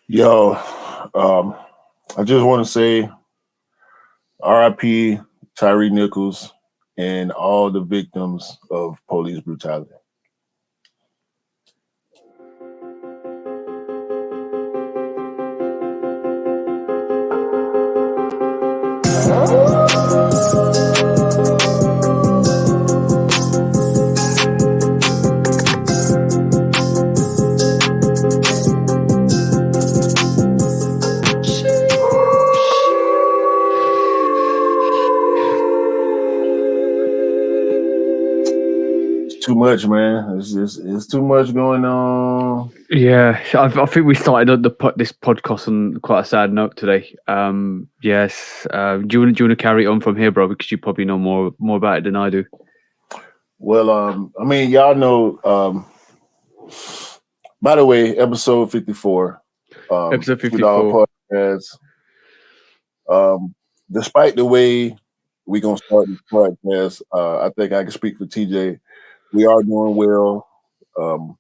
Yo, um, I just want to say RIP Tyree Nichols and all the victims of police brutality. It's too much, man. It's too much going on. Yeah, I think we started this podcast on quite a sad note today. Yes. Do you want to carry it on from here, bro? Because you probably know more about it than I do. Well, I mean, y'all know. By the way, episode 54, Episode Two Dollar 54. Podcast. Um, Despite the way we gonna start this podcast, I think I can speak for TJ. We are doing well. Um,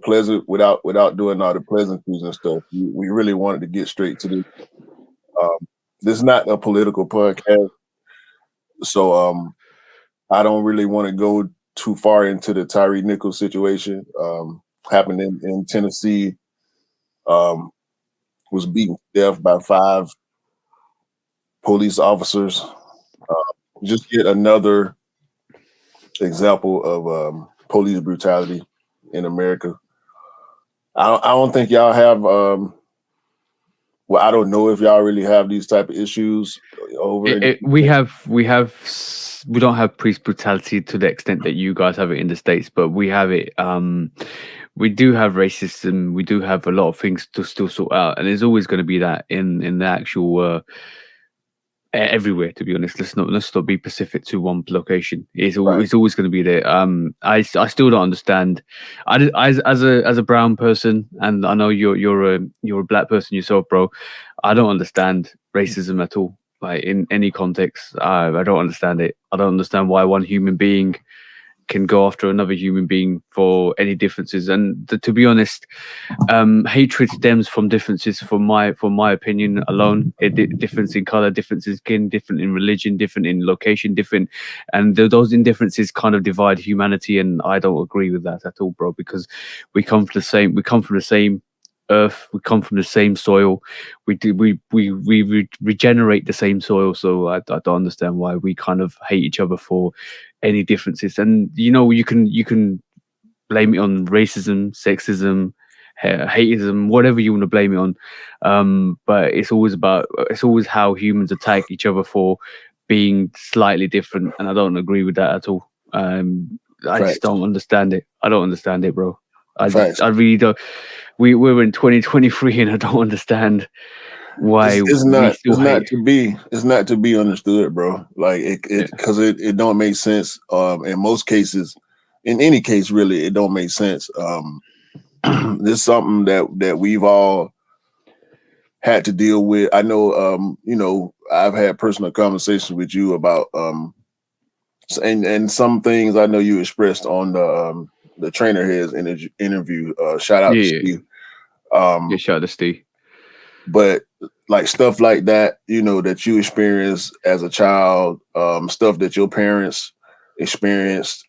pleasant without doing all the pleasantries and stuff. We really wanted to get straight to this. Um, this is not a political podcast, so I don't really want to go too far into the Tyree Nichols situation. Happened in Tennessee. Um, was beaten to death by 5 police officers. Just yet another example of police brutality in America. I don't think y'all have. Well, I don't know if y'all really have these type of issues over in. We don't have police brutality to the extent that you guys have it in the States, but we have it. We do have racism. We do have a lot of things to still sort out, and there's always going to be that in the actual. Everywhere, to be honest. Let's not be specific to one location. Right. It's always going to be there. I still don't understand. As a brown person, and I know you're a black person yourself, bro. I don't understand racism at all. Like in any context, I don't understand it. I don't understand why one human being can go after another human being for any differences. And to be honest, hatred stems from differences. From my opinion alone, difference in color, difference in skin, different in religion, different in location, different, and those indifferences kind of divide humanity. And I don't agree with that at all, bro. Because we come from the same earth, we come from the same soil, we regenerate the same soil. So I don't understand why we kind of hate each other for any differences. And you can blame it on racism, sexism, hateism, whatever you want to blame it on. But it's always how humans attack each other for being slightly different, and I don't agree with that at all. I just Facts. don't understand it. I don't understand it, bro. Facts. I really don't. We're in 2023, and I don't understand why It's we not still hate. it's not to be understood, bro. Like Yeah. it don't make sense. In most cases, in any case, really, it don't make sense. This is something that we've all had to deal with. I know, I've had personal conversations with you about and some things I know you expressed on the trainer heads interview. Shout out to Yeah, Steve. yeah. Shout out to Steve. But like stuff like that, that you experienced as a child, stuff that your parents experienced,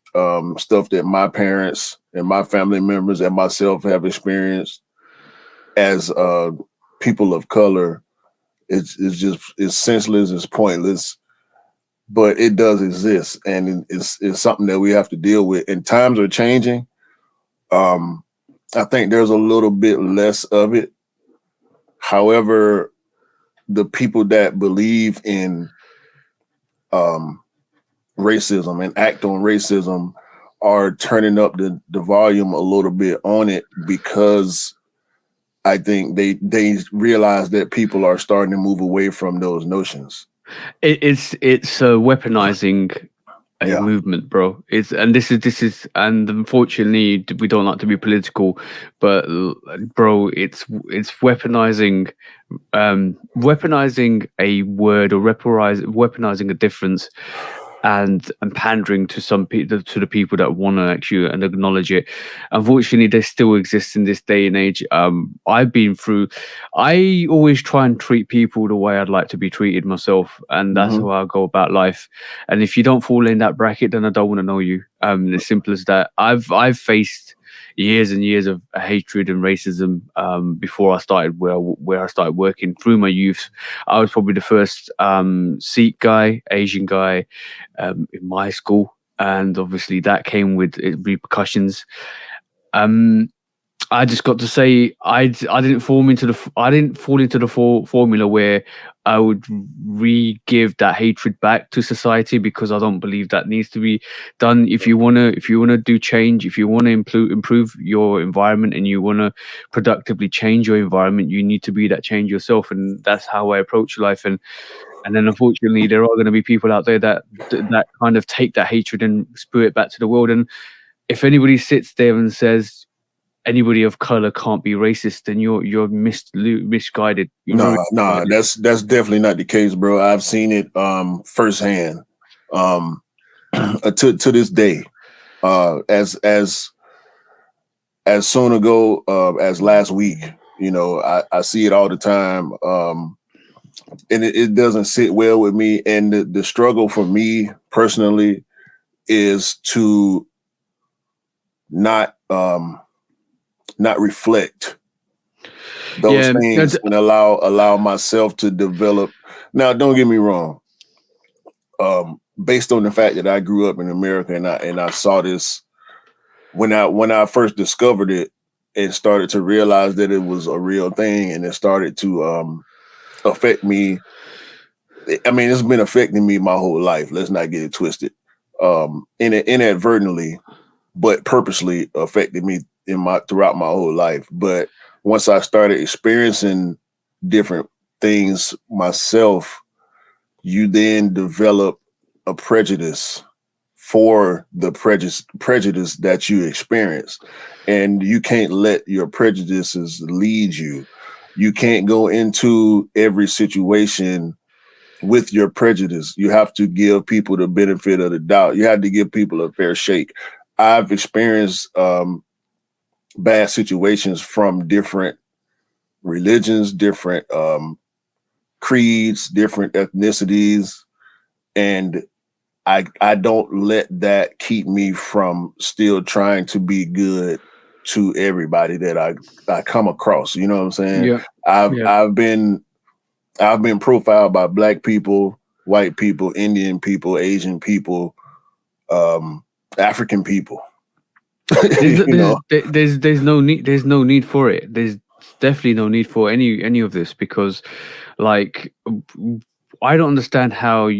stuff that my parents and my family members and myself have experienced as people of color. It's senseless, it's pointless, but it does exist, and it's something that we have to deal with. And times are changing. I think there's a little bit less of it. However, the people that believe in racism and act on racism are turning up the volume a little bit on it, because I think they realize that people are starting to move away from those notions. It's weaponizing a Yeah. movement, bro. This is and unfortunately we don't like to be political, but bro, it's weaponizing a word, or weaponizing a difference and pandering to some people, to the people that want to actually and acknowledge it. Unfortunately, they still exist in this day and age. I've been through. I always try and treat people the way I'd like to be treated myself, and that's Hmm. how I go about life. And if you don't fall in that bracket, then I don't want to know you. As simple as that. I've faced years and years of hatred and racism before I started where I started working through my youth. I was probably the first Sikh guy, Asian guy in my school, and obviously that came with repercussions. Um, I just got to say I didn't I didn't fall into the formula where I would re-give that hatred back to society, because I don't believe that needs to be done. If you wanna do change, if you wanna improve your environment, and you wanna productively change your environment, you need to be that change yourself, and that's how I approach life. And then unfortunately, there are going to be people out there that kind of take that hatred and spew it back to the world. And if anybody sits there and says anybody of color can't be racist, then you're misguided. You're very Nah, misguided. that's definitely not the case, bro. I've seen it firsthand. To this day. As soon ago as last week, I see it all the time. And it doesn't sit well with me. And the struggle for me personally is to not not reflect those Yeah, things and allow myself to develop. Now, don't get me wrong. Based on the fact that I grew up in America, and I saw this when I first discovered it and started to realize that it was a real thing, and it started to affect me. I mean, it's been affecting me my whole life. Let's not get it twisted. Inadvertently, but purposely affected me in my throughout my whole life. But once I started experiencing different things myself, you then develop a prejudice for the prejudice that you experience, and you can't let your prejudices lead you. You can't go into every situation with your prejudice. You have to give people the benefit of the doubt. You have to give people a fair shake. I've experienced bad situations from different religions, different creeds, different ethnicities, and I don't let that keep me from still trying to be good to everybody that I come across. You know what I'm saying? yeah, I've yeah. I've been I've been profiled by black people, white people, Indian people, Asian people, um, African people. There's you know, there's no need for it. There's definitely no need for any of this, because like I don't understand how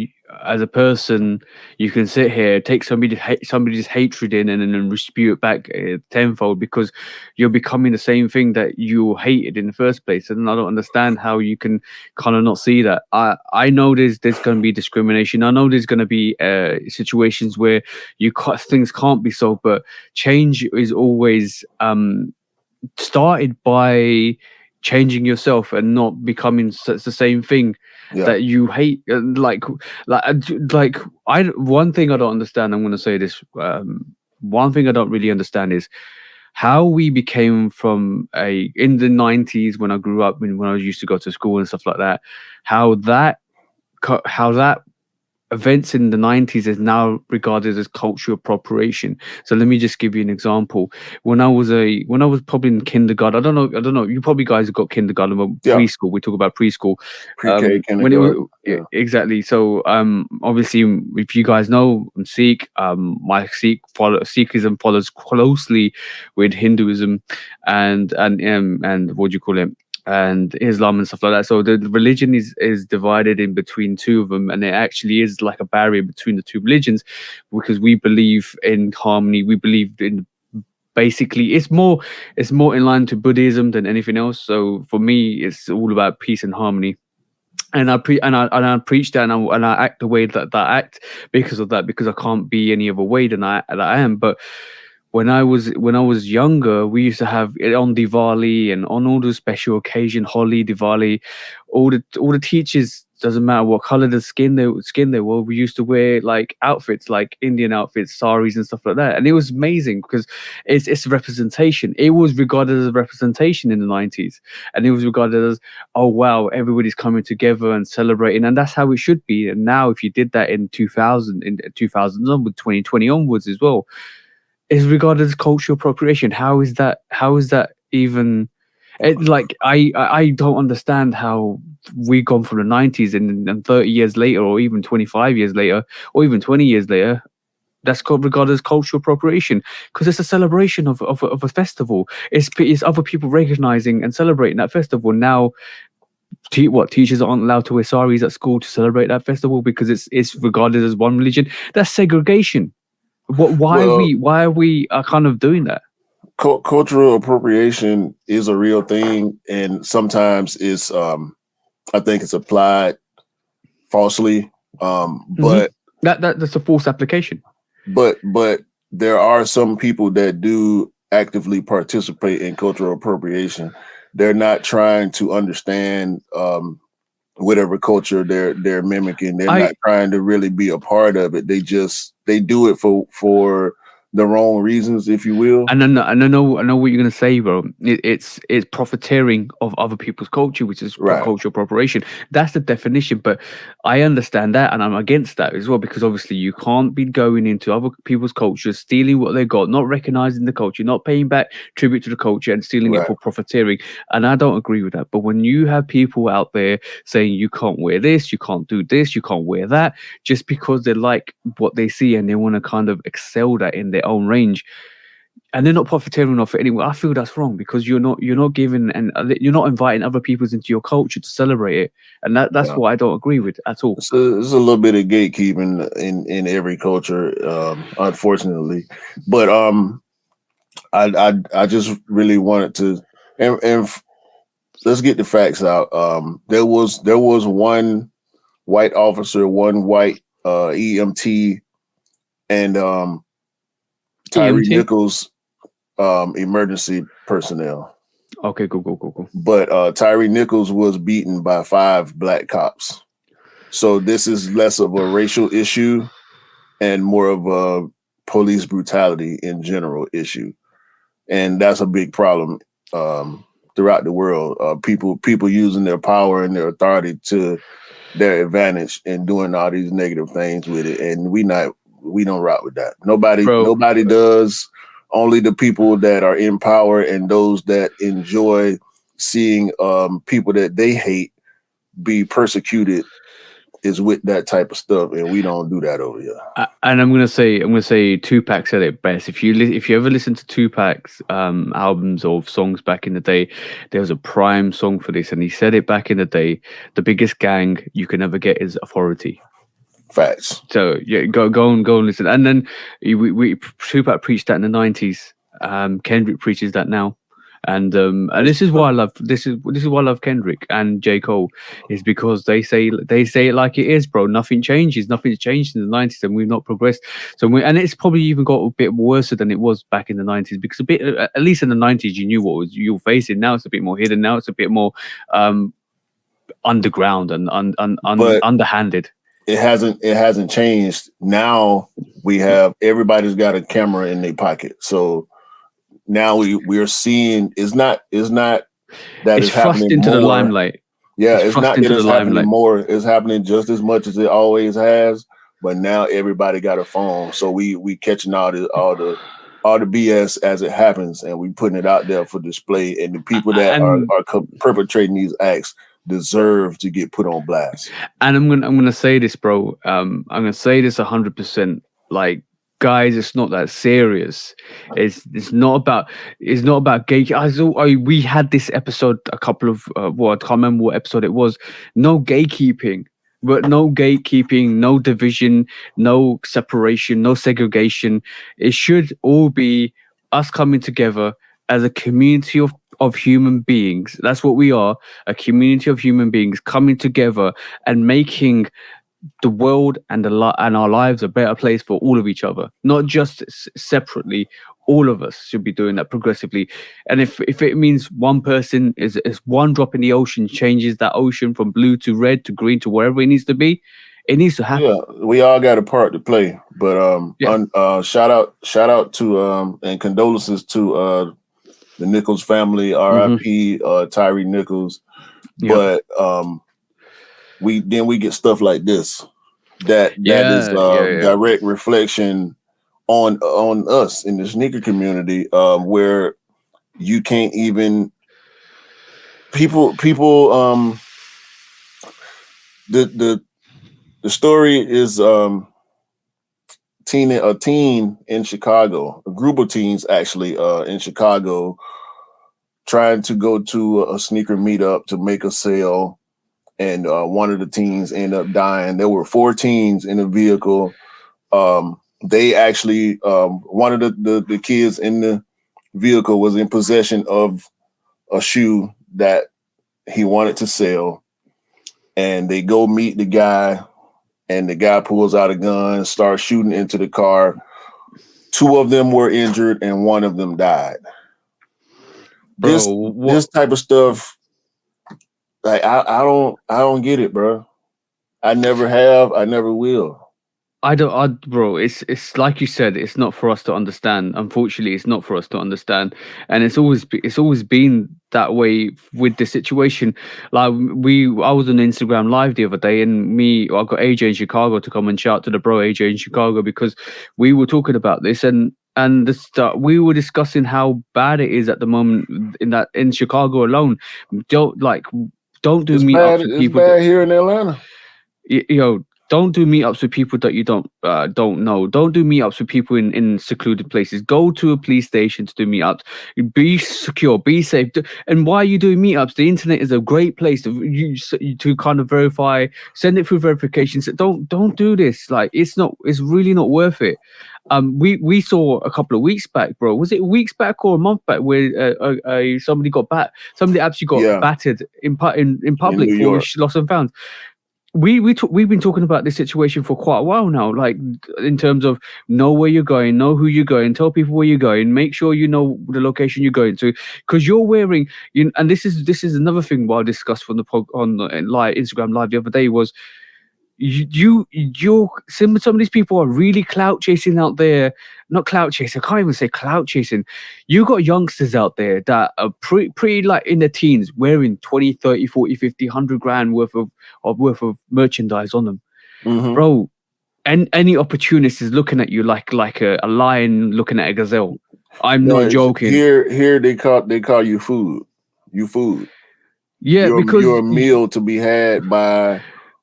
as a person you can sit here, take somebody's hatred in, and then spew it back tenfold, because you're becoming the same thing that you hated in the first place. And I don't understand how you can kind of not see that. I know there's going to be discrimination. I know there's going to be situations where things can't be solved, but change is always started by changing yourself and not becoming the same thing yeah, that you hate. Like I one thing I don't understand. I'm going to say this. One thing I don't really understand is how we became from a in the 90s, when I grew up, when I used to go to school and stuff like that. How that how that events in the 90s is now regarded as cultural appropriation. So let me just give you an example. When I was probably in kindergarten, I don't know, you probably guys have got kindergarten, but yeah. preschool, we talk about preschool. Pre-K, When it kindergarten. was Yeah, exactly. So obviously, if you guys know, I'm Sikh. My Sikhism follows closely with Hinduism and what do you call it, and Islam and stuff like that. So the religion is divided in between two of them, and it actually is like a barrier between the two religions, because we believe in harmony. We believe in basically it's more in line to Buddhism than anything else. So for me, it's all about peace and harmony. And I preach that, and I act the way that I act because of that, because I can't be any other way than I am. But when I was younger, we used to have it on Diwali and on all the special occasion, Holi, Diwali, all the teachers, doesn't matter what color the skin they were, we used to wear like outfits, like Indian outfits, saris and stuff like that, and it was amazing because it's representation. It was regarded as a representation in the 90s, and it was regarded as, oh wow, everybody's coming together and celebrating, and that's how it should be. And now, if you did that in 2000, in 2000 onward, 2020 onwards as well, is regarded as cultural appropriation. How is that? How is that even? It, like I don't understand how we gone from the 90s, and 30 years later, or even 25 years later, or even 20 years later, that's called regarded as cultural appropriation because it's a celebration of a festival. It's other people recognizing and celebrating that festival. Now, teachers aren't allowed to wear saris at school to celebrate that festival because it's regarded as one religion. That's segregation. Well, Why are we kind of doing that? cultural appropriation is a real thing, and sometimes it's I think it's applied falsely. Hmm. But That's a false application. but there are some people that do actively participate in cultural appropriation. They're not trying to understand whatever culture they're mimicking. They're not I trying to really be a part of it. They do it for the wrong reasons, if you will. and I know what you're gonna say, bro. It's profiteering of other people's culture, which is Right, cultural appropriation. That's the definition. But I understand that, and I'm against that as well because obviously you can't be going into other people's cultures, stealing what they got, not recognizing the culture, not paying back tribute to the culture, and stealing it right, for profiteering. And I don't agree with that. But when you have people out there saying you can't wear this, you can't do this, you can't wear that, just because they like what they see and they want to kind of excel that in their own range, and they're not profiteering off it anyway. I feel that's wrong because you're not giving, and you're not inviting other peoples into your culture to celebrate it, and that's yeah. what I don't agree with at all. It's a little bit of gatekeeping in every culture, unfortunately. But I just really wanted to, and let's get the facts out. There was one white officer, one white EMT, and Tyree EMT. Nichols, emergency personnel. Okay, cool. But Tyree Nichols was beaten by 5 black cops. So this is less of a racial issue and more of a police brutality in general issue, and that's a big problem throughout the world. People using their power and their authority to their advantage and doing all these negative things with it, and we don't rock with that. Bro, Nobody does. Only the people that are in power and those that enjoy seeing people that they hate be persecuted is with that type of stuff, and we don't do that over here. and I'm gonna say Tupac said it best. If you ever listen to Tupac's albums or songs back in the day, there was a prime song for this, and he said it back in the day. The biggest gang you can ever get is authority. Facts. So yeah, go and listen. And then we Tupac preached that in the 90s. Kendrick preaches that now. And this is why I love this is why I love Kendrick and J. Cole, is because they say it like it is, bro. Nothing changes. Nothing's changed in the 90s, and we've not progressed. And it's probably even got a bit worse than it was back in the 90s, because at least in the 90s you knew what you were facing. Now it's a bit more hidden. Now it's a bit more um underground and But underhanded. it hasn't changed. Now we have everybody's got a camera in their pocket. So now we're seeing it's not that It's it's thrust happening into the more. limelight. Yeah, It's it's thrust not that into the it's happening limelight. more. It's happening just as much as it always has. But now everybody got a phone, so we catching all the BS as it happens, and we putting it out there for display. And the people that are And perpetrating these acts deserve to get put on blast. and I'm gonna say this, bro. I'm gonna say this 100%. Like, guys, it's not that serious. It's not about gay. We had this episode a couple of I can't remember what episode it was. No gatekeeping, but no gatekeeping, no division, no separation, no segregation. It should all be us coming together as a community of human beings. That's what we are, a community of human beings coming together and making the world and and our lives a better place for all of each other, not just separately, all of us should be doing that progressively. And if it means one person is one drop in the ocean changes that ocean from blue to red to green to wherever it needs to be, it needs to Yeah, happen. we all got a part to play. But Yeah. shout out to and condolences to the Nichols family, Hmm. R.I.P. Tyree Nichols. Yep. But we get stuff like this that is Yeah. direct reflection on us in the sneaker community, where you can't even people the the story is a teen in Chicago, a group of teens actually in Chicago, trying to go to a sneaker meetup to make a sale, and one of the teens ended up dying. There were four teens in the vehicle. They actually one of the kids in the vehicle was in possession of a shoe that he wanted to sell, and they go meet the guy, and the guy pulls out a gun, starts shooting into the car. Two of them were injured, and one of them died. Bro, This type of stuff, like I don't get it, bro. I never have, I never will. bro, it's like you said, it's not for us to understand. Unfortunately, it's not for us to understand, and it's always been that way with the situation. Like I was on Instagram Live the other day, and I got AJ in Chicago to come and shout to the bro AJ in Chicago because we were talking about this, and we were discussing how bad it is at the moment in Chicago alone. Don't like don't do It's bad. meetups with It's people. bad here in Atlanta. Don't do meetups with people that you don't know. Don't do meetups with people in secluded places. Go to a police station to do meetups. Be secure, be safe. And why are you doing meetups? The internet is a great place to kind of verify. Send it through verifications. Don't do this. Like it's not. It's really not worth it. We saw a couple of weeks back, bro. Was it weeks back or a month back where somebody got somebody actually got Yeah, battered in in public New for York. lost and found. We've been talking about this situation for quite a while now, like in terms of know where you're going, know who you're going, tell people where you're going, make sure you know the location you're going to, because you're wearing and this is another thing what I discussed from the on the live Instagram live the other day was some of these people are really clout chasing out there. Not clout chasing, I can't even say clout chasing. You got youngsters out there that are pretty like in their teens wearing 20, 30, 40, 50, 100 grand worth of merchandise on them, Mm-hmm. bro. And any opportunist is looking at you like a lion looking at a gazelle. I'm No, not it's, joking. here they call you food. You food. Yeah, You're because a meal to be had by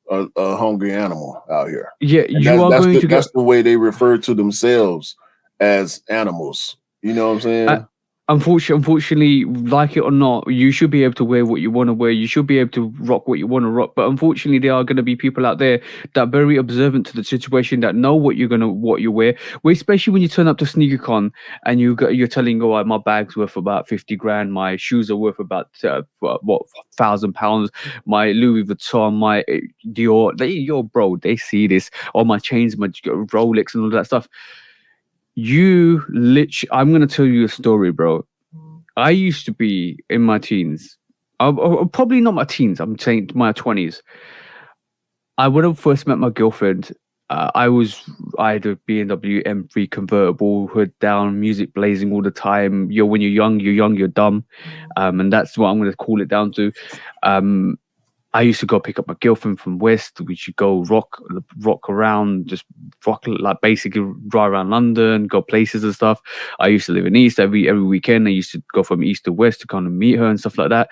a hungry animal out here, yeah, and you are going to get. that's the way they refer to themselves as animals. You know what I'm Uh, saying? unfortunately, like it or not, you should be able to wear what you want to wear. You should be able to rock what you want to rock. But unfortunately, there are going to be people out there that are very observant to the situation, that know what you wear. Well, especially when you turn up to SneakerCon and you're telling, oh, my bag's worth about 50 grand, my shoes are worth about what £1,000, my Louis Vuitton, my Dior. Bro, they see this. All my chains, my Rolex, and all that stuff. I'm gonna tell you a story, bro. I used to be in my teens. Probably not my teens. I'm saying my 20s. I would have first met my girlfriend. I had a BMW M3 convertible, hood down, music blazing all the time. When you're young, you're dumb, and that's what I'm gonna call it down to. Um, I used to go pick up my girlfriend from West. We should go rock around, just rock like basically drive around London, go places and stuff. I used to live in East every weekend. I used to go from East to West to kind of meet her and stuff like that.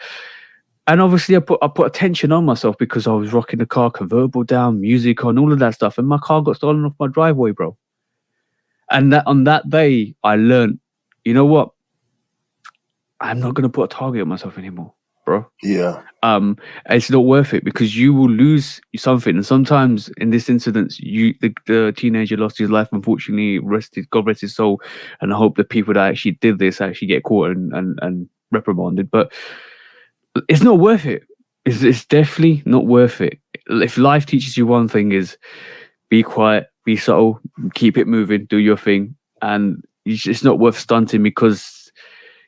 And obviously, I put attention on myself because I was rocking the car, convertible down, music on, all of that stuff, and my car got stolen off my driveway, bro. And that on that day, I learned, you know what? I'm not gonna put a target on myself anymore, bro. Yeah, It's not worth it because you will lose something. And sometimes in this incident, the teenager lost his life. Unfortunately, God rest his soul. And I hope the people that actually did this actually get caught and reprimanded. But it's not worth it. It's definitely not worth it. If life teaches you one thing is be quiet, be subtle, keep it moving, do your thing. And it's not worth stunting because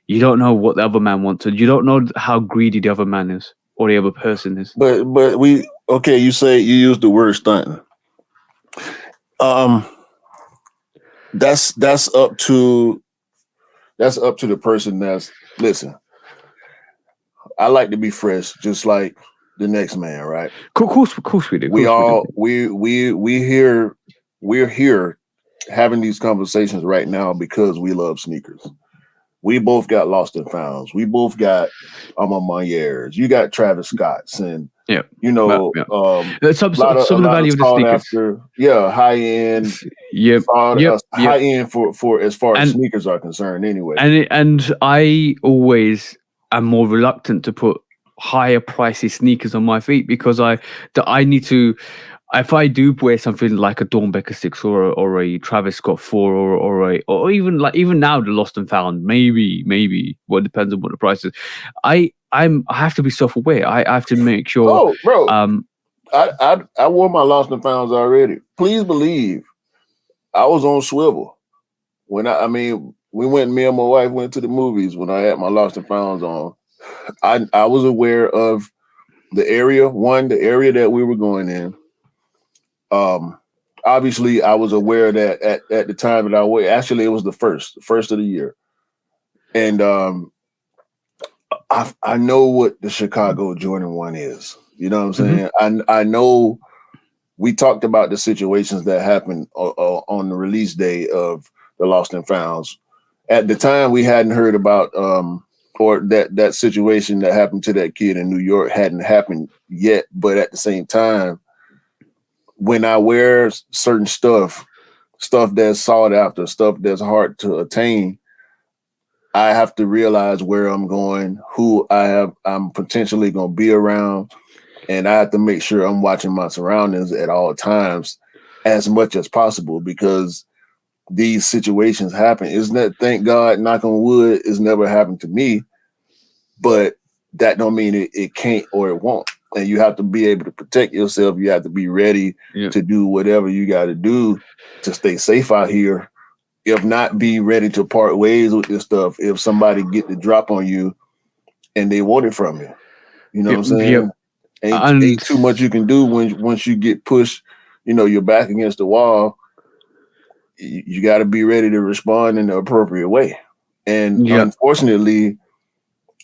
you don't know what the other man wants, and you don't know how greedy the other man is or the other person is. But we okay. You say you use the word stunting. Um, that's up to the person. That's listen. I like to be fresh, just like the next man, right? Of course we do. Of We course we do. all we here we're here having these conversations right now because we love sneakers. We both got lost and founds. We both got Meyears. You got Travis Scotts, and Yeah. you But, know, yeah. a Some of the lot of value of the sought sneakers. after, yeah, high end, Yep. Yep. Yep. high end for as far as And sneakers are concerned. Anyway, and I always am more reluctant to put higher pricey sneakers on my feet because I need to. If I do wear something like a Dornbecker 6 or a Travis Scott 4 or even now the Lost and Found, maybe well, it depends on what the price is. I have to be self-aware. I have to make sure. oh, bro, um I wore my lost and founds already. Please believe I was on swivel when I mean we went. Me and my wife went to the movies when I had my lost and founds on. I was aware of the area. One, the area that we were going in. Um, Obviously, I was aware that at the time that I went, actually, it was the first of the year, and I know what the Chicago Jordan 1 is. You know what I'm mhm. saying? I know we talked about the situations that happened on the release day of the Lost and Founds. At the time, we hadn't heard about or that situation that happened to that kid in New York hadn't happened yet. But at the same time, when I wear certain stuff that's sought after, stuff that's hard to attain, I have to realize where I'm going, I'm potentially going to be around, and I have to make sure I'm watching my surroundings at all times as much as possible because these situations happen. Isn't that, thank God, knock on wood, it's never happened to me, but that don't mean it can't or it won't. And you have to be able to protect yourself. You have to be ready to do whatever you got to do to stay safe out here. If not, be ready to part ways with this stuff if somebody get the drop on you and they want it from you. You know Yep. what I'm Yep. saying? Ain't And too much you can do once you get pushed, you're back against the wall. You got to be ready to respond in the appropriate way. And yeah. unfortunately,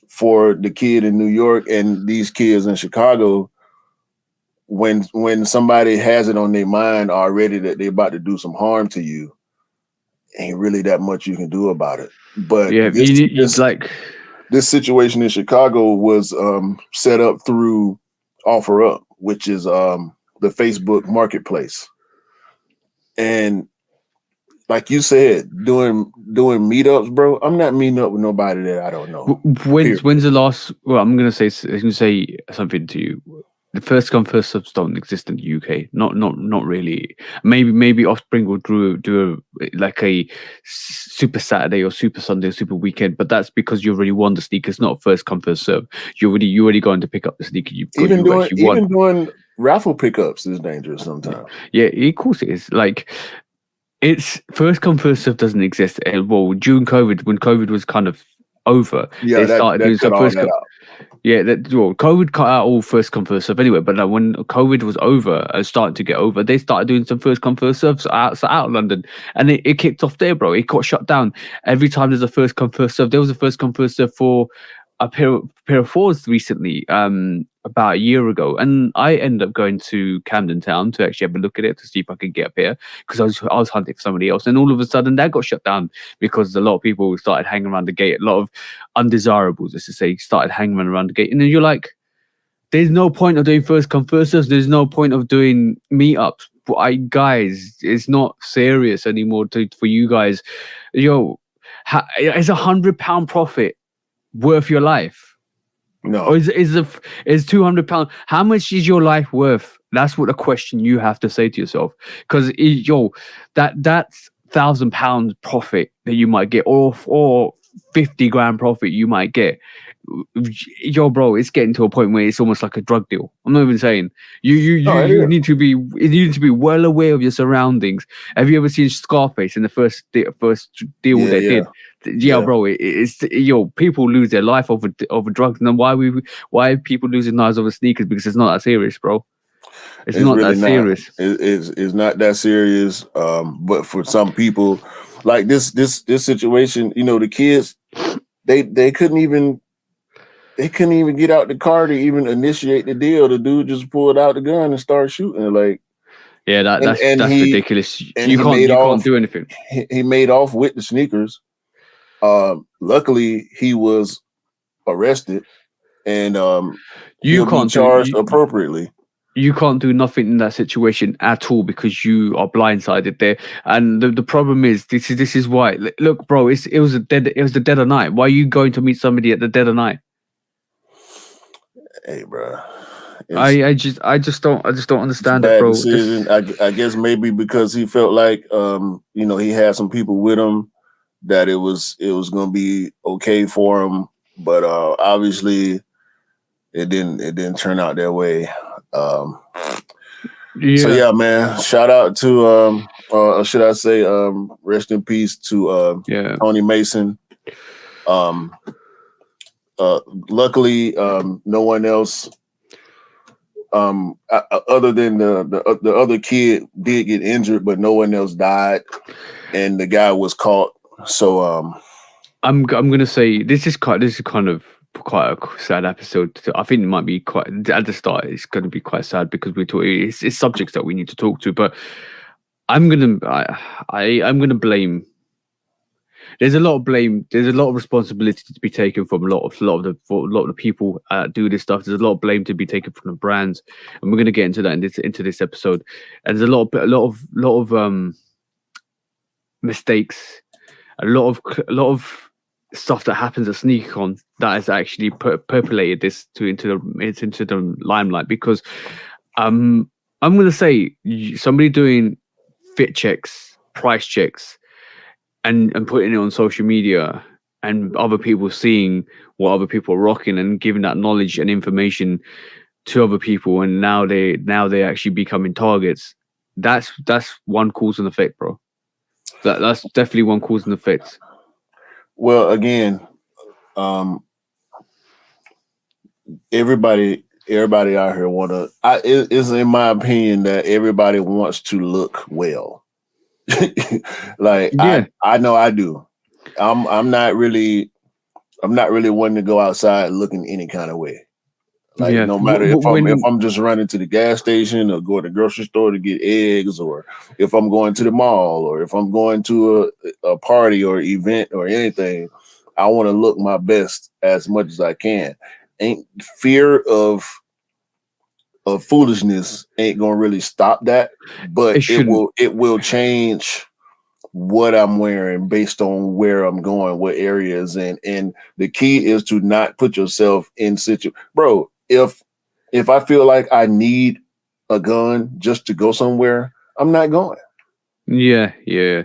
for the kid in New York and these kids in Chicago, when somebody has it on their mind already that they're about to do some harm to you, ain't really that much you can do about it. But Yeah. You like. this situation in Chicago was set up through OfferUp, which is the Facebook marketplace. And like you said, doing meetups, bro. I'm not meeting up with nobody that I don't know. When's Period. the last? Well, I'm gonna say something to you. The first come first serves don't exist in the UK. Not really. Maybe Offspring will do like a Super Saturday or Super Sunday or Super Weekend, but that's because you already won the sneakers, not first come first serve. You already going to pick up the sneaker because you actually won. Even doing raffle pickups is dangerous Yeah, sometimes. yeah. Of course it is. Like it's first come first serve doesn't exist. Well, during COVID, when COVID was kind of over, Yeah, they started that doing cut some all first that come. out. Yeah, COVID cut out all first come first serve anyway. But when COVID was over, starting to get over, they started doing some first come first serves out of London, and it kicked off there, bro. It got shut down every time there's a first come first serve. There was a first come first serve for a pair of fours recently, about a year ago, and I ended up going to Camden Town to actually have a look at it to see if I could get a pair because I was hunting for somebody else, and all of a sudden that got shut down because a lot of people started hanging around the gate. A lot of undesirables, as to say, started hanging around the gate, and then you're like, there's no point of doing first come first serves. There's no point of doing meetups. But guys, it's not serious anymore for you guys. Yo, is £100 profit worth your life? Or No, is £200? How much is your life worth? That's what the question you have to say to yourself. Because that's £1,000 profit that you might get, or 50 grand profit you might get. yo, bro, it's getting to a point where it's almost like a drug deal. I'm not even saying No, it you is. need to be well aware of your surroundings. Have you ever seen Scarface in the first deal Yeah, they yeah, did? Yeah, yeah. bro, it's yo, people lose their life over drugs, and then why are people losing lives over sneakers? Because it's not that serious, bro. It's It's not really that not. serious. It's not that serious. But for some people, like this situation, the kids, they couldn't even get out the car to even initiate the deal. The dude just pulled out the gun and started shooting. Like, Yeah, and and that's he ridiculous. and he made You can't off. do anything. He made off with the sneakers. Luckily, he was arrested, and You he'll be can't do charged appropriately. you can't do nothing in that situation at all because you are blindsided there. And the problem is this is why. Look, bro, it was the dead of night. Why are you going to meet somebody at the dead of night? Hey, bro, it's I just don't it's a understand it, bad bro. Just decision. I guess maybe because he felt like he had some people with him that it was gonna be okay for him, but obviously it didn't turn out that way. Um, so yeah, yeah, man. Shout out to should I say rest in peace to yeah. Tony Mason. Um, Luckily, no one else other than the other kid did get injured, but no one else died, and the guy was caught. So I'm gonna say this is kind of quite a sad episode. I think it might be quite at the start. It's going to be quite sad because we're talking. It's subjects that we need to talk to, but I'm gonna blame. There's a lot of blame. There's a lot of responsibility to be taken from a lot of the people do this stuff. There's a lot of blame to be taken from the brands, and we're gonna get into that into this episode. And there's a lot of mistakes, a lot of stuff that happens at SneakerCon that has actually percolated this into the limelight because I'm gonna say somebody doing fit checks, price checks, and putting it on social media and other people seeing what other people are rocking and giving that knowledge and information to other people and now they actually becoming targets. That's one cause and effect, bro. That's definitely one cause and effect. well, again, um, everybody out here it's in my opinion that everybody wants to look well. Like Yeah, I know I do. I'm not really wanting to go outside looking any kind of way. Like yeah. no matter if When I'm just running to the gas station or go to the grocery store to get eggs, or if I'm going to the mall, or if I'm going to a party or event or anything, I want to look my best as much as I can. Ain't fear of foolishness ain't gonna really stop that, but it shouldn't. it will change what I'm wearing based on where I'm going, what areas, and the key is to not put yourself in bro. If I feel like I need a gun just to go somewhere, I'm not going. Yeah, yeah.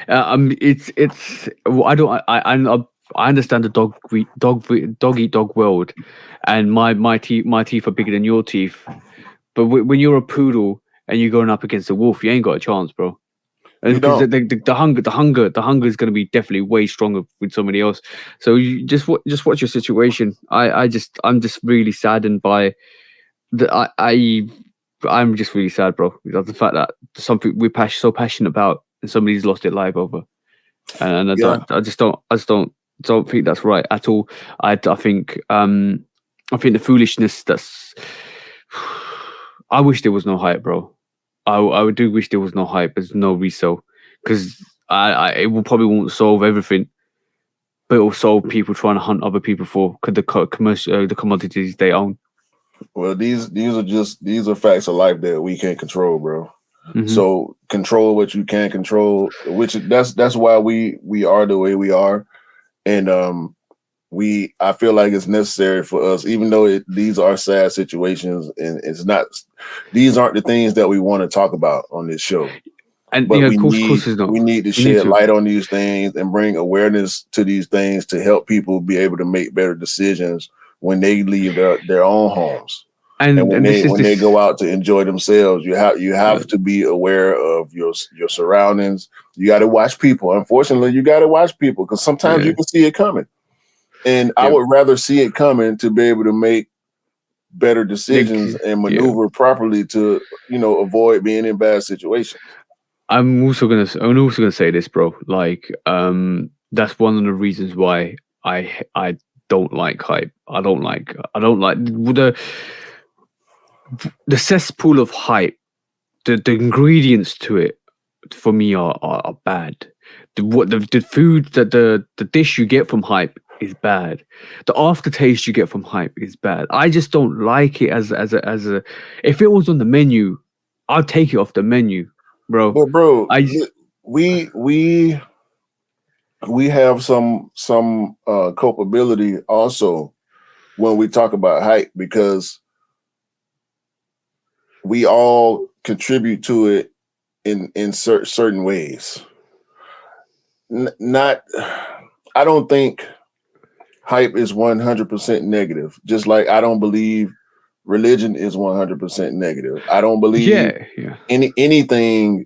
It's. I don't. I understand the dog eat dog world, and my teeth are bigger than your teeth. But when you're a poodle and you're going up against a wolf, you ain't got a chance, bro. And You because don't. the hunger is going to be definitely way stronger with somebody else. So you just watch your situation. I'm just really saddened by the I'm just really sad, bro. The fact that something we're so passionate about and somebody's lost their life over, and Yeah. I just don't think that's right at all. I think the foolishness that's. I wish there was no hype, bro. I do wish there was no hype. There's no resale because it will probably won't solve everything, but it will solve people trying to hunt other people for the commodities they own. Well, these are facts of life that we can't control, bro. Hmm. So control what you can control, that's why we are the way we are, and I feel like it's necessary for us, even though these are sad situations, and these aren't the things that we want to talk about on this show. And but yeah, of course, it's not. we need to We need shed to. light on these things and bring awareness to these things to help people be able to make better decisions when they leave their own homes. And And this is when they this. go out to enjoy themselves, you Yeah, have to be aware of your surroundings. You got to watch people. Unfortunately, you got to watch people because sometimes you yeah, can see it coming. And I yeah. would rather see it coming to be able to make better decisions and Yeah. maneuver properly to avoid being in bad situations. I'm also gonna say this, bro. Like, that's one of the reasons why I don't like hype. I don't like the cesspool of hype. The ingredients to it for me are bad. The food that the dish you get from hype is bad. The aftertaste you get from hype is bad. I just don't like it as a. If it was on the menu, I'd take it off the menu, bro. But bro, I we we we have some culpability also when we talk about hype because we all contribute to it in certain ways. Not, I don't think hype is 100% negative. Just like I don't believe religion is 100% negative. I don't believe yeah yeah anything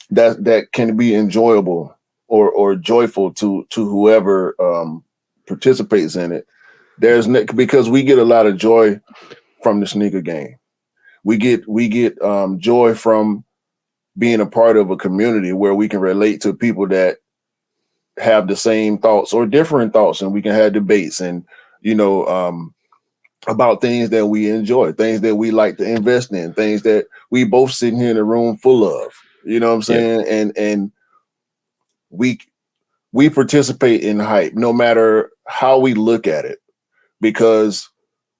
that can be enjoyable or joyful to whoever participates in it. Because we get a lot of joy from the sneaker game. We get joy from being a part of a community where we can relate to people that have the same thoughts or different thoughts, and we can have debates and you know about things that we enjoy, things that we like to invest in, things that we both sitting here in a room full of. You know what I'm yeah. saying? And we we participate in hype no matter how we look at it because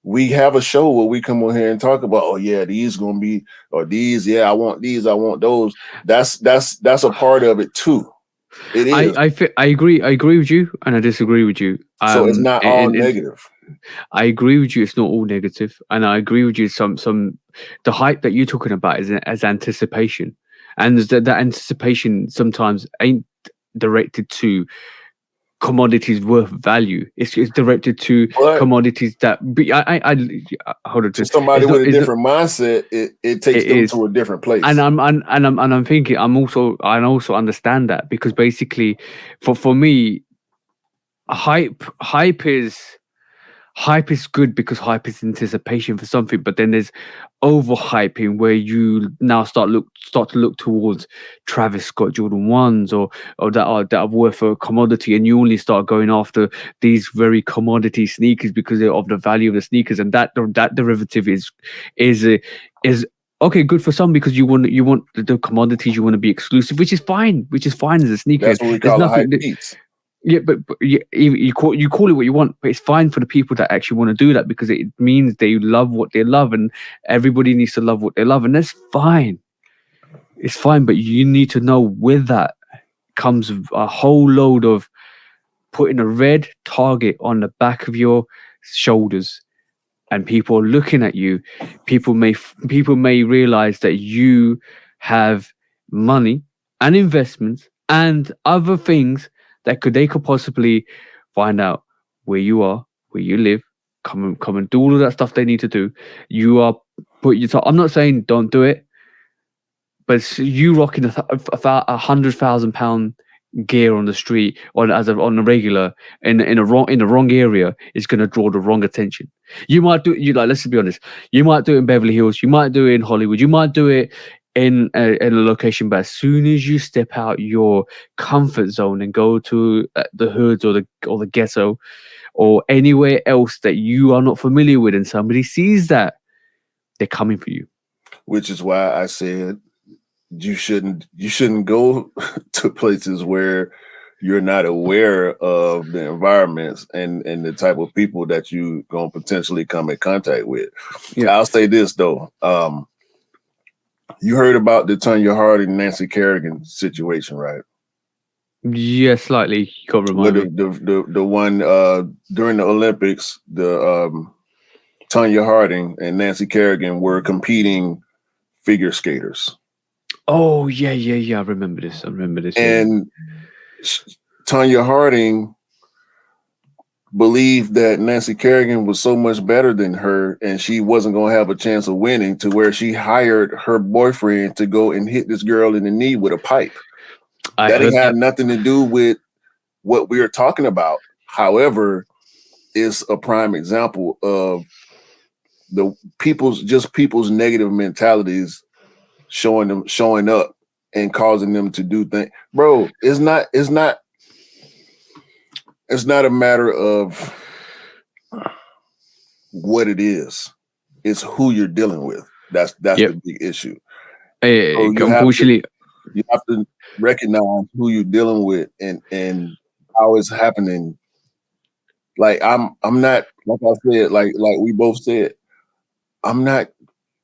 we have a show where we come on here and talk about, oh yeah, these gonna be, or these, yeah, I want these, I want those. That's a part of it too. It is. I agree with you, and I disagree with you. So it's not all negative. I agree with you. It's not all negative, and I agree with you. The hype that you're talking about is as anticipation, and that anticipation sometimes ain't directed to commodities worth value. It's directed to But commodities that. Hold on. to somebody It's not. with a different mindset, it takes It them is. to a different And place. I'm thinking I also understand that because basically for me hype hype is good because hype is anticipation for something, but then there's overhyping where you now start to look towards Travis Scott Jordan ones or that are worth a commodity, and you only start going after these very commodity sneakers because of the value of the sneakers, and that derivative is okay, good for some because you want the commodities, you want to be exclusive, which is fine as a sneakerhead. That's what we There's call a nothing. hype beast. Yeah, but you call it what you want, but it's fine for the people that actually want to do that because it means they love what they love, and everybody needs to love what they love, and that's fine. It's fine, but you need to know with that comes a whole load of putting a red target on the back of your shoulders, and people are looking at you. People may realize that you have money and investments and other things that they could possibly find out where you are, where you live, come and do all of that stuff they need to do. You are put yourself. I'm not saying don't do it, but you rocking £100,000 gear on the street on a regular in the wrong area is going to draw the wrong attention. You might do you like let's be honest. You might do it in Beverly Hills. You might do it in Hollywood. You might do it in a location, but as soon as you step out your comfort zone and go to the hoods or the ghetto or anywhere else that you are not familiar with, and somebody sees that, they're coming for you. Which is why I said you shouldn't go to places where you're not aware of the environments and the type of people that you gonna potentially come in contact with. Yeah. I'll say this though. You heard about the Tonya Harding Nancy Kerrigan situation, right? Yeah, slightly. You can't With remind me. the one during the Olympics, the Tonya Harding and Nancy Kerrigan were competing figure skaters. Oh yeah. I remember this. Yeah. And Tanya Harding believed that Nancy Kerrigan was so much better than her and she wasn't going to have a chance of winning, to where she hired her boyfriend to go and hit this girl in the knee with a pipe. I That ain't heard had that. nothing to do with what we are talking about. However, it's a prime example of the people's negative mentalities showing up and causing them to do things. Bro, it's not a matter of what it is. It's who you're dealing with. That's Yep. the big issue. Eh, So unfortunately, you have to recognize who you're dealing with and how it's happening. Like I'm not, like I said, like we both said, I'm not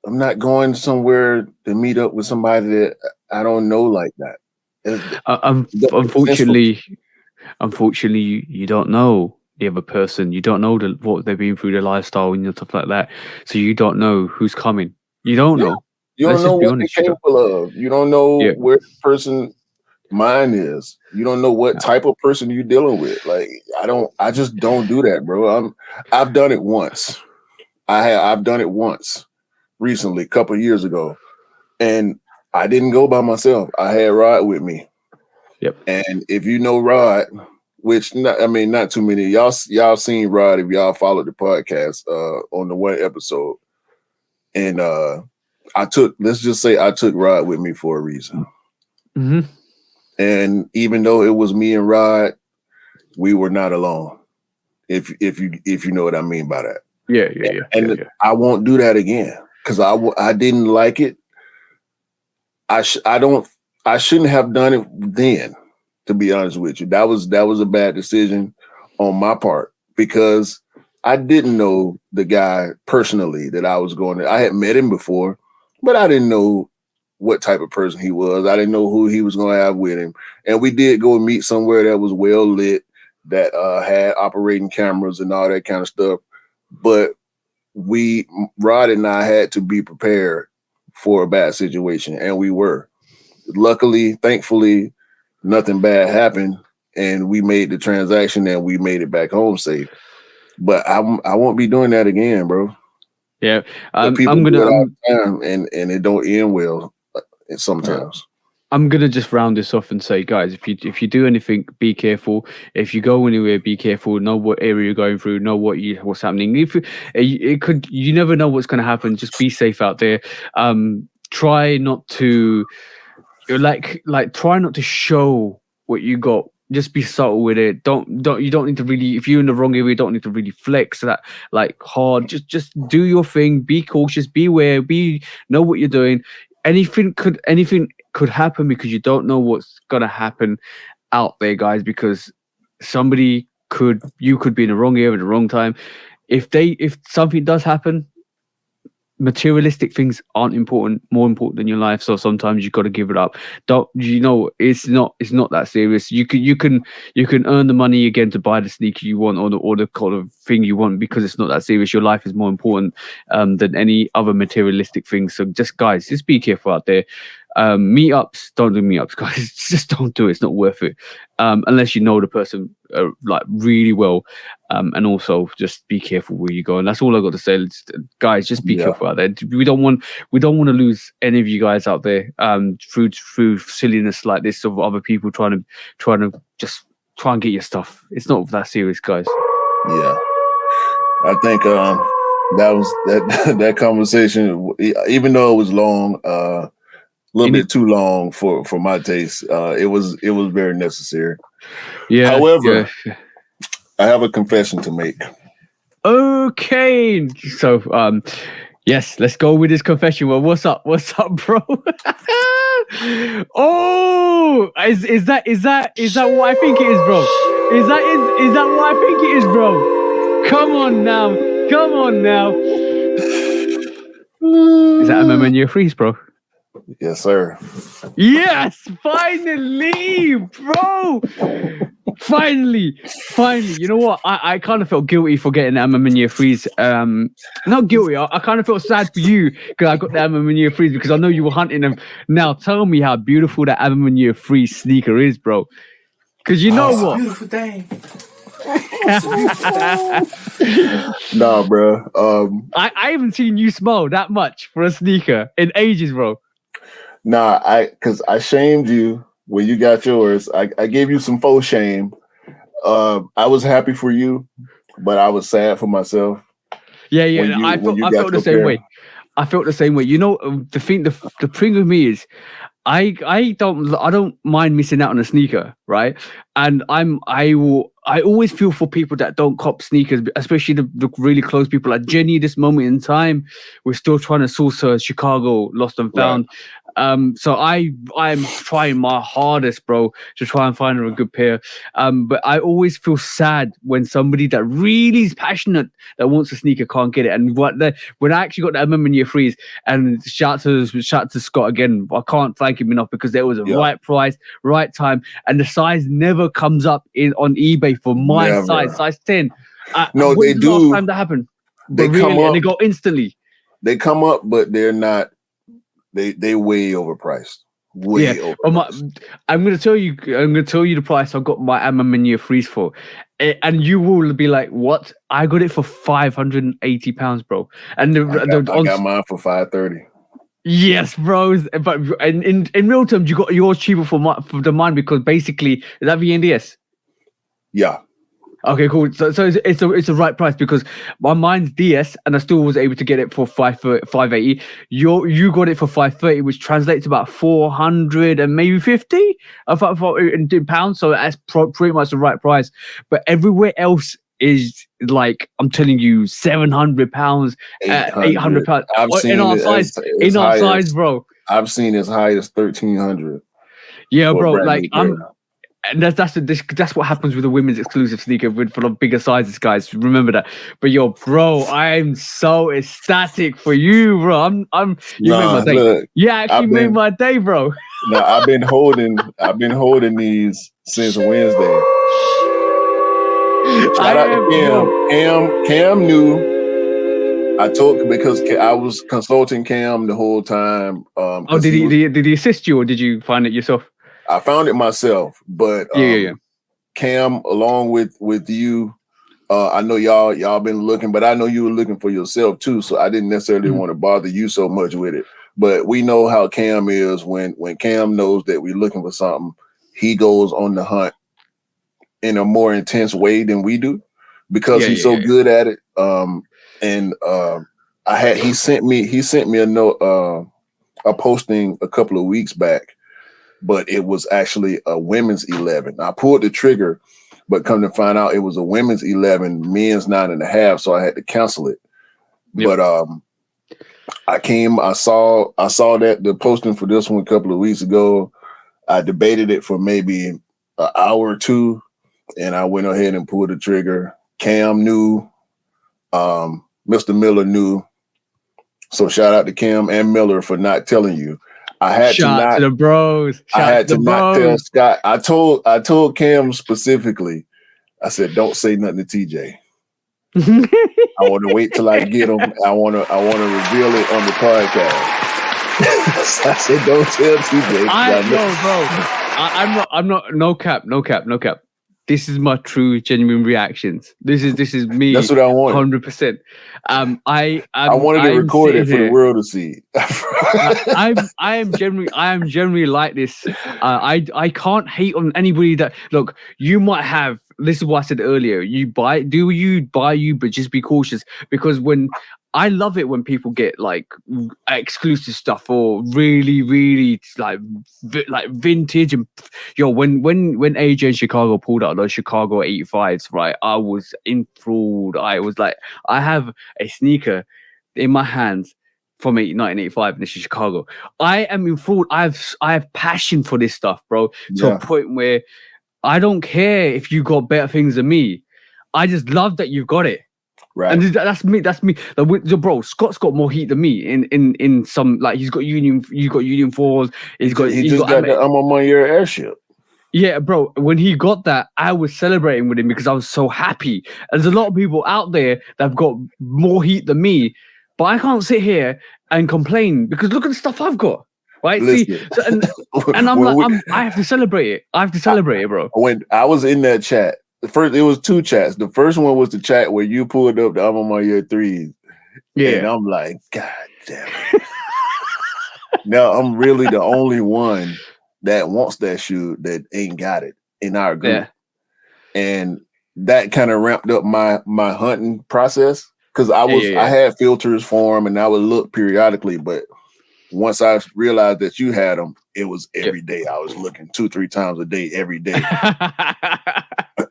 I'm not going somewhere to meet up with somebody that I don't know like that. It doesn't make sense for me. unfortunately, you don't know the other person. You don't know what they've been through, their lifestyle and stuff like that. So you don't know who's coming. You don't Yeah. know. You don't Let's know just be what they're honest. You don't. capable of. You don't know Yeah. where the person mind is. You don't know what type of person you're dealing with. Like I just don't do that, bro. I've done it once. I've done it once recently, a couple of years ago. And I didn't go by myself. I had Rod with me. Yep. And if you know Rod, which not too many y'all seen Rod if y'all followed the podcast on the one episode. And let's just say I took Rod with me for a reason. Mm-hmm. And even though it was me and Rod, we were not alone. If you know what I mean by that. And Yeah. I won't do that again because I didn't like it. I don't I shouldn't have done it then. To be honest with you, that was a bad decision on my part because I didn't know the guy personally that I was going to. I had met him before, but I didn't know what type of person he was. I didn't know who he was going to have with him. And we did go meet somewhere that was well lit, that had operating cameras and all that kind of stuff. But Rod and I had to be prepared for a bad situation, and we were. Luckily, thankfully, nothing bad happened, and we made the transaction and we made it back home safe. But I won't be doing that again, bro. Yeah. But people I'm do gonna. it all the time, and it don't end well Yeah. sometimes. I'm gonna just round this off and say, guys, if you do anything, be careful. If you go anywhere, be careful. Know what area you're going through. Know what's happening. If it could, you never know what's gonna happen. Just be safe out there. Try not to try not to show what you got. Just be subtle with it. You don't need to really, if you're in the wrong area, you don't need to really flex that like hard. Just do your thing. Be cautious. Beware. Know what you're doing. Anything could happen because you don't know what's gonna happen out there, guys. Because you could be in the wrong area at the wrong time. If something does happen, materialistic things aren't more important than your life, so sometimes you got to give it up. Don't you know, it's not that serious. You can earn the money again to buy the sneaker you want, or the kind of thing you want, because it's not that serious. Your life is more important than any other materialistic thing. So just be careful out there. Meetups, don't do meetups, guys. Just don't do it. It's not worth it unless you know the person like really well. And also just be careful where you go. And that's all I got to say. Guys, just be Yeah, careful out there. We don't want to lose any of you guys out there through silliness like this of other people trying to just try and get your stuff. It's not that serious, guys. yeah. I think that was that that conversation. Even though it was long, a little You need, bit too long for my taste, it was very necessary. yeah, However, yeah. I have a confession to make. Okay, so yes, let's go with this confession. Well, what's up, bro? Oh, is that what I think it is, bro? Is that what I think it is, bro? Come on now. Is that a menu freeze, bro? Yes, sir. Yes, finally, bro. Finally, finally. You know what? I kind of felt guilty for getting the Amaminia freeze. Not guilty. I kind of felt sad for you because I got the Amaminia freeze because I know you were hunting them. Now tell me how beautiful that Amaminia freeze sneaker is, bro. Because you know what? Beautiful thing. It's a beautiful thing. Nah, bro. I haven't seen you smile that much for a sneaker in ages, bro. Nah, because I shamed you when you got yours. I gave you some faux shame. I was happy for you, but I was sad for myself. Yeah. I felt the same way. I felt the same way. You know, the thing with me is, I don't mind missing out on a sneaker, right? And I always feel for people that don't cop sneakers, especially the really close people. Like Jenny, this moment in time, we're still trying to source her Chicago Lost and Found. Right. So I'm trying my hardest, bro, to try and find her a good pair. But I always feel sad when somebody that really is passionate that wants a sneaker can't get it. And when I actually got the Amaminia freeze, and shout to Scott again, I can't thank him enough because there was a right price, right time, and the size never comes up on eBay for my size 10. No, they do. Last time that happened, they come up, and they go instantly. They come up, but they're not. They way overpriced. Overpriced. I'm gonna tell you the price I got my Amaminia freeze for, and you will be like, "What? I got it for £580, bro." And I got mine for $530. Yes, bro. But in real terms, you got yours cheaper for mine because basically is that VNDS? Yeah. Okay, cool. So it's a right price because mine's DS and I still was able to get it for $580. You got it for $530, which translates to about 400 and maybe 50 in pounds. So that's pretty much the right price. But everywhere else is like, I'm telling you, £700, £800. I've seen in our size, bro. I've seen as high as $1,300. Yeah, bro. Like and that's what happens with a women's exclusive sneaker for the bigger sizes, guys. Remember that. But yo, bro, I'm so ecstatic for you, bro. You made my day. Look, actually made my day, bro. No, I've been holding these since Wednesday. Shout out to Cam. Cam knew. I told because I was consulting Cam the whole time. Did he assist you or did you find it yourself? I found it myself, but Cam, along with you, I know y'all been looking, but I know you were looking for yourself too, so I didn't necessarily want to bother you so much with it. But we know how Cam is when Cam knows that we're looking for something, he goes on the hunt in a more intense way than we do because he's so good at it. He sent me a note, a posting a couple of weeks back. But it was actually a women's 11. I pulled the trigger, but come to find out it was a women's 11, men's 9.5, so I had to cancel it. Yep. But I saw that the posting for this one a couple of weeks ago. I debated it for maybe an hour or two, and I went ahead and pulled the trigger. Cam knew, Mr. Miller knew. So shout out to Cam and Miller for not telling you. I had Shout to the bros. I had to not tell Scott. I told Cam specifically. I said, "Don't say nothing to TJ. I want to wait till I get him. I want to reveal it on the podcast." So I said, "Don't tell TJ." I'm not. No cap. This is my true, genuine reactions. This is me. That's what I want. 100%. I wanted to record it for the world to see. I am generally like this. I can't hate on anybody that look. You might have. This is what I said earlier. Buy you, but just be cautious because when. I love it when people get like exclusive stuff or really, really like vintage and when AJ in Chicago pulled out those Chicago 85s, right? I was enthralled. I was like, I have a sneaker in my hands from 1985 and this is Chicago. I am enthralled. I have passion for this stuff, bro. To a point where I don't care if you got better things than me. I just love that you've got it. Right. And that's me. Like, bro, Scott's got more heat than me in some like he's got Union 4s. He's got the I'm on my year airship. Yeah, bro. When he got that, I was celebrating with him because I was so happy. There's a lot of people out there that've got more heat than me, but I can't sit here and complain because look at the stuff I've got. Right? See, Listen, so and I'm when like, we, I have to celebrate it. I have to celebrate it, bro. when I was in that chat, the first it was 2 chats. The first one was the chat where you pulled up the I'm on my year 3s, and Yeah. I'm like, God damn it! Now I'm really the only one that wants that shoe that ain't got it in our group, and that kind of ramped up my hunting process because I had filters for them and I would look periodically, but once I realized that you had them, it was every day. I was looking 2-3 times a day, every day.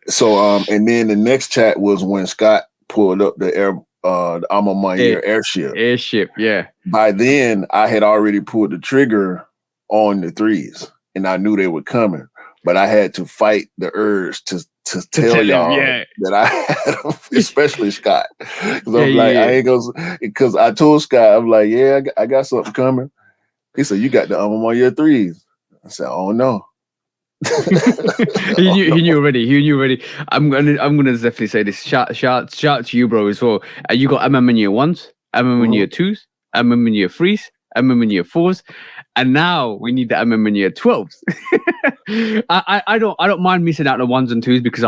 So and then the next chat was when Scott pulled up the I'm on my year airship. Yeah. By then I had already pulled the trigger on the 3s and I knew they were coming, but I had to fight the urge to tell y'all that I had them, especially Scott. Because I'm like, I ain't gonna, because I told Scott, I'm like, yeah, I got something coming. He said, you got the I'm on your 3s. I said, oh no. He knew already. I'm gonna definitely say this. Shout to you, bro, as well. You got in year 1s, in year 2s, in year 3s, in year 4s, and now we need the in year 12s. I don't mind missing out on 1s and 2s because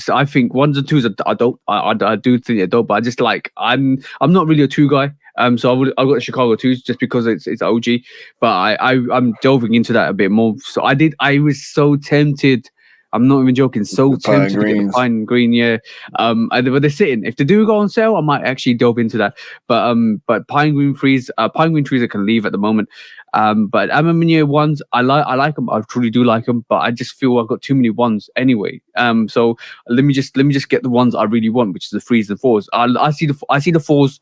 I think 1s and 2s are dope. I do think they're dope, but I just like I'm not really a 2 guy. So I got the Chicago 2s just because it's OG, but I'm delving into that a bit more. So I was so tempted. I'm not even joking. So tempted to get the pine green. Yeah. But they're sitting. If they do go on sale, I might actually delve into that. But pine green trees I can leave at the moment. But year 1s, I like them. I truly do like them. But I just feel I've got too many 1s anyway. So let me just get the ones I really want, which is the 3s and 4s. I see the 4s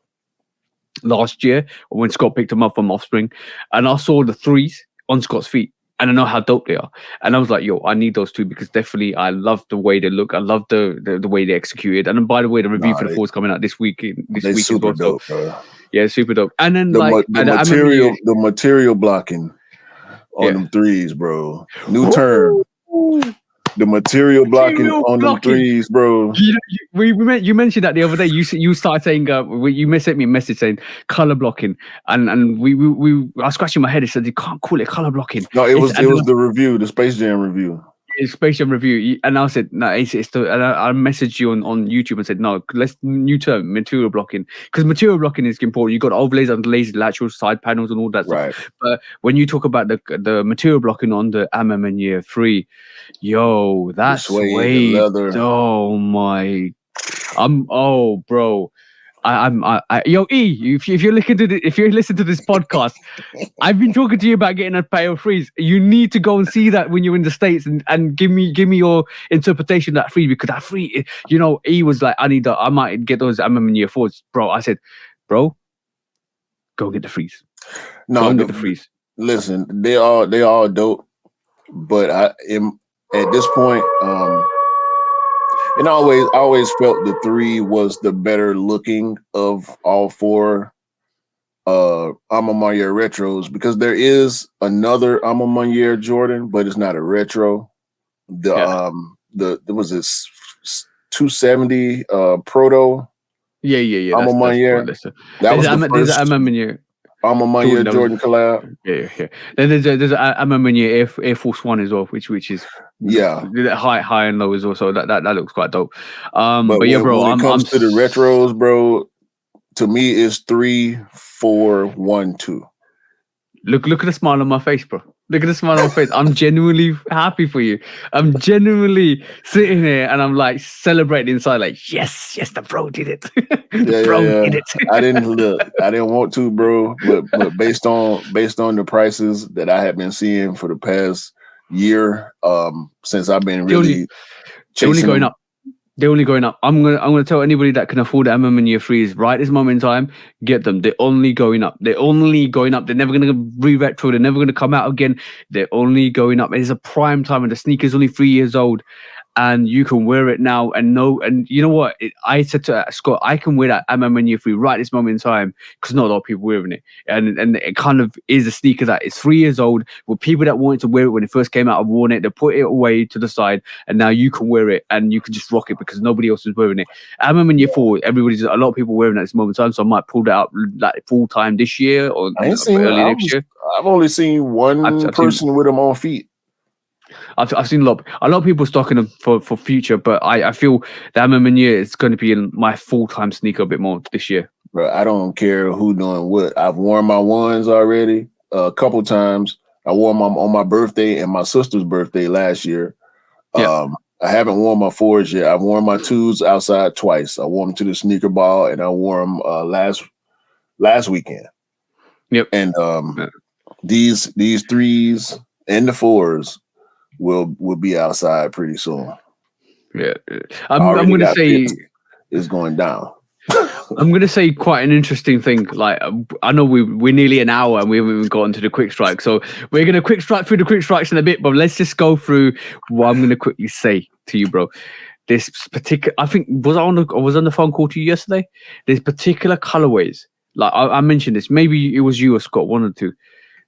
last year when Scott picked them up from Offspring, and I saw the 3s on Scott's feet, and I know how dope they are. And I was like, yo, I need those 2 because definitely I love the way they look. I love the way they executed. And then, by the way, the review for the 4s coming out this week. This week super as well. dope, bro. Yeah, super dope. And then the material blocking on them 3s, bro. New term. The material blocking on them 3s, bro. You mentioned that the other day. You started saying you sent me a message saying color blocking, and I was scratching my head. It said you can't call it color blocking. No, it was the review, the Space Jam review. Space Jam review, and I said no. It's the. And I messaged you on YouTube and said no. Let's new term material blocking, because material blocking is important. You got overlays, underlays, lateral side panels, and all that stuff. But when you talk about the material blocking on the in year 3, yo, that's way leather. Oh my, bro. Yo, E, if you're listening to this podcast, I've been talking to you about getting a pair of 3s. You need to go and see that when you're in the States and give me your interpretation of that 3, because that 3, E was like, I might get those in year 4s, bro. I said, bro, go get the 3s. No, get the 3s. Listen, they all dope, but at this point, and I always felt the 3 was the better looking of all 4 I'm on my year retros, because there is another I'm on my year Jordan, but it's not a retro. There was this 270 proto. Yeah. I'm on my year. That was the first I'm on my year Jordan collab. Yeah. Then there's I'm on my year Air Force One as well, which is high and low as well. So that looks quite dope. But yeah, bro, when it comes to the retros, bro, to me it's 3, 4, 1, 2. Look at the smile on my face, bro. Look at the smile on my face. I'm genuinely happy for you. I'm genuinely sitting here and I'm like celebrating inside, like, yes, the bro did it. Did it. I didn't want to, bro, but based on the prices that I have been seeing for the past year, since I've been really chasing going up. They're only going up. I'm gonna tell anybody that can afford in year 3s right this moment in time, get them. They're only going up. They're never gonna re-retro. They're never gonna come out again. They're only going up. It's a prime time, and the sneaker's only 3 years old. and you can wear it now. And you know what? I said to Scott, I can wear that MM Year 3 right this moment in time because not a lot of people wearing it, and it kind of is a sneaker that is 3 years old. With people that wanted to wear it when it first came out, have worn it. They put it away to the side, and now you can wear it and you can just rock it because nobody else is wearing it. MM Year 4, a lot of people wearing it at this moment in time, so I might pull that up like full time this year or early next year. I've only seen one person with them on feet. I've seen a lot of people stocking them for future, but I feel the MM Year is going to be in my full-time sneaker a bit more this year. Bro, I don't care who doing what. I've worn my ones already a couple times. I wore them on my birthday and my sister's birthday last year. I haven't worn my 4s yet. I've worn my 2s outside twice. I wore them to the sneaker ball, and I wore them last weekend. Yep. And these 3s and the 4s will be outside pretty soon. Yeah, I'm going to say it's going down. I'm going to say quite an interesting thing. Like, I know we're nearly an hour and we haven't even gotten to the quick strike, so we're going to quick strike through the quick strikes in a bit. But let's just go through what I'm going to quickly say to you, bro. This particular, I think, was on the phone call to you yesterday. There's particular colorways. Like I mentioned this. Maybe it was you or Scott, one or two.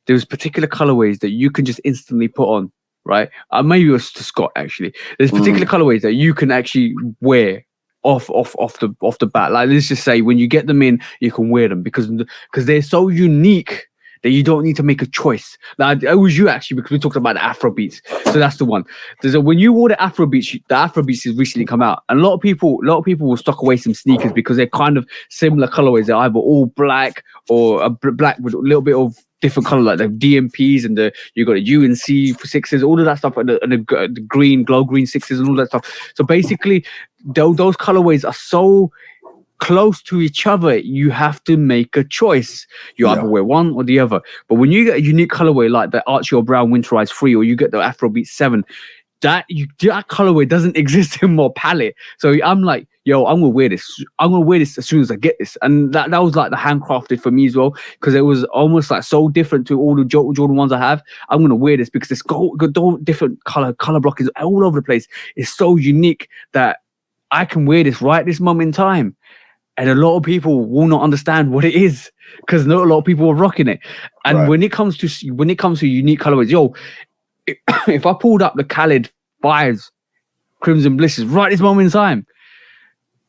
There's particular colorways that you can just instantly put on. Right? Maybe it was to Scott actually. There's particular colorways that you can actually wear off the bat. Like, let's just say when you get them in, you can wear them because they're so unique that you don't need to make a choice. Like, it was you actually, because we talked about the Afro beats. So that's the one. When you wore the Afro beats has recently come out, and a lot of people will stock away some sneakers because they're kind of similar colorways. They're either all black or a black with a little bit of different color, like the DMPs and you got the UNC for 6s, all of that stuff, and the green, glow green 6s and all that stuff. So basically, those colorways are so close to each other, you have to make a choice. You either wear one or the other. But when you get a unique colorway like the Archie or Brown Winterize 3, or you get the Afrobeat 7, that colorway doesn't exist in my palette. So I'm like, yo, I'm gonna wear this. I'm gonna wear this as soon as I get this. And that was like the handcrafted for me as well, because it was almost like so different to all the Jordan ones I have. I'm gonna wear this because it's got different color block is all over the place. It's so unique that I can wear this right this moment in time. And a lot of people will not understand what it is because not a lot of people are rocking it. And when it comes to unique colorways, yo, if I pulled up the Khaled 5s, Crimson Blisses right this moment in time,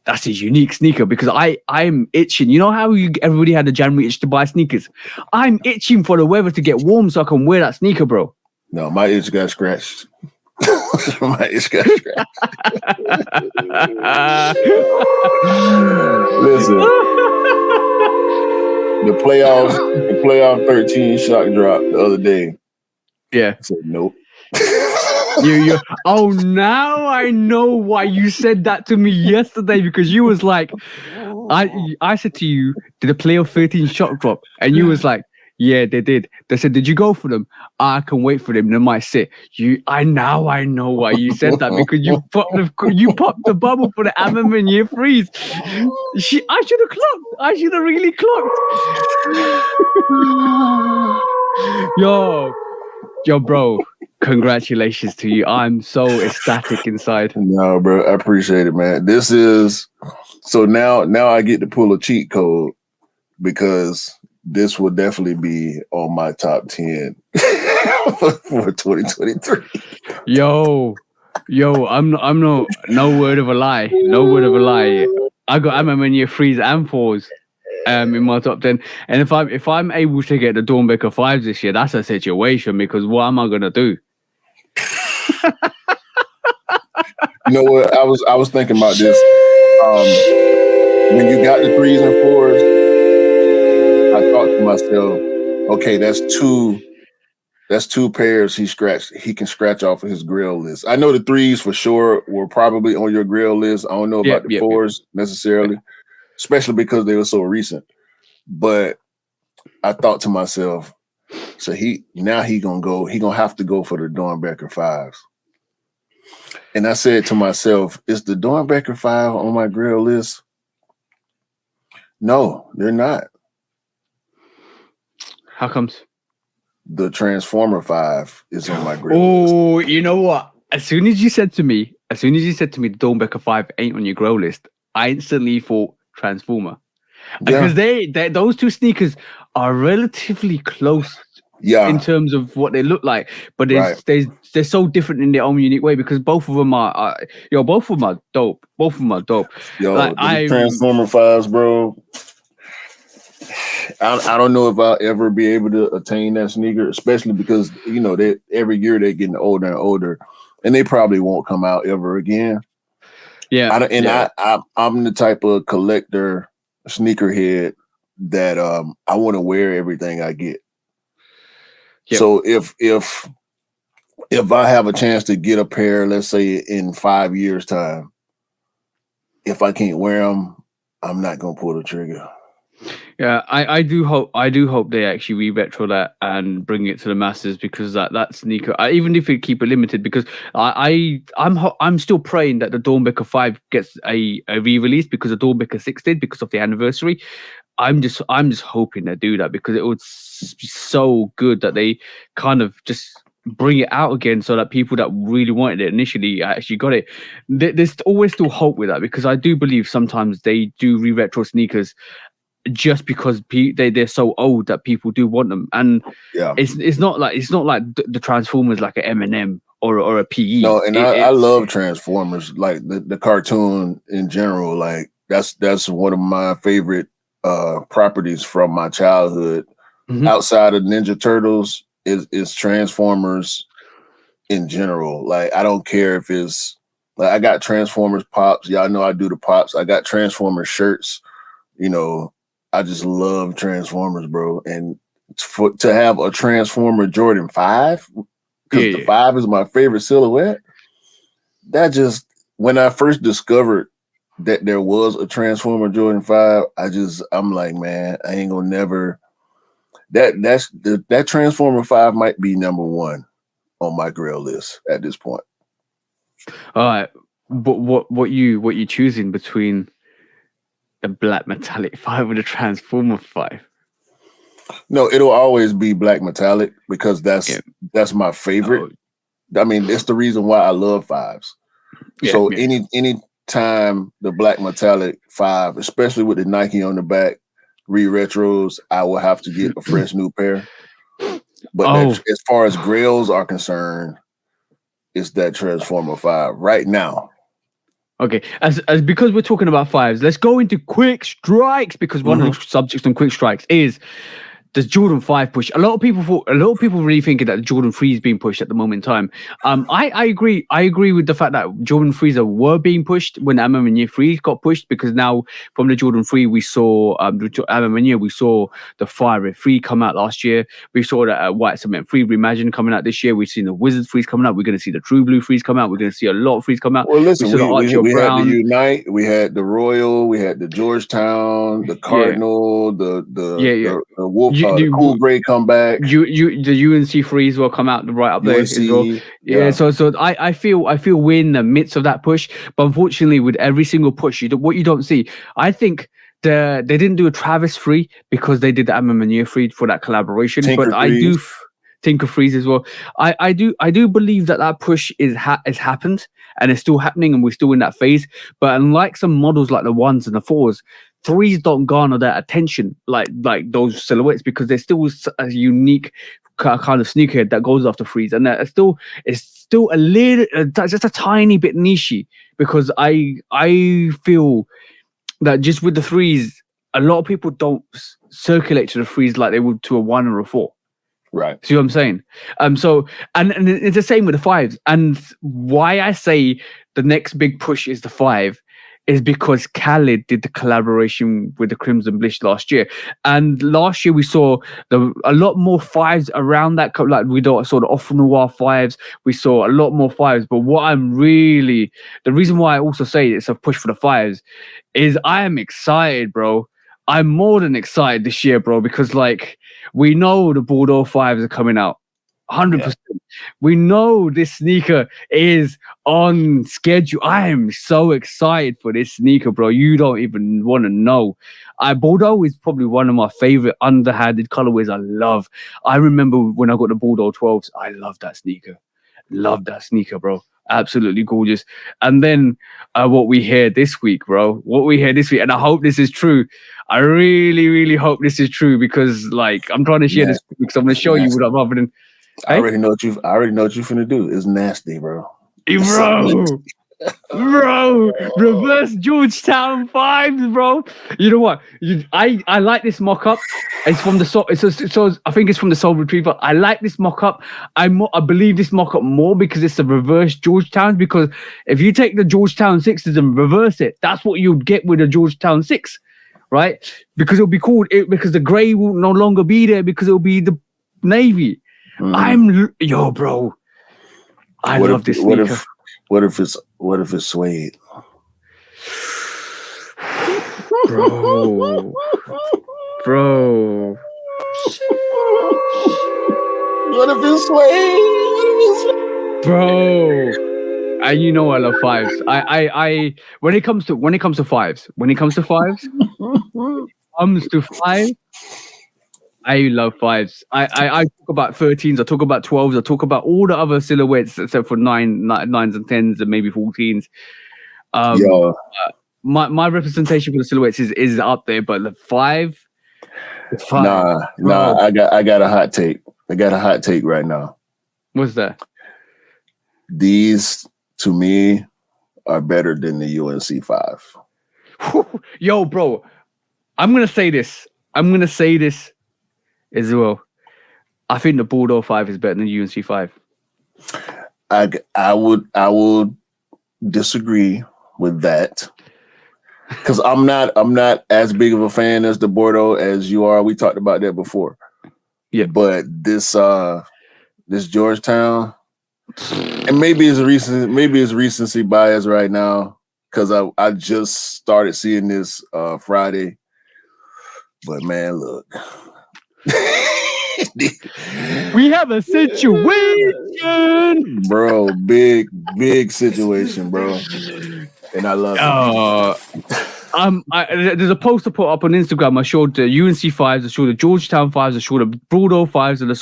that's a unique sneaker because I'm itching. You know how everybody had a January itch to buy sneakers? I'm itching for the weather to get warm so I can wear that sneaker, bro. No, my itch got scratched. My itch got scratched. Listen, the playoff 13 shock drop the other day. Yeah. I said nope. Oh, now I know why you said that to me yesterday, because you was like, I said to you, did the playoff 13 shock drop? And you was like, yeah, they did. They said, did you go for them? I can wait for them. They might sit. I know why you said that, because you popped the bubble for the MM Year 3s. I should have clocked. I should have really clocked. Yo, bro. Congratulations to you. I'm so ecstatic inside. No, bro, I appreciate it, man. This is so now I get to pull a cheat code because this will definitely be on my top 10 for 2023. Yo, I'm no word of a lie. No word of a lie. I got MM Year 3s and 4s in my top 10. And if I'm able to get the Dornbecker 5s this year, that's a situation, because what am I gonna do? You know what? I was thinking about this. When you got the 3s and 4s, I thought to myself, okay, that's two pairs he can scratch off of his grill list. I know the 3s for sure were probably on your grill list. I don't know about the 4s necessarily, especially because they were so recent. But I thought to myself, so he gonna have to go for the Dornbecker 5s. And I said to myself, is the Dornbecker 5 on my grill list? No, they're not. How comes? The Transformer 5 is on my grill list. Oh, you know what? As soon as you said to me, as soon as you said to me the Dornbecker 5 ain't on your grow list, I instantly thought Transformer. Because Yeah, they those two sneakers are relatively close in yeah, terms of what they look like, but right. they're so different in their own unique way because both of them are both of them are dope. Both of them are dope. Like Yo, the Transformer fives, bro. I don't know if I'll ever be able to attain that sneaker, especially because they every year they're getting older and older, and they probably won't come out ever again. yeah, I don't, and yeah, I'm the type of collector sneakerhead that I want to wear everything I get. yep. So if I have a chance to get a pair, let's say in 5 years time, if I can't wear them, I'm not gonna pull the trigger. Yeah, I do hope they actually re-retro that and bring it to the masses because that sneaker, even if they keep it limited, because I'm still praying that the Dornbecker 5 gets a re-release because the Dornbecker 6 did because of the anniversary. I'm just hoping they do that because it would be so good that they kind of just bring it out again so that people that really wanted it initially actually got it. There's always still hope with that because I do believe sometimes they do re-retro sneakers just because they're so old that people do want them, and Yeah. it's not like the Transformers like an M&M or a PE. No, and I love Transformers, like the cartoon in general. Like that's one of my favorite properties from my childhood. Mhm. Outside of Ninja Turtles is Transformers in general. Like I don't care if it's like I got Transformers pops. Y'all know I do the pops. I got Transformers shirts. You know, I just love Transformers, bro. And to have a Transformer Jordan 5, Yeah, because the yeah. 5 is my favorite silhouette. That just when I first discovered that there was a Transformer Jordan 5, I'm like, man, I ain't gonna never that Transformer 5 might be number one on my grail list at this point. All right, but what you choosing between the black metallic 5 and the Transformer 5? No, it'll always be black metallic because Yeah. that's my favorite. Oh, I mean, it's the reason why I love 5s. yeah, So yeah. any time the black metallic 5, especially with the Nike on the back, re-retros, I will have to get a fresh new pair. But that, Oh, as far as grails are concerned, it's that Transformer 5 right now. okay. As because we're talking about 5s, let's go into quick strikes because one of the subjects on quick strikes is the Jordan 5 push. A lot of people really thinking that the Jordan 3 is being pushed at the moment in time. I agree. I agree with the fact that Jordan 3s were being pushed when Year 3 got pushed because now from the Jordan 3 we saw Year, we saw the Fire 3 come out last year. We saw that White Cement 3 Reimagine coming out this year. We've seen the Wizard 3s coming out. We're going to see the True Blue 3s come out. We're going to see a lot of 3s come out. Well, We listen, saw the Archie we had the Brown. Unite, we had the Royal, we had the Georgetown, the Yeah, Cardinal, yeah, yeah. the Wolf, the Cool You, Gray comeback, the UNC freeze will come out right up there as well. UNC, Yeah, yeah, so I feel we're in the midst of that push, but unfortunately, with every single push, what you don't see, I think they didn't do a Travis free because they did the Year free for that collaboration, but Tinker I do Threes, Tinker Freeze as well. I do believe that push has happened and it's still happening and we're still in that phase. But unlike some models like the 1s and the 4s, 3s don't garner that attention like those silhouettes because there's still a unique kind of sneakerhead that goes after 3s, and it's still a little just a tiny bit nichey because I feel that just with the 3s, a lot of people don't circulate to the 3s like they would to a 1 or a 4. right? See what I'm saying? So and it's the same with the 5s. And why I say the next big push is the 5 is because Khaled did the collaboration with the Crimson Blish last year. And last year we saw a lot more 5s around that. Like we saw the Off Noir 5s. We saw a lot more 5s. But the reason why I also say it's a push for the 5s is I am excited, bro. I'm more than excited this year, bro, because like we know the Bordeaux 5s are coming out. 100%. We know this sneaker is on schedule. I am so excited for this sneaker, bro. You don't even want to know. Bordeaux is probably one of my favorite underhanded colorways I love. I remember when I got the Bordeaux 12s, I love that sneaker. Love that sneaker, bro. absolutely gorgeous. And then what we hear this week, bro, and I hope this is true. I really, really hope this is true because, like, I'm trying to share this because I'm going to show you what I'm rather than. I already know what you finna do. It's nasty, bro. Bro, reverse Georgetown vibes, bro. You know what? I like this mock-up. It's from the so I think it's from the Soul Retriever. I like this mock-up. I believe this mock-up more because it's the reverse Georgetown. Because if you take the Georgetown 6s and reverse it, that's what you'd get with a Georgetown 6, right? Because it'll be called because the grey will no longer be there because it'll be the navy. Bro. I love this sneaker. What if it's suede? Bro. What if it's suede? Bro. And you know I love fives. I when it comes to fives, I love fives. I talk about 13s, I talk about 12s, I talk about all the other silhouettes except for 9s and 10s and maybe 14s. My representation for the silhouettes is up there, but the five. Nah. I got a hot take. I got a hot take right now. What's that? These to me are better than the UNC 5. Yo, bro, I'm gonna say this as well. I think the Bordeaux 5 is better than the UNC 5. I would disagree with that. Because I'm not as big of a fan as the Bordeaux as you are. We talked about that before. Yeah. But this Georgetown, and maybe it's recency bias right now because I just started seeing this Friday. But man, look. We have a situation, bro. Big situation, bro. And I love it. There's a poster put up on Instagram. I showed the UNC 5s, I showed the Georgetown 5s, I showed the Bordeaux 5s, and I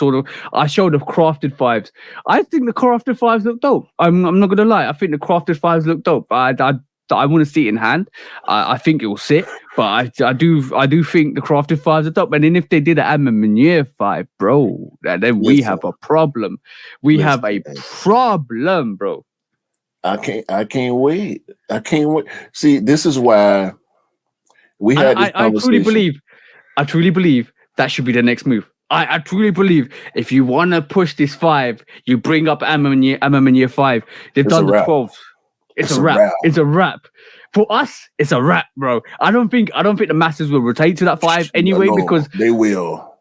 showed the crafted 5s. I think the crafted 5s look dope. I'm not gonna lie. I think the crafted 5s look dope. I want to see it in hand. I think it will sit, but I do think the crafted 5s are dope. And then if they did an Meunier 5, bro, then we have a problem. We have a problem, bro. I can't wait. See, this is why we had this conversation. I truly believe that should be the next move. I truly believe if you want to push this 5, you bring up Meunier 5. They've done the 12s. It's a wrap. It's a wrap. For us, it's a wrap, bro. I don't think the masses will rotate to that 5 anyway because they will.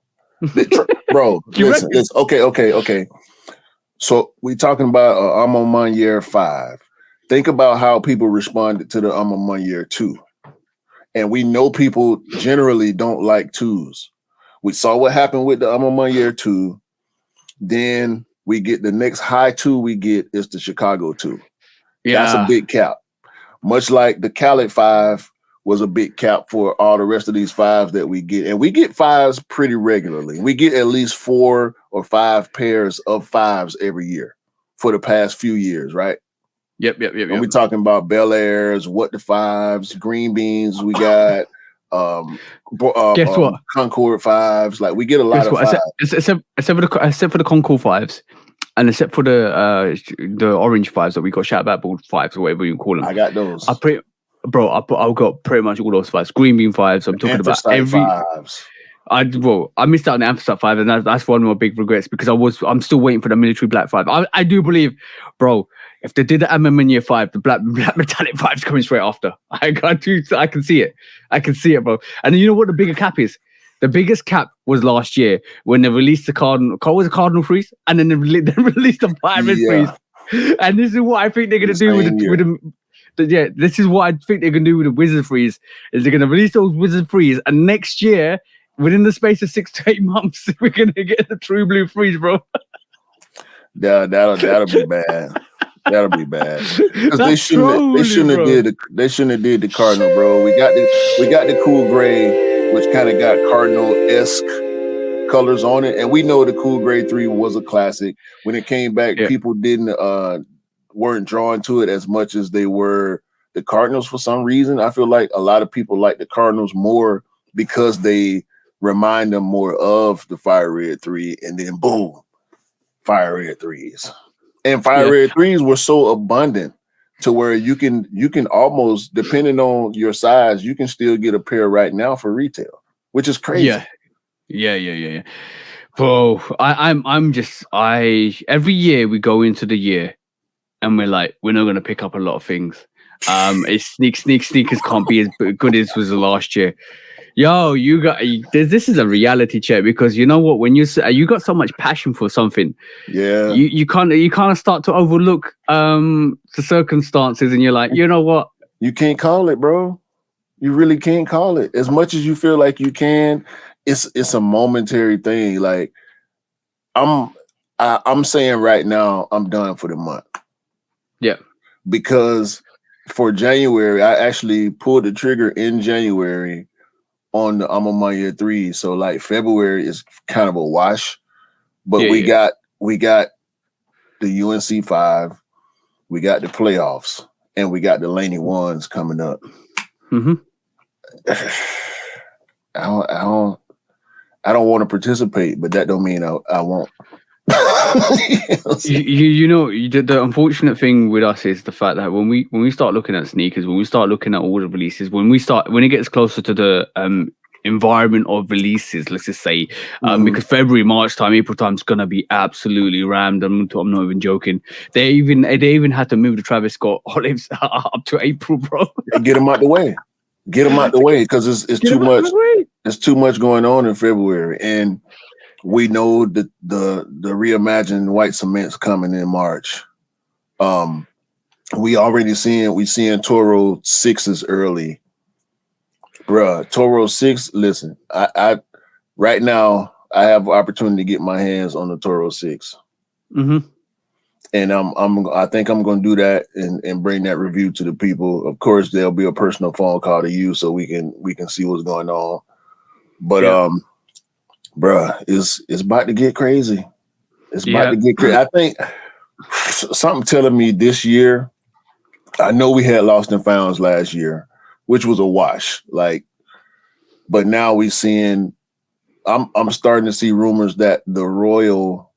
Bro, listen. Okay. So we talking about Alma Meunier 5. Think about how people responded to the Alma Meunier 2. And we know people generally don't like 2s. We saw what happened with the Alma Meunier 2. Then we get the next high 2 we get is the Chicago 2. Yeah. That's a big cap. Much like the Khaled 5 was a big cap for all the rest of these 5s that we get. And we get 5s pretty regularly. We get at least 4 or 5 pairs of 5s every year for the past few years, right? Yep. And we're talking about Bel Airs, What the 5s, Green Beans, we got guess what? Concord 5s. Like we get a lot of 5s. Except for the Concord 5s. And except for the orange 5s that we got, shout out board 5s or whatever you call them. I got those. I've got pretty much all those 5s. Green bean 5s. I'm talking about every 5s. I missed out on the Anthracite 5, and that's one of my big regrets because I'm still waiting for the military black 5. I do believe, bro, if they did the Meunier 5, the black metallic 5's coming straight after. I can see it. I can see it, bro. And you know what the bigger cap is? The biggest cap was last year when they released the Cardinal Freeze, and then they released the Pirate Freeze. And this is what I think they're gonna do this is what I think they're gonna do with the Wizard Freeze. Is they're gonna release those Wizard Freeze, and next year, within the space of 6 to 8 months, we're gonna get the True Blue Freeze, bro. That'll be bad. That'll be bad. They shouldn't have did the Cardinal, bro. We got the cool gray, which kind of got Cardinal-esque colors on it, and we know the cool gray 3 was a classic. When it came back, people didn't weren't drawn to it as much as they were the Cardinals for some reason. I feel like a lot of people like the Cardinals more because they remind them more of the Fire Red 3, and then boom, Fire Red 3s. And Fire Red 3s were so abundant to where you can almost, depending on your size, you can still get a pair right now for retail, which is crazy. Yeah. Bro, I'm just every year we go into the year and we're like, we're not gonna pick up a lot of things. It's sneakers can't be as good as was the last year. Yo, this is a reality check, because you know what, when you got so much passion for something, you can't start to overlook the circumstances, and you're like, you know what, you can't call it, bro. You really can't call it. As much as you feel like you can, it's a momentary thing. Like I'm saying right now, I'm done for the month. Yeah. Because for January, I actually pulled the trigger in January on the I'm on my year 3. So like February is kind of a wash. But we got the UNC 5, we got the playoffs, and we got the Laney ones coming up. Mm-hmm. I don't want to participate, but that don't mean I won't. You know, the unfortunate thing with us is the fact that when we start looking at sneakers, when we start looking at all the releases, when it gets closer to the environment of releases, let's just say, because February, March time, April time is gonna be absolutely rammed. I'm not even joking. They even had to move the Travis Scott olives up to April, bro. Get them out the way. Get them out the way, because it's too much. There's too much going on in February, and we know that the reimagined white cement's coming in March. We seeing Toro 6s early. Bruh, Toro 6, listen, I right now I have opportunity to get my hands on the Toro 6. Mm-hmm. And I think I'm gonna do that and bring that review to the people. Of course, there'll be a personal phone call to you so we can see what's going on. But bruh, it's about to get crazy. It's about to get crazy. I think something telling me this year, I know we had Lost and Founds last year, which was a wash. Like, but now we seeing, I'm starting to see rumors that the Royal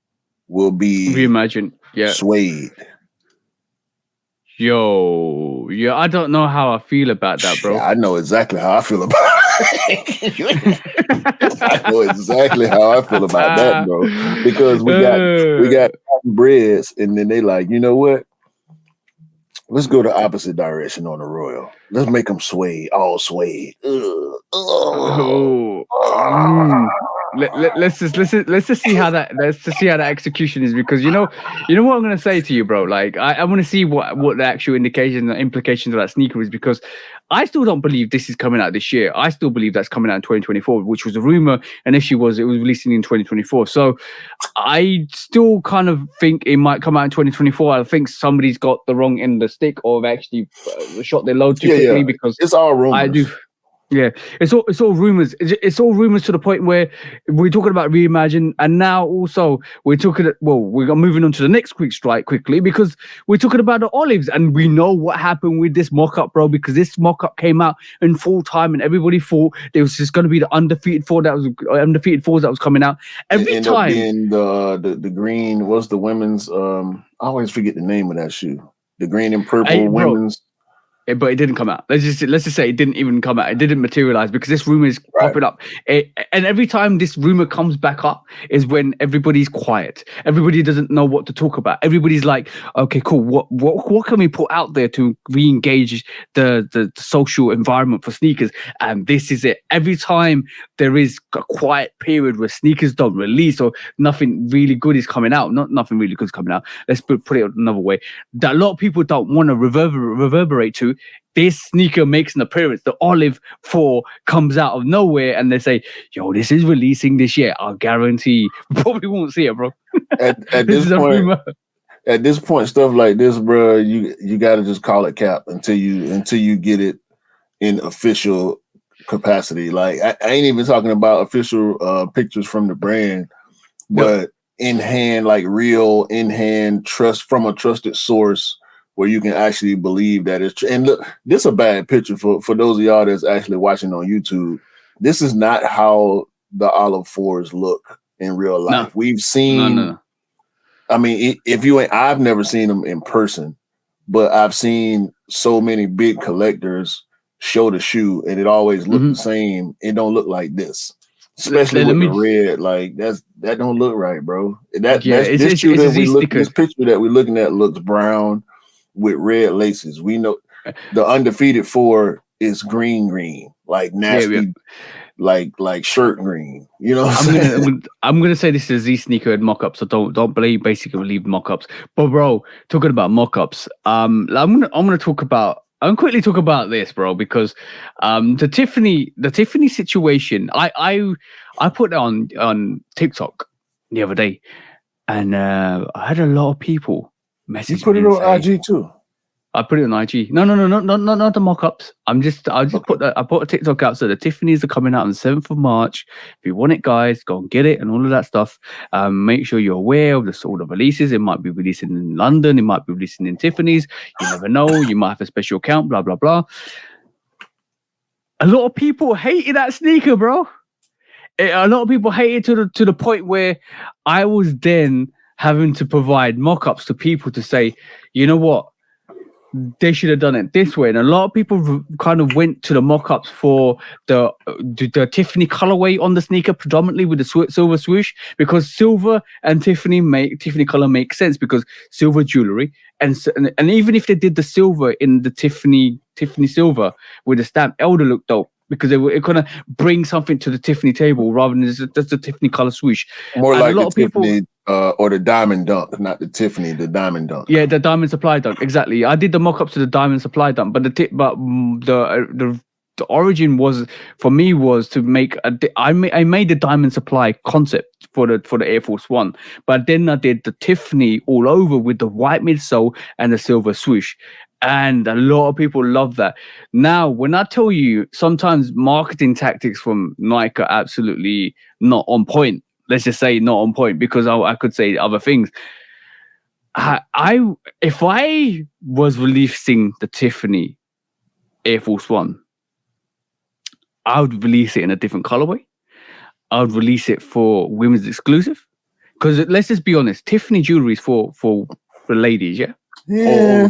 will be reimagined, suede. Yo, I don't know how I feel about that, bro. I know exactly how I feel about it. I know exactly how I feel about that, bro. Because we got breads, and then they like, you know what? Let's go the opposite direction on the Royal. Let's make them suede, all suede. Let's just see how that execution is, because you know what I'm gonna say to you, bro. Like I want to see what the actual indications and implications of that sneaker is, because I still don't believe this is coming out this year. I still believe that's coming out in 2024, which was a rumor. Initially it was releasing in 2024. So I still kind of think it might come out in 2024. I think somebody's got the wrong end of the stick, or have actually shot their load too quickly, because it's all rumors. I do. Yeah, it's all rumors. It's all rumors to the point where we're talking about Reimagine, and now also we're moving on to the next quick strike quickly, because we're talking about the olives, and we know what happened with this mock-up, bro. Because this mock-up came out in full time, and everybody thought there was just going to be the undefeated fours that was coming out every time. Being the green was the women's. I always forget the name of that shoe. The green and purple women's. But it didn't come out. Let's just say it didn't even come out. It didn't materialize, because this rumor is popping up. And every time this rumor comes back up is when everybody's quiet. Everybody doesn't know what to talk about. Everybody's like, okay, cool. What can we put out there to re-engage the social environment for sneakers? And this is it. Every time there is a quiet period where sneakers don't release, or nothing really good is coming out. Not nothing really good is coming out. Let's put it another way. That a lot of people don't want to reverberate to. This sneaker makes an appearance. The Olive 4 comes out of nowhere, and they say, yo, this is releasing this year. I'll guarantee we probably won't see it, bro. At this point, stuff like this, bro, you got to just call it cap until you get it in official capacity. Like I ain't even talking about official pictures from the brand, but in hand, like real in hand trust from a trusted source where you can actually believe that it's true. And look, this is a bad picture for those of y'all that's actually watching on YouTube. This is not how the olive fours look in real life. We've seen. No. I mean, if you ain't, I've never seen them in person, but I've seen so many big collectors show the shoe, and it always looked the same. It don't look like this, especially with the red. Like that don't look right, bro. This picture that we're looking at looks brown with red laces. We know the undefeated 4 is green, like nasty, like shirt green. You know, I'm gonna say this is a Z sneaker and mock-ups, so don't believe mock-ups. But bro, talking about mock-ups, I'm gonna quickly talk about this, bro, because the Tiffany situation. I put it on TikTok the other day, and I had a lot of people message. You put it on IG too. I put it on IG. No, not the mock-ups. I put a TikTok out. So the Tiffany's are coming out on the 7th of March. If you want it, guys, go and get it and all of that stuff. Make sure you're aware of the sort of releases. It might be releasing in London. It might be releasing in Tiffany's. You never know. You might have a special account, blah, blah, blah. A lot of people hated that sneaker, bro. A lot of people hated to the point where I was then having to provide mock-ups to people to say, you know what? They should have done it this way, and a lot of people kind of went to the mock-ups for the Tiffany colorway on the sneaker, predominantly with the silver swoosh, because silver and Tiffany color makes sense because silver jewelry, and even if they did the silver in the Tiffany silver with the stamp, it would look dope because it kind of bring something to the Tiffany table rather than just the Tiffany color swoosh. More and like a lot of Tiffany, or the diamond dunk, not the Tiffany, the diamond dunk. Yeah, the diamond supply dunk, exactly. I did the mock-ups to the diamond supply dunk, but the origin was for me was to make I made the diamond supply concept for the Air Force One, but then I did the Tiffany all over with the white midsole and the silver swoosh. And a lot of people love that. Now, when I tell you, sometimes marketing tactics from Nike are absolutely not on point. Let's just say not on point, because I could say other things. If I was releasing the Tiffany Air Force One, I would release it in a different colorway. I would release it for women's exclusive. Because let's just be honest, Tiffany jewelry is for the ladies, yeah? Yeah.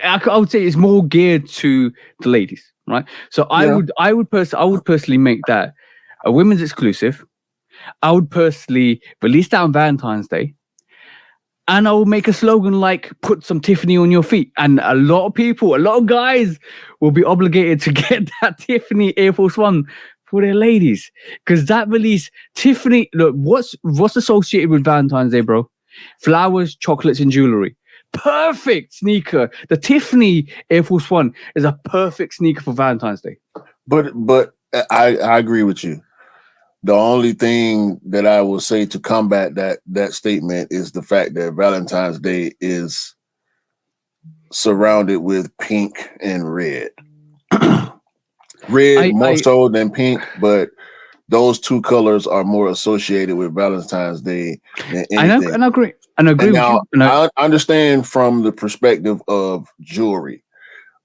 I would say it's more geared to the ladies, right? So I would personally make that a women's exclusive. I would personally release that on Valentine's Day, and I will make a slogan like "Put some Tiffany on your feet," and a lot of guys will be obligated to get that Tiffany Air Force One for their ladies, because that release Tiffany. Look, what's associated with Valentine's Day, bro? Flowers, chocolates, and jewelry. Perfect sneaker. The Tiffany Air Force One is a perfect sneaker for Valentine's Day. But I agree with you. The only thing that I will say to combat that statement is the fact that Valentine's Day is surrounded with pink and red. Red more so than pink, but those two colors are more associated with Valentine's Day than anything. And I agree. And I agree with you. I understand from the perspective of jewelry,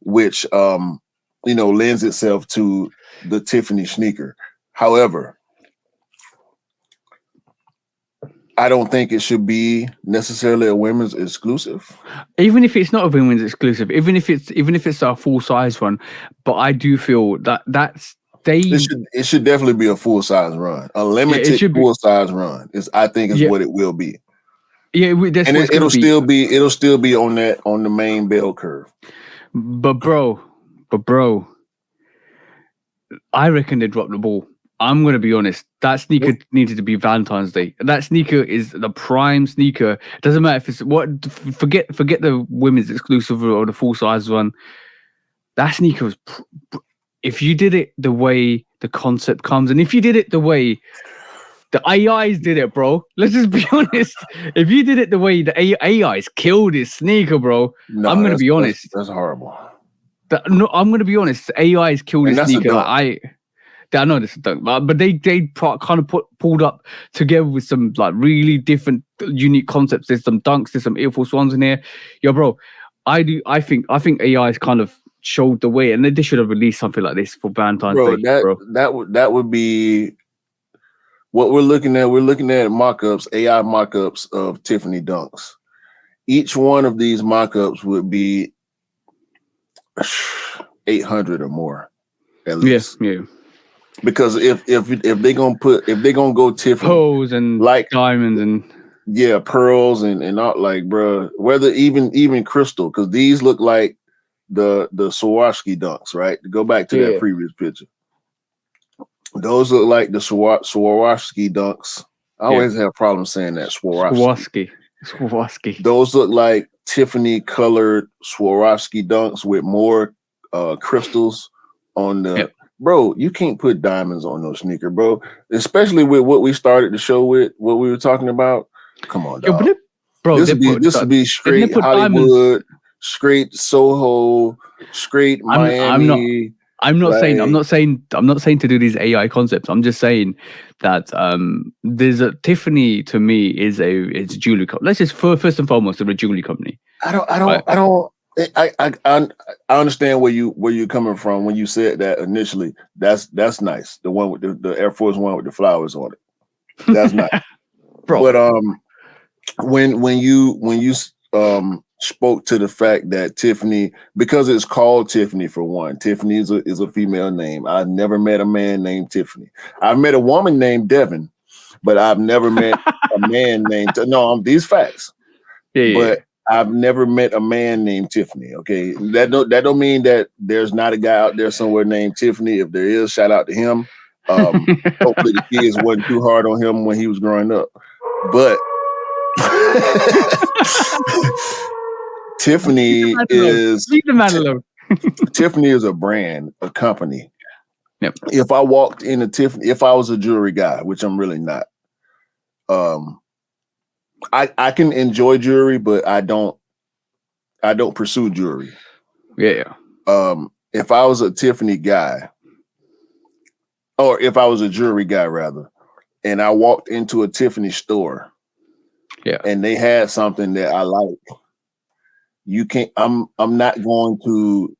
which lends itself to the Tiffany sneaker. However, I don't think it should be necessarily a women's exclusive. Even if it's not a women's exclusive, even if it's a full size one, but I do feel it should definitely be a full size run. A limited full size run is what it will be. Yeah, and it'll still be on the main bell curve. But bro, I reckon they dropped the ball. I'm gonna be honest. That sneaker needed to be Valentine's Day. That sneaker is the prime sneaker. Doesn't matter if it's forget the women's exclusive or the full size one. That sneaker was. If you did it the way the concept comes, and if you did it the way the AIs did it, bro. Let's just be honest. If you did it the way the AIs killed this sneaker, bro, I'm gonna be honest. That's horrible. I'm gonna be honest. The AIs killed this sneaker. I know this is dunk, but they kind of pulled up together with some like really different, unique concepts. There's some dunks, there's some Air Force Ones in here. Yo, bro, I think AI has kind of showed the way, and they should have released something like this for Valentine's bro. Day, bro. That would be what we're looking at. We're looking at mock-ups, AI mock-ups of Tiffany dunks. Each one of these mock-ups would be 800 or more, at least. Yeah. Because if they're gonna go Tiffany, pearls and like diamonds and pearls and not like, bro, whether even crystal, because these look like the Swarovski dunks, right? To go back to that previous picture, those look like the Swarovski dunks. I always have problems saying that Swarovski. Those look like Tiffany colored Swarovski dunks with more crystals on the. Bro, you can't put diamonds on those sneaker, bro. Especially with what we started the show with, what we were talking about. Come on, dog. This would be straight Hollywood, diamonds. Straight Soho, straight Miami. I'm not saying to do these AI concepts. I'm just saying that there's a Tiffany to me it's a jewelry company. Let's just first and foremost, they're a jewelry company. I understand where you're coming from when you said that initially. That's nice. The one with the Air Force One with the flowers on it. That's nice. Bro. But when you spoke to the fact that Tiffany, because it's called Tiffany for one, Tiffany is a female name. I've never met a man named Tiffany. I've met a woman named Devin, but I've never met a man named these facts. But I've never met a man named Tiffany. Okay, that don't mean that there's not a guy out there somewhere named Tiffany. If there is, shout out to him. Hopefully the kids wasn't too hard on him when he was growing up. But Tiffany is Tiffany is a brand, a company. Yep. If I walked into Tiffany, if I was a jewelry guy, which I'm really not, I can enjoy jewelry, but I don't pursue jewelry. Yeah. If I was a Tiffany guy, or if I was a jewelry guy rather, and I walked into a Tiffany store, and they had something that I like, you can't. I'm not going to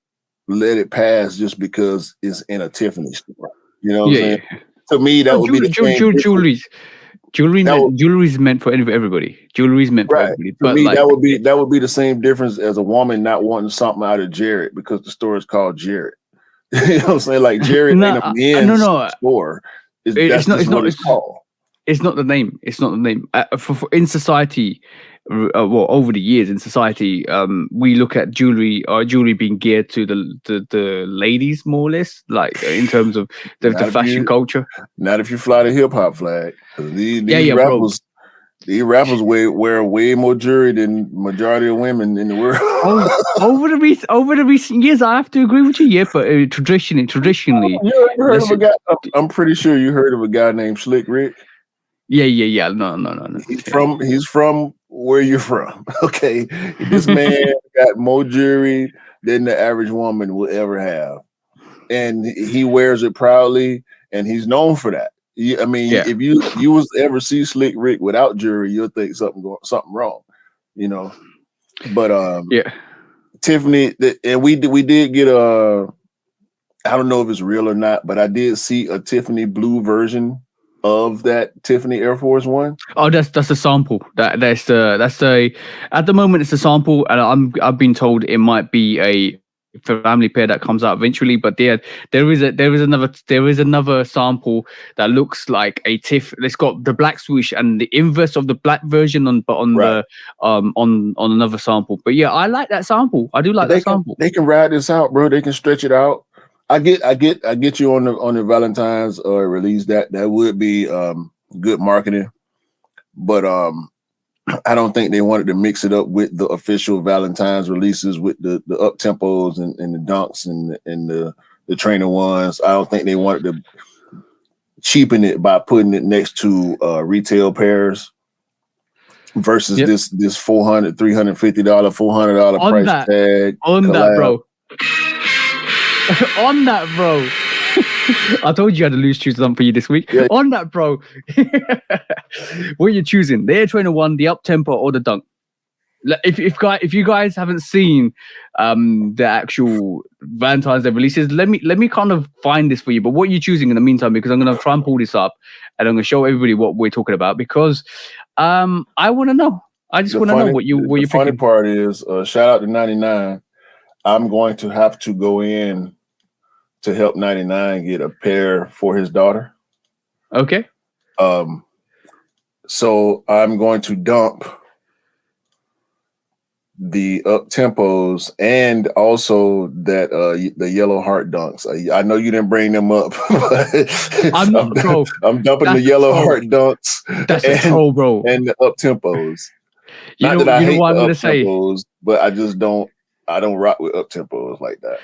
let it pass just because it's in a Tiffany store. You know what I'm saying? To me, that would be the same. Jewelry is meant for everybody. Jewelry is meant for everybody. For me, that would be the same difference as a woman not wanting something out of Jared because the store is called Jared. You know what I'm saying? Like Jared ain't a men's store. It's not the name. It's not the name. In society, over the years in society, we look at jewelry being geared to the ladies more or less, like in terms of the fashion culture. Not if you fly the hip hop flag. These rappers, these rappers wear way more jewelry than majority of women in the world. over the recent years, I have to agree with you. Yeah, but traditionally, you ever heard of a guy? I'm pretty sure you heard of a guy named Slick Rick. Yeah. No. He's from where you're from. Okay, this man got more jewelry than the average woman will ever have, and he wears it proudly, and he's known for that. If you was ever see Slick Rick without jewelry, you'll think something wrong, you know. But Tiffany, and we did get I don't know if it's real or not, but I did see a Tiffany blue version of that Tiffany Air Force One. Oh, that's a sample. That's at the moment it's a sample, and I've been told it might be a family pair that comes out eventually. But there is another sample that looks like a Tiff. It's got the black swoosh and the inverse of the black version on another sample. But yeah, I like that sample. I do like that sample. They can ride this out, bro. They can stretch it out. I get you on the Valentine's release. That would be good marketing, but I don't think they wanted to mix it up with the official Valentine's releases with the up tempos and the dunks and the trainer ones. I don't think they wanted to cheapen it by putting it next to retail pairs versus this $400, $350, $400 price tag on collab. That, bro. On that, bro. I told you I had to lose choose something for you this week. Yeah. On that, bro. What are you choosing? The Air Trainer 1, the up tempo, or the dunk? if you guys haven't seen the actual Valentine's Day releases, let me kind of find this for you. But what are you choosing in the meantime? Because I'm gonna try and pull this up, and I'm gonna show everybody what we're talking about. Because I want to know. I just want to know what you're the funny picking. part is, shout out to 99. I'm going to have to go in to help 99 get a pair for his daughter. Okay. So I'm going to dump the up tempos and also that the yellow heart dunks. I know you didn't bring them up, but I'm not, bro. I'm dumping the yellow heart dunks. That's a troll, bro. And the up tempos. You Not know, that I hate what I'm the gonna up say. tempos, but I just don't. I don't rock with up tempos like that.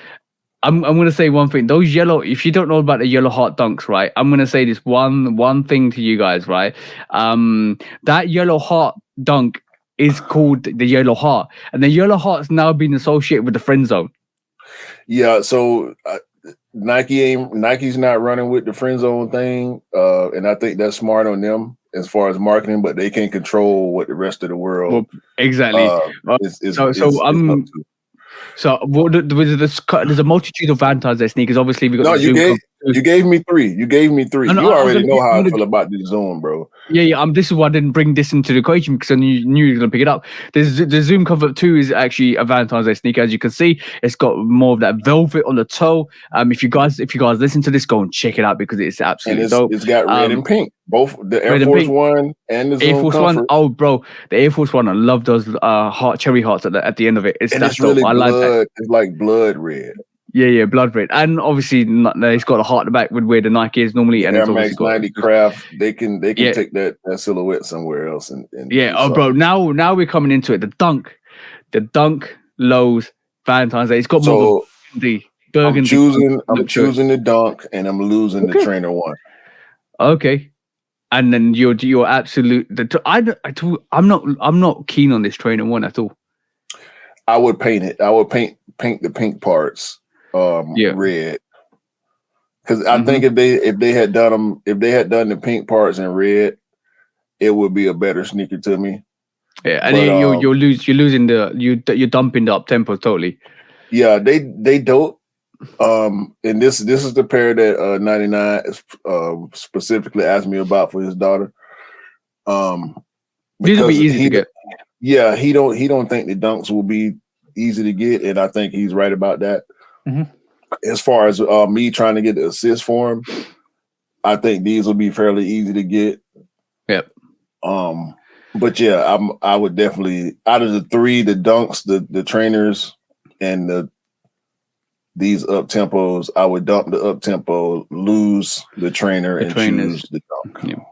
I'm gonna say one thing. Those yellow, if you don't know about the yellow heart dunks, right? I'm gonna say this one thing to you guys, right? That yellow heart dunk is called the yellow heart, and the yellow heart's now been associated with the friend zone. Yeah, so Nike's not running with the friend zone thing, and I think that's smart on them as far as marketing, but they can't control what the rest of the world. Well, exactly. Is up to. So there's a multitude of Valentine's Day sneakers. Obviously, we got No, you gave me three. You gave me three. No, you already know how I feel about the Zoom, bro. Yeah. This is why I didn't bring this into the equation because I knew you were gonna pick it up. The Zoom Comfort 2 is actually a Valentine's Day sneaker. As you can see, it's got more of that velvet on the toe. If you guys listen to this, go and check it out because it's absolutely dope. It's got red and pink, both the Air Force One and the Zoom Air Force Comfort. One. Oh, bro, the Air Force One. I love those cherry hearts at the end of it. It's really dope. I like that. It's like blood red. Yeah, blood red, and obviously it's got a heart at the back with where the Nike is normally, and Air it's Max got 90 Craft. They can take that silhouette somewhere else and bro. Now we're coming into it. The dunk lows Valentine's Day. It's got more of a burgundy. I'm choosing the dunk, and I'm losing the trainer one. Okay, and then you're absolute. I'm not keen on this trainer one at all. I would paint it. I would paint the pink parts red, because I think if they had done the pink parts in red, it would be a better sneaker to me. Yeah, and you're dumping the up tempo totally. Yeah, they dope. And this is the pair that 99 specifically asked me about for his daughter. These will be easy to get. Yeah, he don't think the dunks will be easy to get, and I think he's right about that. As far as me trying to get the assist for him, I think these will be fairly easy to get. Yep. But yeah, I would definitely, out of the three, the dunks, the trainers, and these up tempos, I would dump the up tempo, lose the trainer, and choose the dunk. Yeah.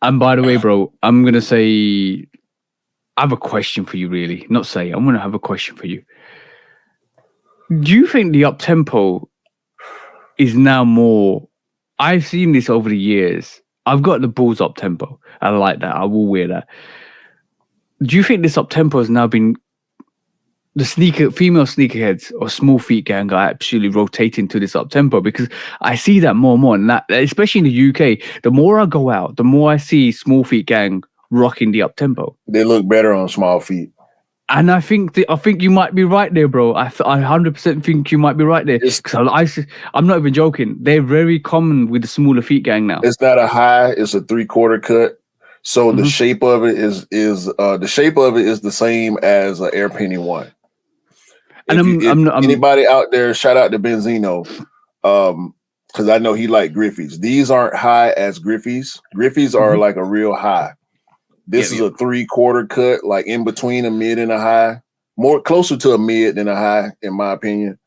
And by the way, bro, I'm gonna say I have a question for you, really. I'm gonna have a question for you. Do you think the up tempo is now more? I've seen this over the years. I've got the Bulls up tempo. I like that. I will wear that. Do you think this up tempo has now been the female sneakerheads or small feet gang are absolutely rotating to this up tempo? Because I see that more and more, and that especially in the UK, the more I go out, the more I see small feet gang rocking the up tempo. They look better on small feet. And I think you might be right there, bro. I 100% think you might be right there. Because I'm not even joking. They're very common with the smaller feet gang now. It's not a high. It's a 3/4 cut. So the shape of it is the same as an Air Penny One. And anybody out there, shout out to Benzino, because I know he like Griffey's. These aren't high as Griffey's. Griffey's are like a real high. This is a 3/4 cut, like in between a mid and a high, more closer to a mid than a high, in my opinion.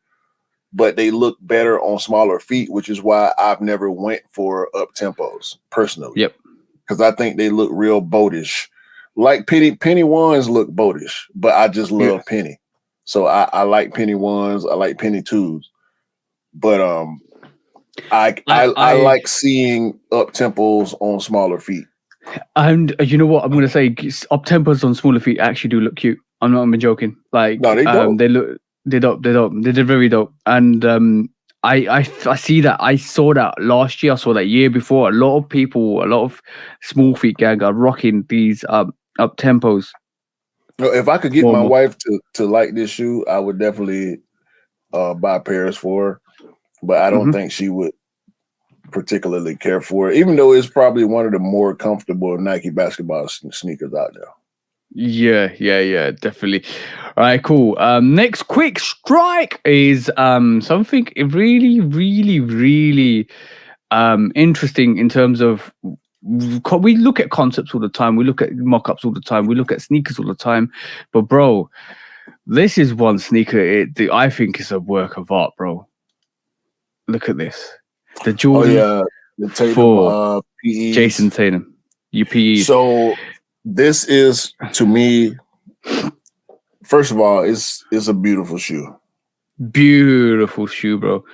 But they look better on smaller feet, which is why I've never went for up tempos personally. Yep. Because I think they look real boatish. Like Penny Ones look boatish, but I just love Penny. So I like Penny Ones, I like Penny Twos. But I like seeing up tempos on smaller feet. And you know what I'm going to say? Up tempos on smaller feet actually do look cute. I'm not even joking. Like, no, they dope. They're dope. They're very dope. And I see that. I saw that last year. I saw that year before. A lot of small feet gang are rocking these up tempos. If I could get my Or wife to like this shoe, I would definitely buy pairs for her. But I don't Mhm. think she would particularly care for it, even though it's probably one of the more comfortable Nike basketball sneakers out there. Yeah, definitely. All right, cool. Next quick strike is something really interesting in terms of we look at concepts all the time, we look at mock-ups all the time, we look at sneakers all the time, but bro, this is one sneaker I think is a work of art, bro. Look at this, the Oh Jordan yeah, the Tatum 4 PEs. Jason Tatum UPEs. So this is, to me, first of all, it's a beautiful shoe. Beautiful shoe, bro.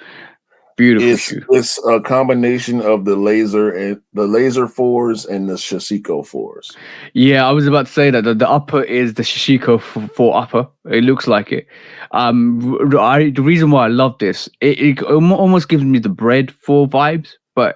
Beautiful shoe. It's a combination of the laser fours and the Shashiko fours. Yeah, I was about to say that the upper is the Shishiko for upper. It looks like it. The reason why I love this, it almost gives me the bread for vibes, but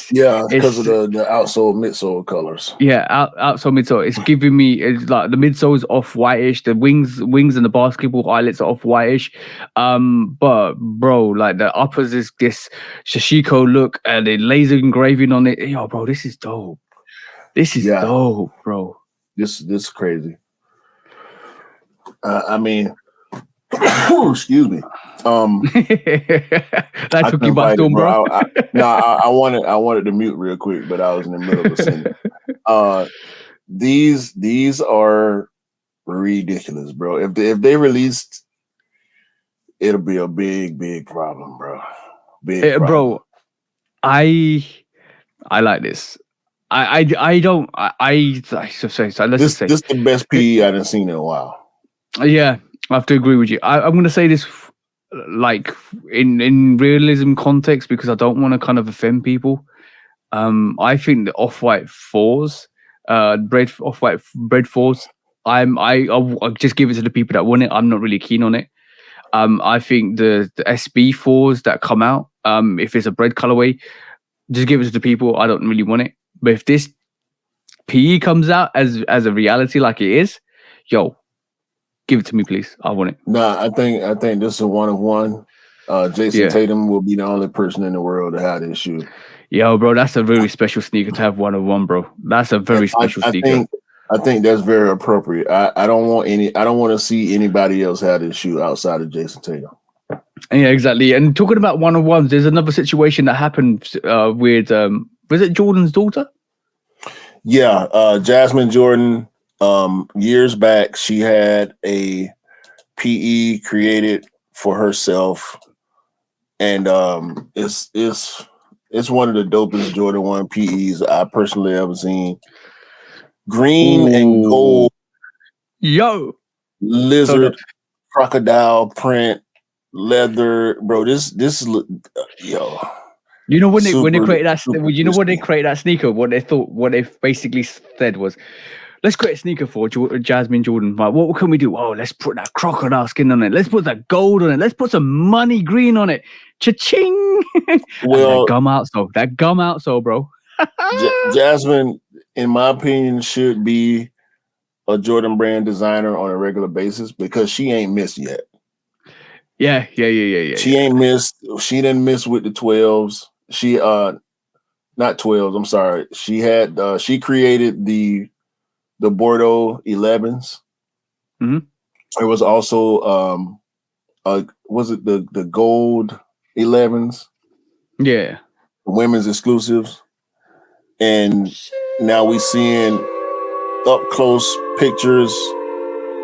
Yeah, because of it's the outsole midsole colors. yeah, outsole midsole. It's giving me, it's like the midsole is off whitish, the wings and the basketball eyelets are off whitish. But bro, like the uppers is this Shishiko look and the laser engraving on it. Yo, bro, this is dope. This is Yeah, dope, bro. this crazy. I mean, excuse me. That I took you couldn't by fight it, storm, bro. bro. I wanted to mute real quick, but I was in the middle of a sentence. These are ridiculous, bro. If they released, it'll be a big problem, bro. Big problem. Bro, I like this. I don't so let's just say This the best PE I done seen in a while. yeah, I have to agree with you. I'm gonna say this like in realism context because I don't want to kind of offend people. I think the off-white fours, off-white bread fours. I'll just give it to the people that want it. I'm not really keen on it. I think the SB fours that come out, if it's a bread colorway, just give it to the people. I don't really want it. But if this PE comes out as a reality like it is, yo, give it to me, please. I want it. Nah, I think this is a one of one. Jason Yeah. Tatum will be the only person in the world to have this shoe. Yo, bro, that's a very special sneaker to have 101, bro. That's a very special sneaker. I think that's very appropriate. I don't want to see anybody else have this shoe outside of Jason Tatum. Yeah, exactly. And talking about 101s, there's another situation that happened with was it Jordan's daughter? Yeah, Jasmine Jordan. Years back, she had a PE created for herself, and it's one of the dopest Jordan 1 PEs I personally ever seen. Green and gold, yo, lizard, crocodile print, leather, bro. This yo. You know when they created that, you know when they created that sneaker, what they basically said was, let's create a sneaker for Jasmine Jordan. Like, what can we do? Oh, let's put that crocodile skin on it. Let's put that gold on it. Let's put some money green on it. Cha-ching! Well, that gum outsole, bro. Jasmine, in my opinion, should be a Jordan brand designer on a regular basis because she ain't missed yet. Yeah. She ain't missed. She didn't miss with the 12s. She not 12s. I'm sorry. She had she created the Bordeaux 11s. Mm-hmm. There was also was it the gold 11s? Yeah. Women's exclusives. And now we seeing up close pictures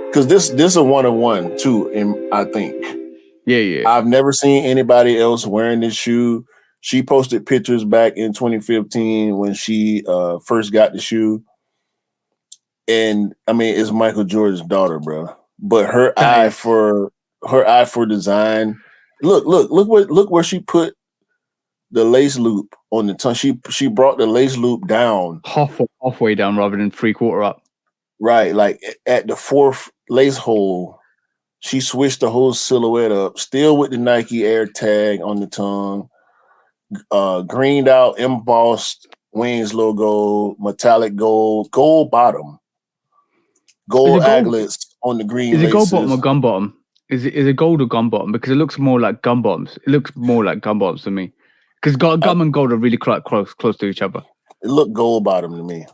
because this a one of one too, I think. Yeah. I've never seen anybody else wearing this shoe. She posted pictures back in 2015 when she first got the shoe. And I mean, it's Michael Jordan's daughter, bro. But her eye for design. Look where she put the lace loop on the tongue. She brought the lace loop down halfway down rather than 3/4 up. Right, like at the fourth lace hole. She switched the whole silhouette up, still with the Nike Air tag on the tongue, greened out, embossed Wings logo, metallic gold bottom, gold aglets, on the green Is it gold laces. bottom or gun bottom? Is it gold or gun bottom? Because it looks more like gun bottoms. It looks more like gun bottoms to me. Because gum and gold are really close to each other. It looked gold bottom to me.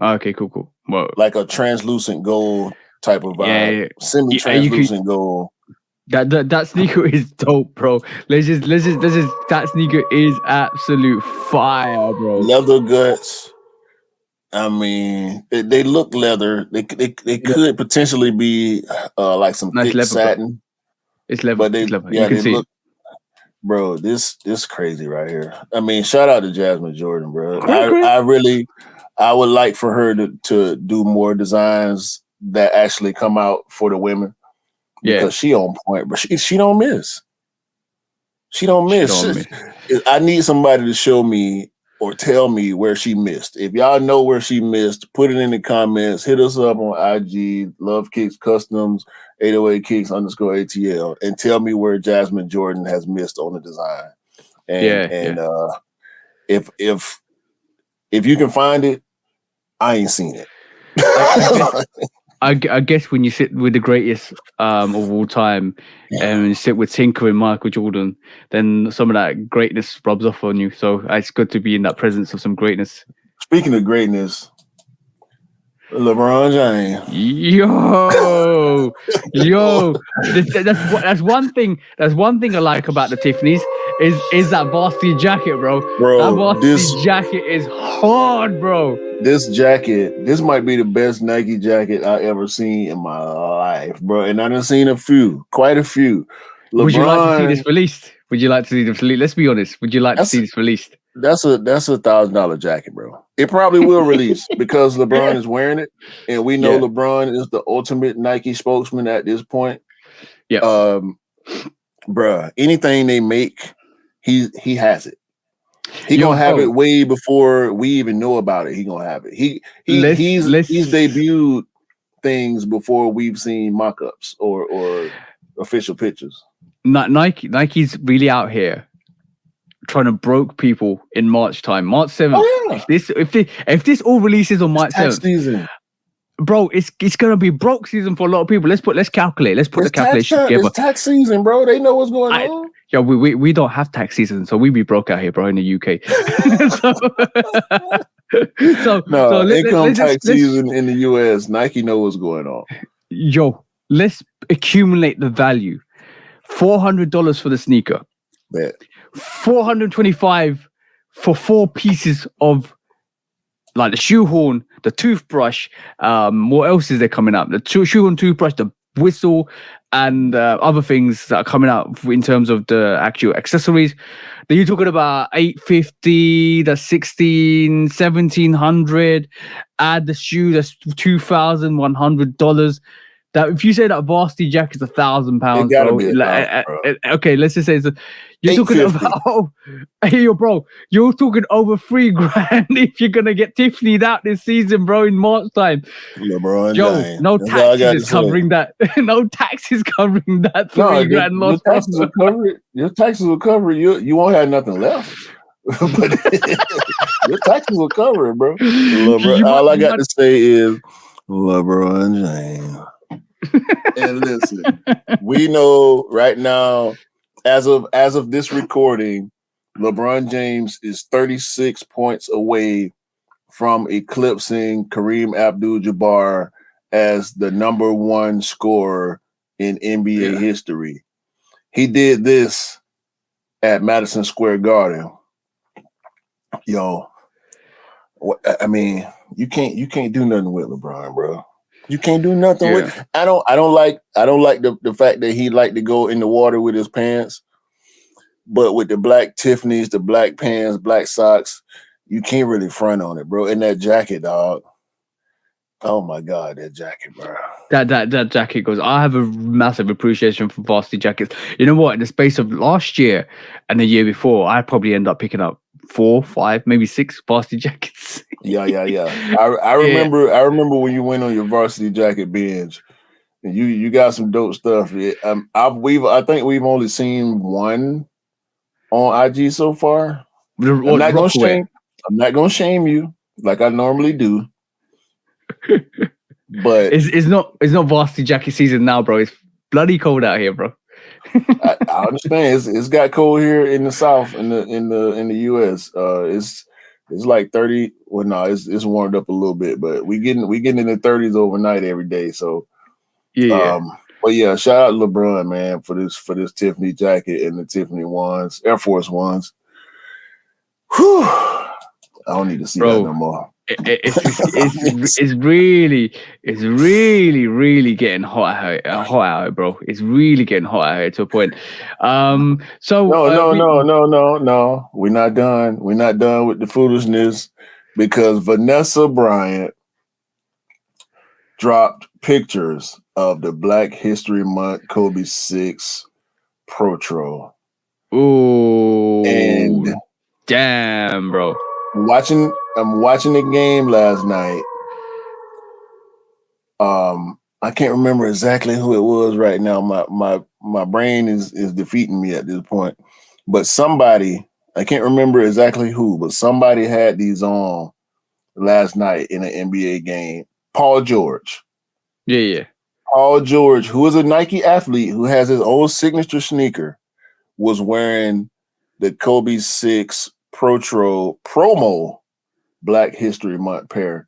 Okay, cool. Well, like a translucent gold type of vibe. Yeah. Semi-translucent gold. That sneaker is dope, bro. Let's just that sneaker is absolute fire, bro. Leather guts. I mean, they look leather. They could potentially be like some Nice thick leather, satin. bro. It's leather. But they, it's leather. yeah, You can they see look. Bro, this crazy right here. I mean, shout out to Jasmine Jordan, bro. I would like for her to do more designs that actually come out for the women because she on point, but she don't miss. She don't miss. I need somebody to show me or tell me where she missed. If y'all know where she missed, put it in the comments. Hit us up on IG, Love Kicks Customs, 808 Kicks _ATL, and tell me where Jasmine Jordan has missed on the design. And if you can find it, I ain't seen it. I guess when you sit with the greatest of all time and you sit with Tinker and Michael Jordan, then some of that greatness rubs off on you. So it's good to be in that presence of some greatness. Speaking of greatness, LeBron James. Yo, that's one thing. That's one thing I like about the Tiffany's is that varsity jacket, bro. That varsity jacket is hard, bro. This jacket, this might be the best Nike jacket I ever seen in my life, bro. And I done seen quite a few. LeBron, would you like to see this released? Let's be honest. Would you like to see this released? That's a $1,000 jacket, bro. It probably will release because LeBron is wearing it, and we know LeBron is the ultimate Nike spokesman at this point. Yeah, bruh, anything they make, he has it. He gonna have it way before we even know about it. He gonna have it. He's debuted things before we've seen mock-ups or official pictures. Nike's really out here trying to broke people in March time. March 7th. Oh, yeah. If this all releases on March 7th, season. Bro, it's gonna be broke season for a lot of people. Let's calculate. Let's put the calculation together. It's tax season, bro. They know what's going on. Yeah, we don't have tax season, so we be broke out here, bro, in the UK. income tax season in the US. Nike know what's going on. Yo, let's accumulate the value. $400 for the sneaker. Bet. $425 for 4 pieces of like the shoehorn, the toothbrush. What else is there coming up? The shoehorn, toothbrush, the whistle, and other things that are coming out in terms of the actual accessories. Then you're talking about $850, that's $1,600, $1,700. Add the shoe, that's $2,100. That if you say that varsity jacket's £1,000, bro. Okay, let's just say you're talking about bro. You're talking over $3,000 if you're gonna get Tiffany's out this season, bro, in March time. LeBron James. No taxes is covering that. No taxes covering that $3,000 loss. Your taxes will cover it. Your taxes will cover it. You won't have nothing left. But your taxes will cover it, bro. All I got to say is LeBron James. And listen, we know right now, as of this recording, LeBron James is 36 points away from eclipsing Kareem Abdul-Jabbar as the number 1 scorer in NBA history. He did this at Madison Square Garden. Yo, I mean, you can't do nothing with LeBron, bro. You can't do nothing with. I don't like the fact that he liked to go in the water with his pants, but with the black Tiffany's, the black pants, black socks, you can't really front on it, bro. And that jacket, dog. Oh my God, that jacket, bro. That jacket goes. I have a massive appreciation for varsity jackets. You know what? In the space of last year and the year before, I probably end up picking up 4, 5, maybe 6 varsity jackets. Yeah. I remember when you went on your varsity jacket binge, and you got some dope stuff. I think we've only seen one on IG so far. I'm not gonna shame you like I normally do. But it's not varsity jacket season now, bro. It's bloody cold out here, bro. I understand it's got cold here in the South in the US. It's like 30. Well, no, it's warmed up a little bit, but we getting in the 30s overnight every day. So Yeah. but yeah, shout out to LeBron, man, for this Tiffany jacket and the Tiffany ones, Air Force Ones. Whew. I don't need to see that no more. It's really getting hot out here, bro. It's really getting hot out here to a point. No. We're not done. We're not done with the foolishness because Vanessa Bryant dropped pictures of the Black History Month Kobe 6 Protro. Ooh, and damn, bro. I'm watching the game last night. I can't remember exactly who it was right now. My brain is defeating me at this point. But somebody, I can't remember exactly who, but somebody had these on last night in an NBA game. Paul George. Yeah. Paul George, who is a Nike athlete who has his own signature sneaker, was wearing the Kobe 6 Protro promo Black History Month pair.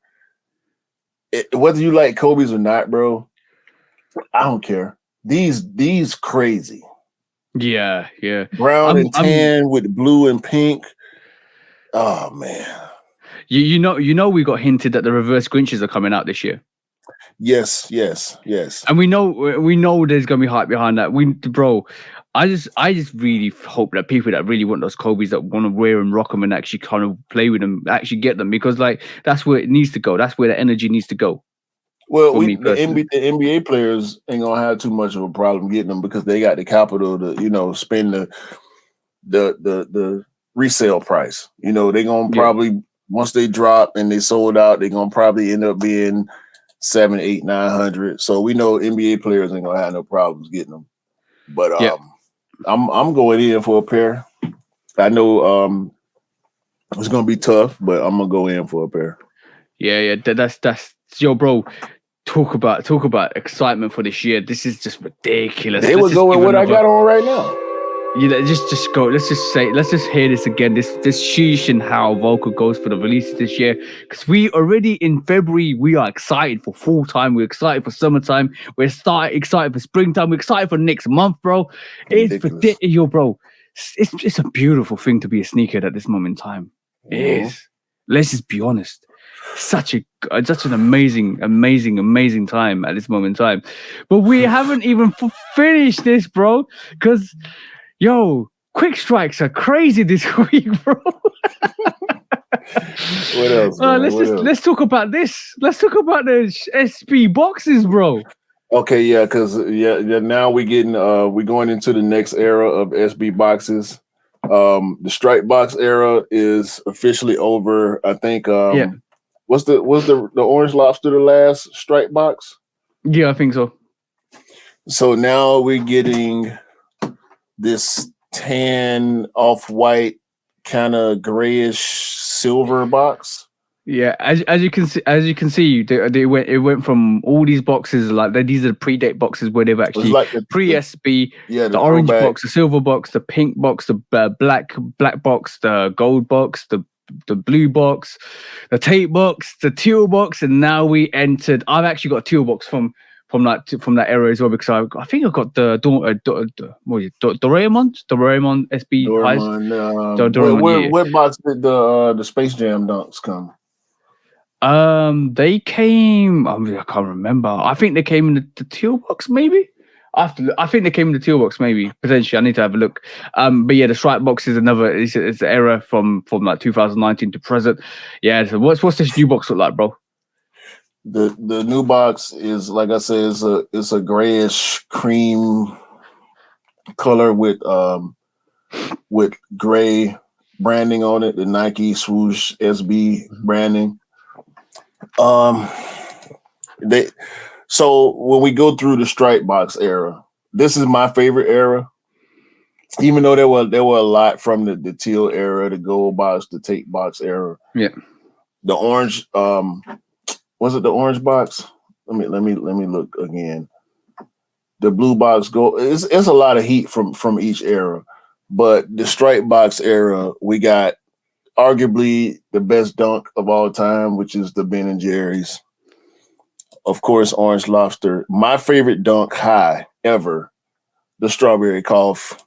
Whether you like Kobe's or not, bro, I don't care. These crazy. Yeah. Brown and tan with blue and pink. Oh man. You know we got hinted that the reverse Grinches are coming out this year. Yes. And we know there's gonna be hype behind that. Bro, I just really hope that people that really want those Kobe's that want to wear and rock them and actually kind of play with them actually get them, because like that's where it needs to go. That's where the energy needs to go. Well, the NBA players ain't gonna have too much of a problem getting them because they got the capital to spend the resale price. They're gonna probably once they drop and they sold out, they're gonna probably end up being 700, 800, 900. So we know NBA players ain't gonna have no problems getting them. But I'm going in for a pair. I know it's gonna be tough, but I'm gonna go in for a pair. Yeah. That's yo, bro. Talk about excitement for this year. This is just ridiculous. They would go with what I got on right now. Yeah, just go. Let's just hear this again. This sheesh and how vocal goes for the releases this year. Because we already in February, we are excited for fall time. We're excited for summertime. We're excited for springtime. We're excited for next month, bro. It's ridiculous, bro. It's a beautiful thing to be a sneaker at this moment in time. It is. Let's just be honest. Such an amazing time at this moment in time. But we haven't even finished this, bro. Because yo, quick strikes are crazy this week, bro. What else? Let's talk about this. Let's talk about the SB boxes, bro. Okay, yeah, because now we're going into the next era of SB boxes. The stripe box era is officially over. I think. Was the Orange Lobster the last stripe box? Yeah, I think so. So now we're getting this tan off-white kind of grayish silver box. Yeah, as you can see, it went from all these boxes like these are the predate boxes where they've actually like pre-SB, the orange box, the silver box, the pink box, the black box, the gold box, the blue box, the tape box, the teal box, and now we entered. I've actually got a teal box from that era as well, because I think I got the Doraemon SB Doraemon. What box did the Space Jam dunks come? They came. I can't remember. I think they came in the teal box, maybe. I think they came in the teal box, maybe potentially. I need to have a look. But yeah, the stripe box is another. It's the era from like 2019 to present. Yeah. So what's this new box look like, bro? The new box is, like I said, it's a grayish cream color with gray branding on it. The Nike swoosh SB branding. So when we go through the stripe box era, this is my favorite era. Even though there were a lot from the teal era, the gold box, the tape box era. Yeah. The orange, was it the orange box? Let me look again. The blue box go. It's a lot of heat from each era, but the stripe box era, we got arguably the best dunk of all time, which is the Ben and Jerry's. Of course, Orange Lobster. My favorite dunk high ever, the Strawberry Cough.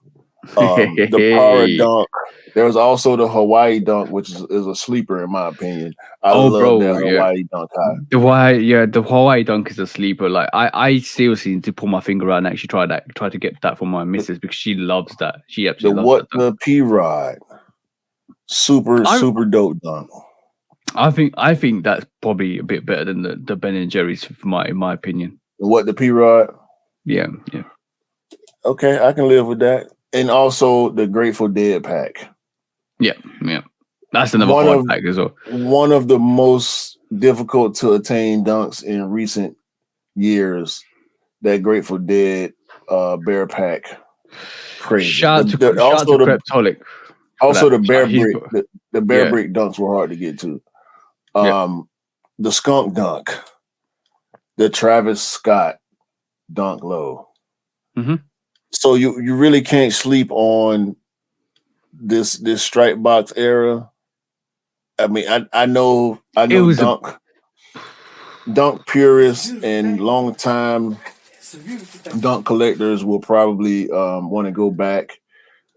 The Para Hey. dunk. There was also the Hawaii dunk, which is a sleeper in my opinion. I Oh, love that bro, yeah. Hawaii dunk high. The Hawaii dunk is a sleeper. Like I seriously need to pull my finger out and actually try to get that for my missus because she loves that. She The absolutely loves what that dunk. the P Rod. Super I dope dunk. I think that's probably a bit better than the Ben and Jerry's in my opinion. What the P Rod? Yeah. Okay, I can live with that. And also the Grateful Dead pack. Yeah. That's another hard pack as well. One of the most difficult to attain dunks in recent years. That Grateful Dead Bear pack. Crazy. Shout out to Creptolic. Also the Bear Brick. The Bear Brick dunks were hard to get to. The Skunk dunk. The Travis Scott dunk low. Mm-hmm. So you really can't sleep on this stripe box era. I mean, I know dunk purists and long time dunk collectors will probably want to go back.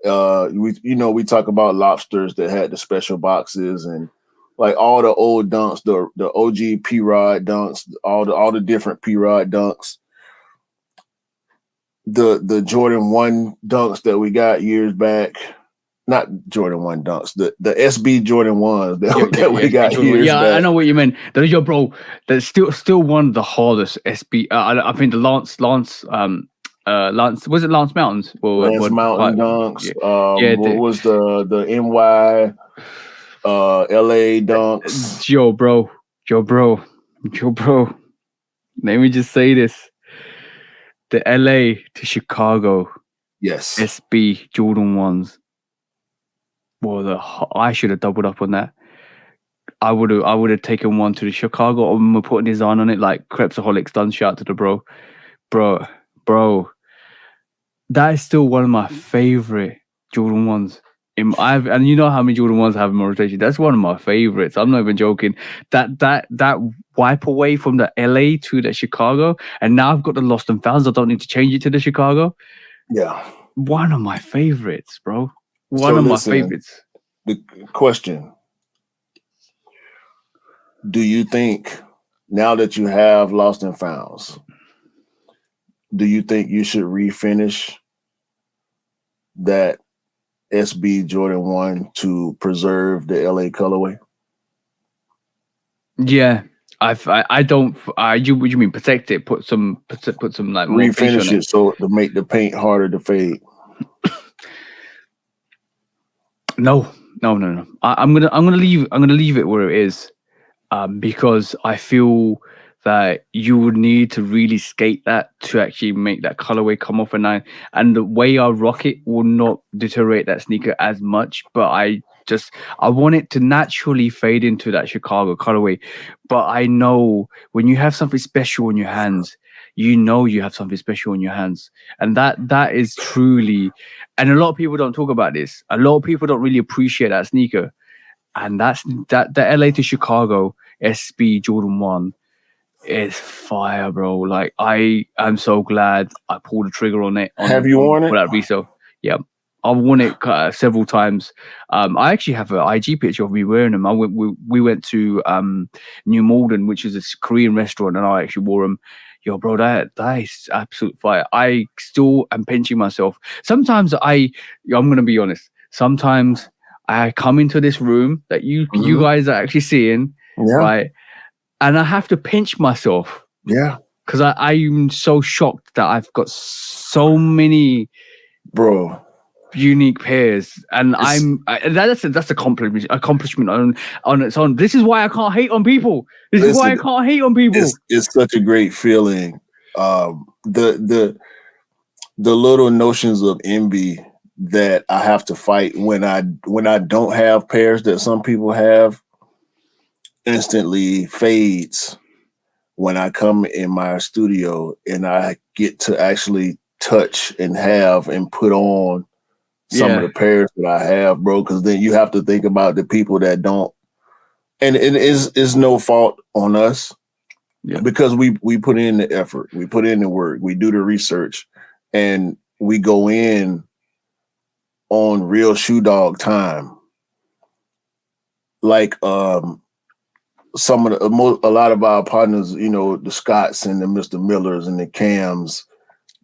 We talk about lobsters that had the special boxes and like all the old dunks, the OG P Rod dunks, all the different P Rod dunks. The Jordan 1 dunks that we got years back. Not Jordan 1 dunks, the SB Jordan 1s that we got years back. I know what you mean. Bro, that's still one of the hardest SB. I think the Lance, was it Lance Mountains? Lance Mountain dunks. Yeah. What was the NY LA dunks? Yo, bro. Let me just say this. The LA to Chicago. Yes. SB Jordan 1s. Well, I should have doubled up on that. I would have taken one to the Chicago and we're putting design on it like Crepsaholics done. Shout out to the bro. That is still one of my favorite Jordan 1s. And you know how many Jordan 1s I have in my rotation. That's one of my favorites. I'm not even joking. That wipe away from the LA to the Chicago, and now I've got the Lost and Founds. I don't need to change it to the Chicago. Yeah. One of my favorites, bro. My favorites. The question: do you think now that you have Lost and Founds, do you think you should refinish that SB Jordan 1 to preserve the LA colorway? Yeah, I don't. What do you mean protect it? Put some like refinish it so to make the paint harder to fade. No. I'm gonna leave it where it is, because I feel that you would need to really skate that to actually make that colorway come off, and the way I rock it will not deteriorate that sneaker as much. But I want it to naturally fade into that Chicago colorway. But I know when you have something special in your hands, you have something special in your hands, and that is truly. And a lot of people don't talk about this. A lot of people don't really appreciate that sneaker, and the LA to Chicago SB Jordan 1 is fire, bro. Like I am so glad I pulled the trigger on it. Have you worn it? For that resale? Yeah. I've worn it several times. I actually have an IG picture of me wearing them. We went to New Malden, which is a Korean restaurant, and I actually wore them. Yo, bro, that is absolute fire. I still am pinching myself. Sometimes I'm gonna be honest. Sometimes I come into this room that you guys are actually seeing, right? And I have to pinch myself. Yeah. Because I'm so shocked that I've got so many unique pairs. And that's accomplishment on its own. This is why I can't hate on people. It's such a great feeling. The little notions of envy that I have to fight when I don't have pairs that some people have instantly fades when I come in my studio and I get to actually touch and have and put on some of the pairs that I have, bro. Because then you have to think about the people that don't, and it is no fault on us because we put in the effort, we put in the work, we do the research, and we go in on real shoe dog time. Like some of a lot of our partners, you know, the Scotts and the Mr. Millers and the Cams,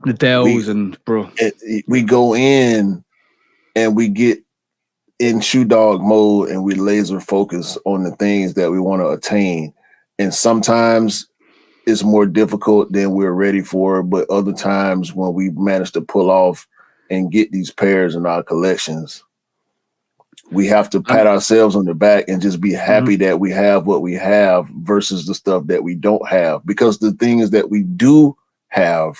the Dells, and bro, we go in and we get in shoe dog mode and we laser focus on the things that we want to attain. And sometimes it's more difficult than we're ready for, but other times when we manage to pull off and get these pairs in our collections, we have to pat ourselves on the back and just be happy that we have what we have versus the stuff that we don't have. Because the things that we do have,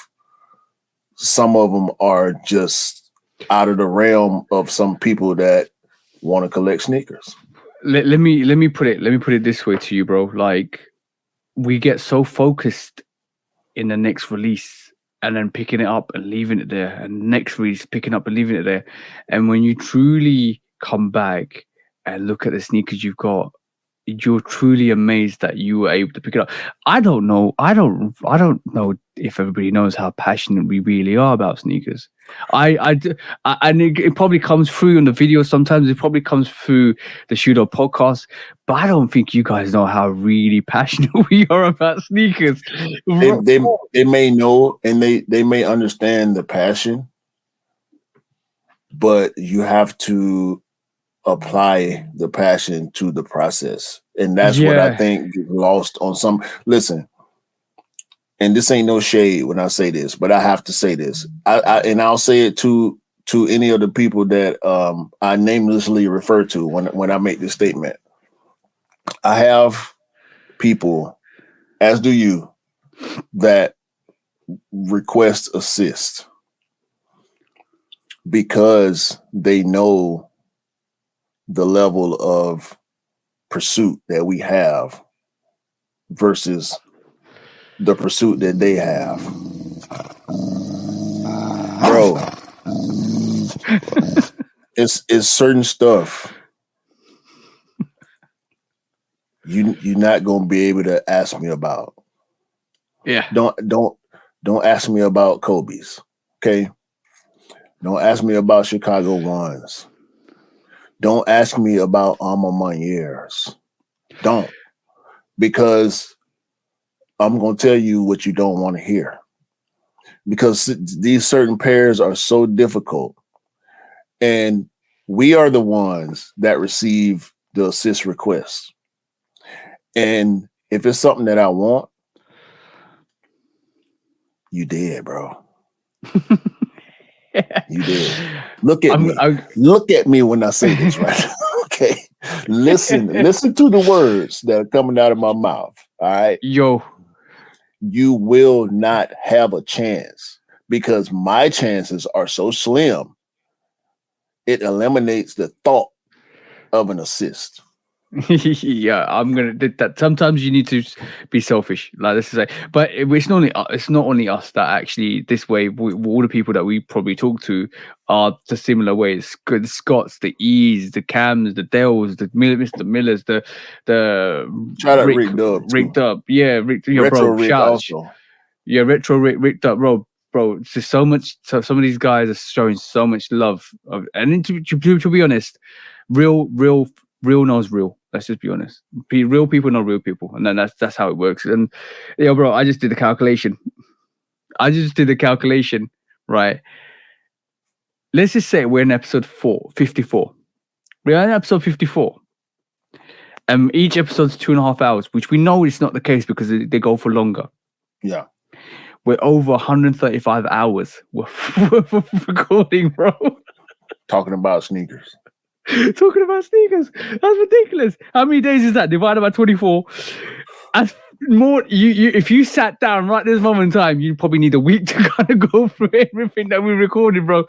some of them are just out of the realm of some people that want to collect sneakers. Let me put it this way to you, bro. Like, we get so focused in the next release and then picking it up and leaving it there, and next release picking up and leaving it there. And when you truly come back and look at the sneakers you've got, you're truly amazed that you were able to pick it up. I don't know if everybody knows how passionate we really are about sneakers. And it probably comes through on the video. Sometimes it probably comes through the Shooter podcast, but I don't think you guys know how really passionate we are about sneakers. They may know and they may understand the passion, but you have to apply the passion to the process. And that's what I think gets lost on some. Listen, and this ain't no shade when I say this, but I have to say this. I'll say it to any of the people that I namelessly refer to when I make this statement. I have people, as do you, that request assist because they know the level of pursuit that we have versus the pursuit that they have. Bro, it's certain stuff you're not gonna be able to ask me about. Yeah. Don't ask me about Kobe's. Okay. Don't ask me about Chicago ones. Don't ask me about Alma Maniers. Don't. Because I'm going to tell you what you don't want to hear. Because these certain pairs are so difficult. And we are the ones that receive the assist requests. And if it's something that I want, you did, bro. You did. Look at me. Look at me when I say this, right? Okay. Listen to the words that are coming out of my mouth. All right. Yo. You will not have a chance because my chances are so slim. It eliminates the thought of an assist. Yeah, I'm gonna do that. Sometimes you need to be selfish, like this is but it's not only us that actually this way. All the people that we probably talk to are the similar ways. The Scots, the E's, the Cams, the Dells, the Mr. Millers, the shout out Rick Dub, Rick Dub, yeah, Rick, Retro bro, Rick also, yeah, Retro Rick Dub, bro. It's just so much. So some of these guys are showing so much love, and to be honest, real knows real. Let's just be honest. Real people know real people, and then that's how it works. And bro, I just did the calculation. Right? Let's just say we're in episode 54. We're in episode 54. Each episode's 2.5 hours, which we know is not the case because they go for longer. Yeah. We're over 135 hours worth of recording, bro. Talking about sneakers. Talking about sneakers. That's ridiculous. How many days is that? Divided by 24. As more you if you sat down right this moment in time, you probably need a week to kind of go through everything that we recorded, bro.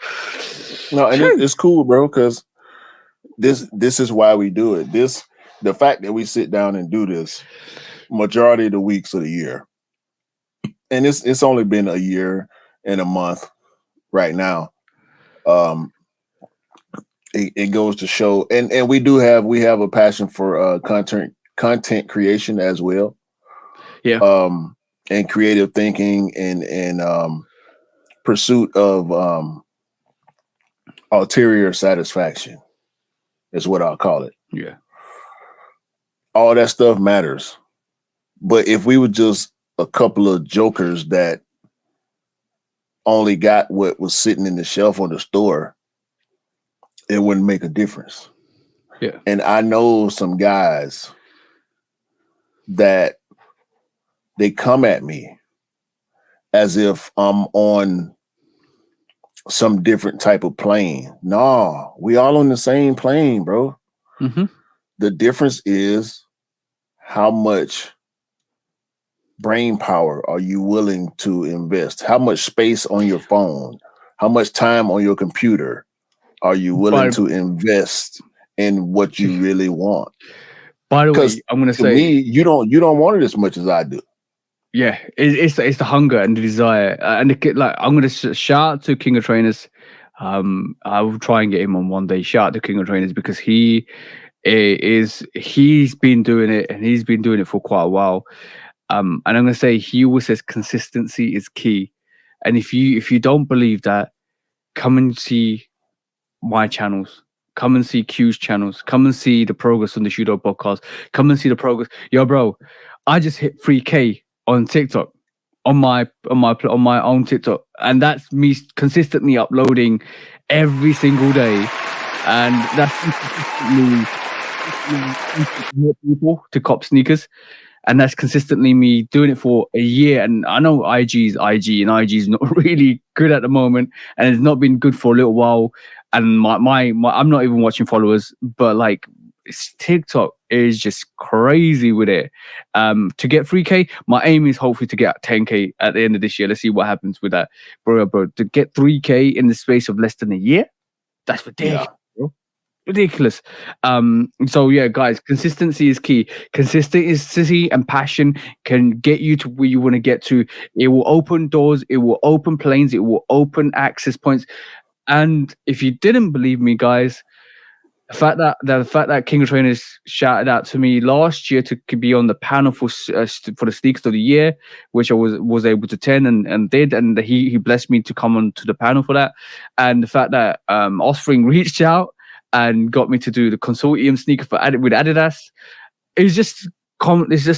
No, and it's cool, bro, because this is why we do it. The fact that we sit down and do this majority of the weeks of the year. and it's only been a year and a month right now. Um, it goes to show, and we have a passion for content creation as well. Yeah. And creative thinking and pursuit of ulterior satisfaction is what I'll call it. Yeah. All that stuff matters. But if we were just a couple of jokers that only got what was sitting in the shelf on the store, it wouldn't make a difference. Yeah. And I know some guys that they come at me as if I'm on some different type of plane. No, we all on the same plane, bro. Mm-hmm. The difference is how much brain power are you willing to invest? How much space on your phone? How much time on your computer are you willing to invest in what you really want? By the way, Because I'm gonna to say, me, you don't want it as much as I do. yeah, it's the hunger and the desire, and like I'm gonna shout out to King of Trainers. I will try and get him on one day. Shout out to King of Trainers because he's been doing it and he's been doing it for quite a while. And I'm gonna say he always says consistency is key. And if you don't believe that, come and see my channels. Come and see Q's channels. Come and see the progress on the Shootout podcast. Come and see the progress. Yo, bro, I just hit 3K on TikTok, on my own TikTok, and that's me consistently uploading every single day, and that's consistently more people to cop sneakers. And that's consistently me doing it for a year. And I know IG's IG, and IG's not really good at the moment, and it's not been good for a little while. And my I'm not even watching followers, but like TikTok is just crazy with it. To get 3K, my aim is hopefully to get 10K at the end of this year. Let's see what happens with that, bro. To get 3K in the space of less than a year, that's ridiculous. Yeah. Ridiculous. So yeah, guys, consistency is key. Consistency and passion can get you to where you want to get to. It will open doors, it will open planes, it will open access points. And if you didn't believe me, guys, the fact that King of Trainers shouted out to me last year to be on the panel for the Sneakers of the Year, which I was able to attend and did, and he blessed me to come on to the panel for that, and the fact that Offspring reached out and got me to do the consortium sneaker with Adidas, it's just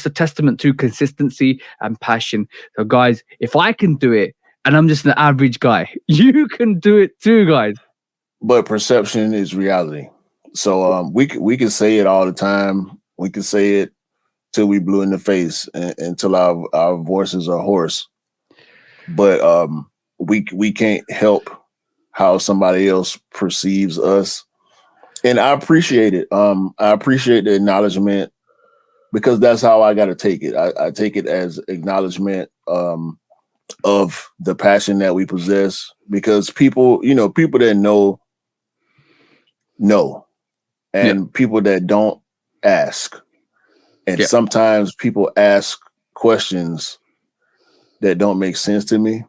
a testament to consistency and passion. So guys, if I can do it, and I'm just an average guy, you can do it too, guys. But perception is reality. So we can say it all the time. We can say it till we blue in the face and until our voices are hoarse. But we can't help how somebody else perceives us. And I appreciate it. I appreciate the acknowledgement because that's how I got to take it. I take it as acknowledgement of the passion that we possess because people that know, and people that don't ask. And sometimes people ask questions that don't make sense to me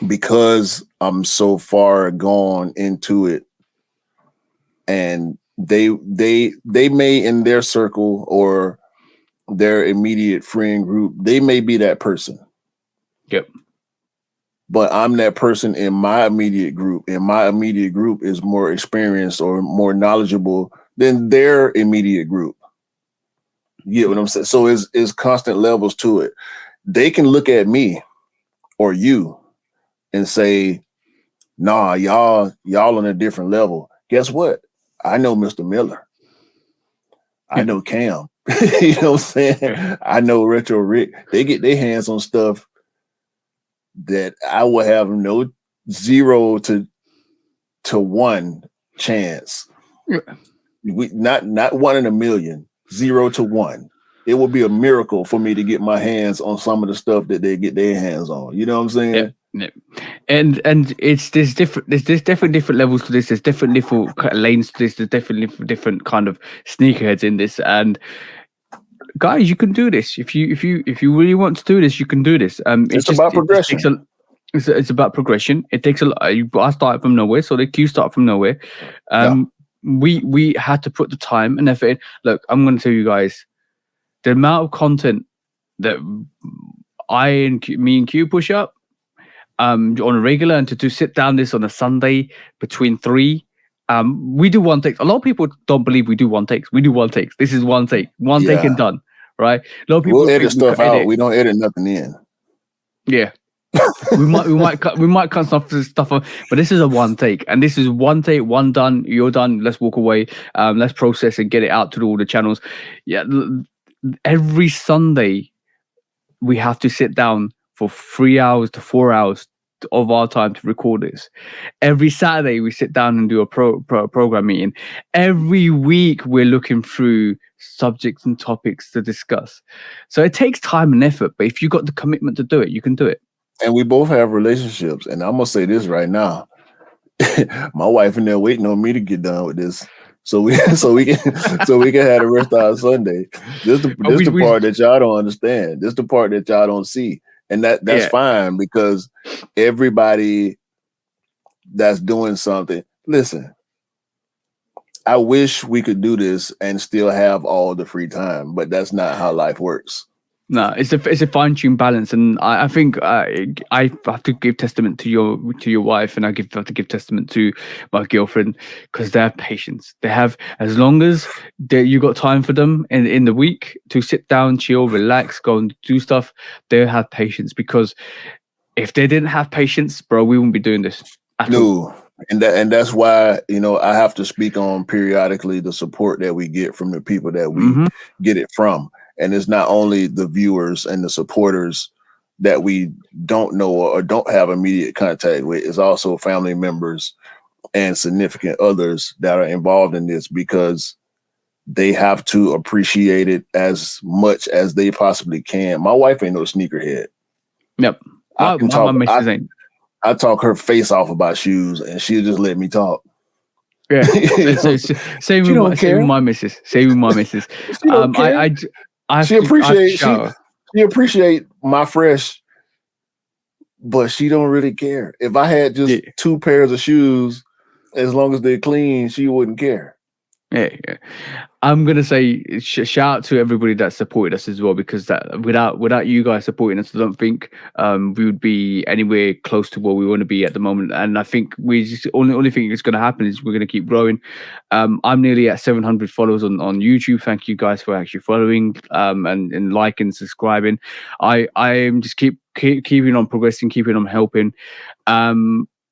because I'm so far gone into it. And they may in their circle or their immediate friend group, they may be that person. Yep. But I'm that person in my immediate group, and my immediate group is more experienced or more knowledgeable than their immediate group. You get what I'm saying? So it's constant levels to it. They can look at me or you and say, nah, y'all on a different level. Guess what? I know Mr. Miller. I know Cam. You know what I'm saying? I know Retro Rick. They get their hands on stuff that I will have no 0 to 1 chance. We not 1 in a million, 0 to 1. It will be a miracle for me to get my hands on some of the stuff that they get their hands on. You know what I'm saying? Yeah. And there's definitely different levels to this. There's different lanes to this. There's definitely different kind of sneakerheads in this. And guys, you can do this. If you really want to do this, you can do this. It's about progression. It's about progression. It takes a lot. I started from nowhere, so the queue start from nowhere. We had to put the time and effort in. Look, I'm going to tell you guys the amount of content that me and Q push up on a regular, and to sit down this on a Sunday between 3. We do one takes. A lot of people don't believe we do one takes. We do one takes. This is one take and done. Right? A lot of people we'll edit stuff out. We don't edit nothing in. Yeah. we might cut stuff off, but this is a one take, and this is one take, one done. You're done. Let's walk away. Let's process and get it out to all the channels. Yeah, every Sunday we have to sit down for 3 hours to 4 hours of our time to record this. Every Saturday we sit down and do a program meeting. Every week we're looking through subjects and topics to discuss. So it takes time and effort, but if you got the commitment to do it, you can do it. And we both have relationships. And I'm gonna say this right now. My wife in there waiting on me to get done with this. So we can have the rest of our Sunday. This the part that y'all don't understand. This the part that y'all don't see. And that's fine, because everybody that's doing something. Listen, I wish we could do this and still have all the free time, but that's not how life works. No, it's a fine-tuned balance, and I think I have to give testament to your wife, and I have to give testament to my girlfriend, because they have patience. They have, as long as you got time for them in the week to sit down, chill, relax, go and do stuff, they have patience. Because if they didn't have patience, bro, we wouldn't be doing this at all. And that's why, I have to speak on periodically the support that we get from the people that we get it from. And it's not only the viewers and the supporters that we don't know or don't have immediate contact with. It's also family members and significant others that are involved in this, because they have to appreciate it as much as they possibly can. My wife ain't no sneakerhead. Yep. I talk her face off about shoes, and she'll just let me talk. Yeah. Same with my missus. Same with my missus. She appreciate my fresh, but she don't really care. If I had just 2 pairs of shoes, as long as they're clean, she wouldn't care. Yeah. I'm gonna say shout out to everybody that supported us as well, because that without you guys supporting us, I don't think we would be anywhere close to where we want to be at the moment. And I think we just only thing that's gonna happen is we're gonna keep growing. I'm nearly at 700 followers on YouTube. Thank you guys for actually following and liking, subscribing. I am just keeping on progressing, keeping on helping.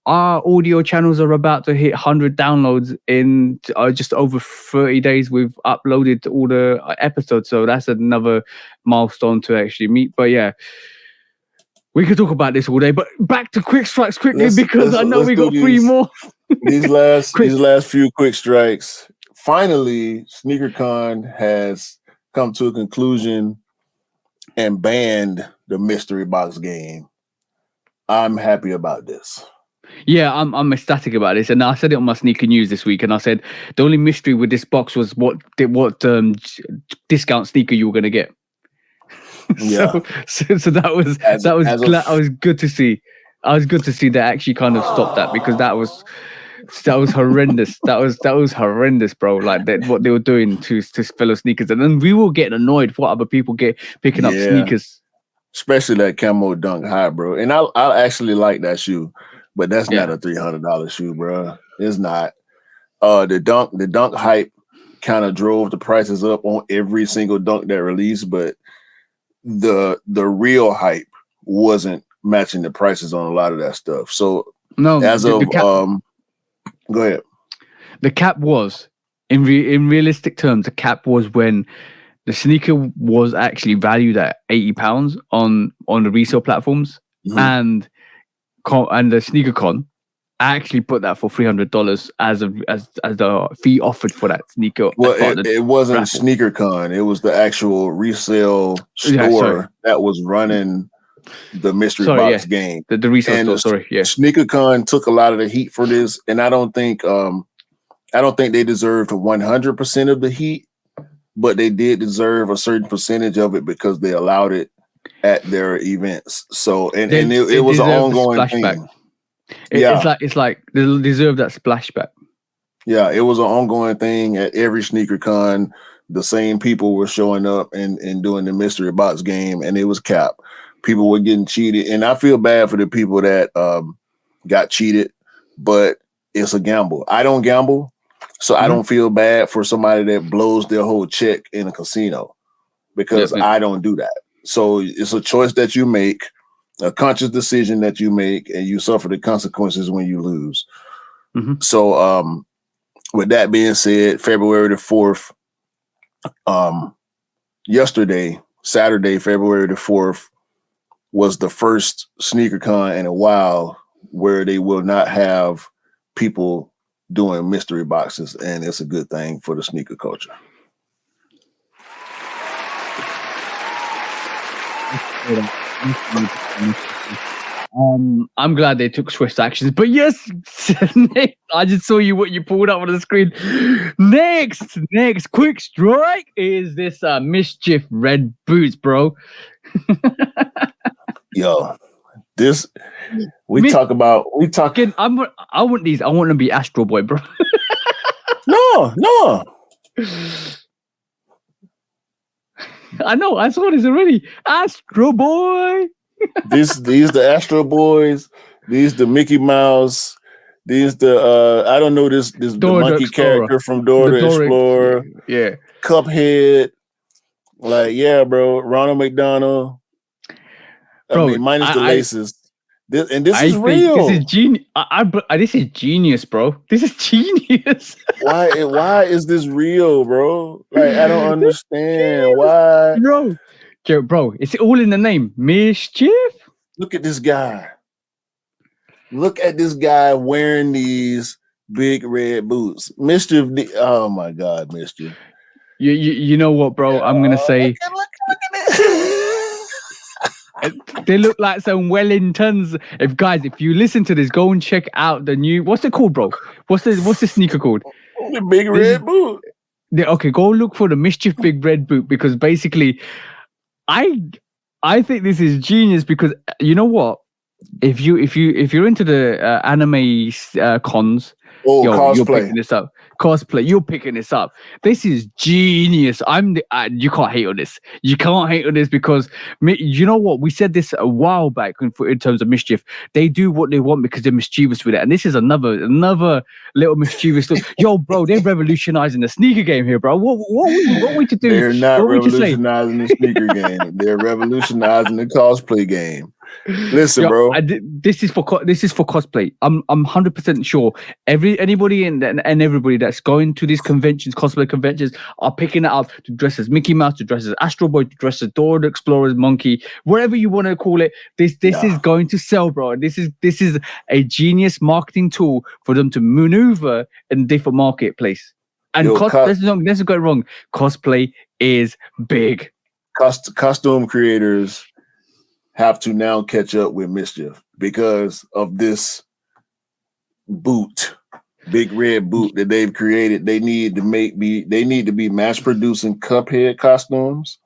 Our audio channels are about to hit 100 downloads in just over 30 days. We've uploaded all the episodes, so that's another milestone to actually meet. But yeah, we could talk about this all day. But back to quick strikes quickly, because I know we got 3 more. these last few quick strikes. Finally, SneakerCon has come to a conclusion and banned the mystery box game. I'm happy about this. Yeah, I'm ecstatic about this, and I said it on my sneaker news this week. And I said the only mystery with this box was what discount sneaker you were going to get. Yeah. so that was I was good to see. I was good to see they actually kind of stopped that, because that was horrendous. That was horrendous, bro. Like what they were doing to fellow sneakers, and then we were getting annoyed for other people picking up sneakers, especially that camo Dunk High, bro. And I actually like that shoe. But that's not a $300 shoe, bro. It's not. The dunk hype kind of drove the prices up on every single dunk that released, but the real hype wasn't matching the prices on a lot of that stuff. So go ahead. The cap was in realistic terms. The cap was when the sneaker was actually valued at £80 on the resale platforms, and the sneaker con actually put that for $300 as the fee offered for that sneaker. Well, it wasn't sneaker con; it was the actual resale store that was running the mystery box game. The resale store. Sneaker con took a lot of the heat for this, and I don't think they deserved 100% of the heat, but they did deserve a certain percentage of it because they allowed it at their events. So and it was an ongoing thing. It's like they deserve that splashback. Yeah, it was an ongoing thing at every sneaker con. The same people were showing up and doing the mystery box game, and it was cap. People were getting cheated, and I feel bad for the people that got cheated, but it's a gamble. I don't gamble, so I don't feel bad for somebody that blows their whole check in a casino because I don't do that. So it's a choice that you make, a conscious decision that you make, and you suffer the consequences when you lose. So with that being said, February the 4th, yesterday, Saturday, February the 4th, was the first sneaker con in a while where they will not have people doing mystery boxes, and it's a good thing for the sneaker culture. I'm glad they took swift actions, but yes, Nick, I just saw what you pulled up on the screen. Next quick strike is this Mischief red boots, bro. Yo, this I want these. I want to be Astro Boy, bro. No. I know. I saw this already. Astro Boy. These the Astro Boys. These the Mickey Mouse. These the I don't know this the monkey character from Dora the Explorer. Yeah. Cuphead. Like, yeah, bro. Ronald McDonald. Bro, I mean, minus the laces. This is real. This is genius. This is genius, bro. This is genius. Why is this real, bro? Like, I don't understand why, bro. It's all in the name, Mischief. Look at this guy. Look at this guy wearing these big red boots. Mischief. Oh my God, Mischief. You know what, bro? I'm gonna say. Look at this. They look like some Wellingtons. If you listen to this, go and check out the new. What's it called, bro? What's the sneaker called? The big red boot. Okay, go look for the Mischief big red boot because basically, I think this is genius because you know what? If you're into the anime cons, you're picking this up. Cosplay, you're picking this up. This is genius. You can't hate on this. You can't hate on this because you know what? We said this a while back in terms of Mischief. They do what they want because they're mischievous with it, and this is another little mischievous stuff. Yo, bro, they're revolutionizing the sneaker game here, bro. What we to do? They're not revolutionizing the sneaker game. They're revolutionizing the cosplay game. Listen, bro. This is for cosplay. I'm 100% sure anybody and everybody that's going to these conventions, cosplay conventions, are picking it up to dress as Mickey Mouse, to dress as Astro Boy, to dress as Dora the Explorer's monkey, whatever you want to call it. This is going to sell, bro. This is a genius marketing tool for them to maneuver in different marketplace. And let's not go wrong. Cosplay is big. Costume creators have to now catch up with Mischief because of this boot, big red boot that they've created. They need to be mass producing Cuphead costumes,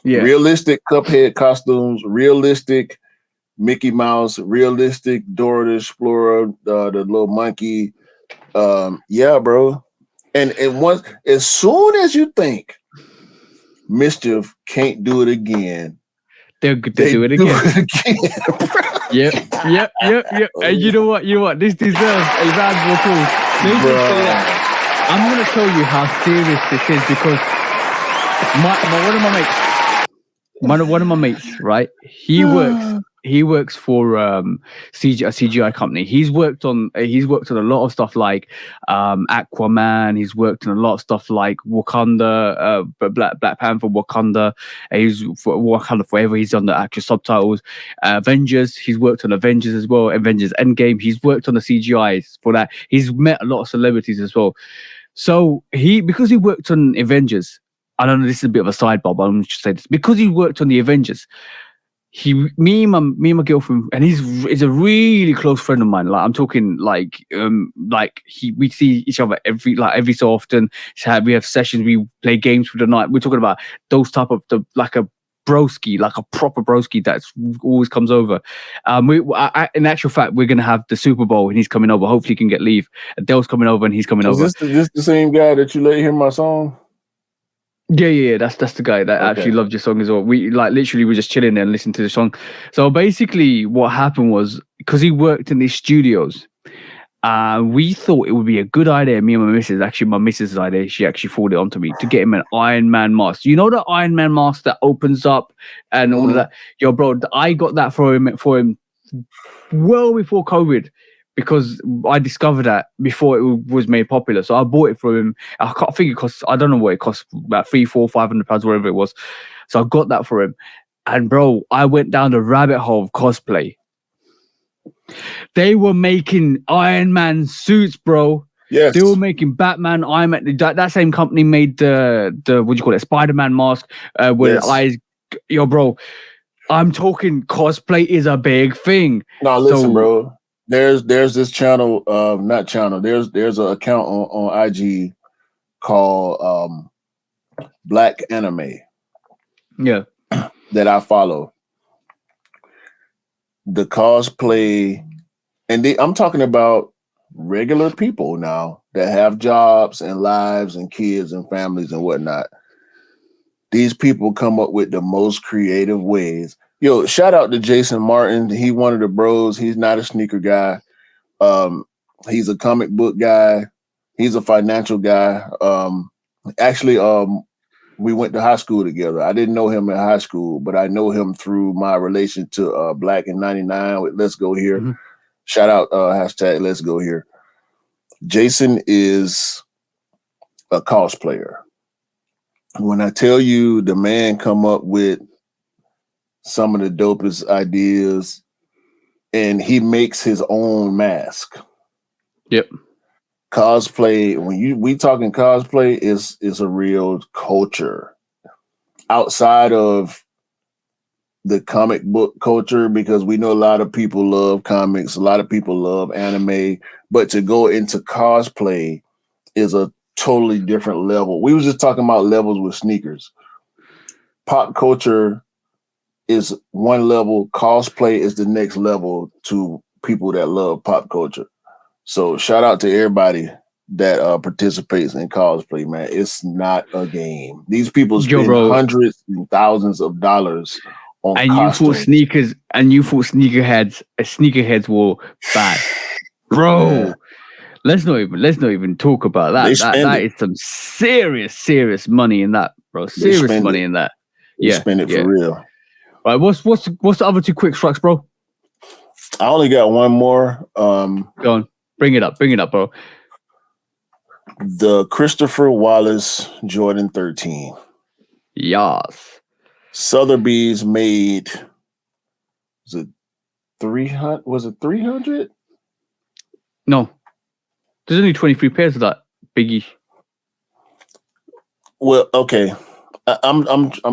realistic Cuphead costumes, realistic Mickey Mouse, realistic Dora the Explorer, the little monkey. Bro. And as soon as you think Mischief can't do it again, they do it again. Yep. And you know what? This deserves a round of applause. I'm going to tell you how serious this is because one of my mates, right? He works for a CGI company. He's worked on a lot of stuff like Aquaman. He's worked on a lot of stuff like Wakanda, Black Panther, Wakanda. He's for Wakanda Forever. He's on the actual subtitles. Avengers. He's worked on Avengers as well. Avengers Endgame. He's worked on the CGIs for that. He's met a lot of celebrities as well. So because he worked on Avengers. I don't know. This is a bit of a sidebar, but I'm just saying this because he worked on the Avengers. me and my girlfriend, and he's a really close friend of mine. Like I'm talking like we see each other every so often. We have sessions, we play games for the night. We're talking about those type of like a broski, like a proper broski that's always comes over. In actual fact, we're gonna have the Super Bowl and he's coming over. Hopefully, he can get leave. Adele's coming over and he's coming over. Is this the same guy that you let hear my song? Yeah. That's the guy that actually loved your song as well. We literally were just chilling there and listening to the song. So basically, what happened was because he worked in these studios, we thought it would be a good idea. Me and my missus, actually my missus' idea, she actually forwarded it onto me to get him an Iron Man mask. You know the Iron Man mask that opens up and all of that. Yo, bro, I got that for him well before COVID. Because I discovered that before it was made popular, so I bought it for him. I think it costs, I don't know what it costs, about £300-500, whatever it was. So I got that for him, and bro, I went down the rabbit hole of cosplay. They were making Iron Man suits, bro. Yes, they were making Batman. Iron Man. That same company made the what do you call it, Spider-Man mask with eyes. Yo, bro, I'm talking cosplay is a big thing. No, listen, bro. There's this channel, not channel. There's an account on IG called Black Anime. Yeah, that I follow. The cosplay, and I'm talking about regular people now that have jobs and lives and kids and families and whatnot. These people come up with the most creative ways. Yo, shout out to Jason Martin. He one of the bros. He's not a sneaker guy. He's a comic book guy. He's a financial guy. Actually, we went to high school together. I didn't know him in high school, but I know him through my relation to Black in 99 with Let's Go Here. Mm-hmm. Shout out hashtag Let's Go Here. Jason is a cosplayer. When I tell you the man come up with some of the dopest ideas, and he makes his own mask. Yep. Cosplay, when we talking cosplay, is a real culture outside of the comic book culture, because we know a lot of people love comics, a lot of people love anime, but to go into cosplay is a totally different level. We was just talking about levels with sneakers. Pop culture is one level, cosplay is the next level to people that love pop culture. So shout out to everybody that participates in cosplay, man. It's not a game. These people spend hundreds and thousands of dollars on and costumes. You thought sneakerheads were bad. Bro. Yeah. Let's not even talk about that. That is some serious money in that, bro. Serious money in that. They spend it for real. All right, what's the other two quick strikes, bro? I only got one more. Go on. Bring it up, bro. The Christopher Wallace Jordan 13. Yes. Sotheby's made, was it 300? Was it 300? No. There's only 23 pairs of that, Biggie. Well, okay. I'm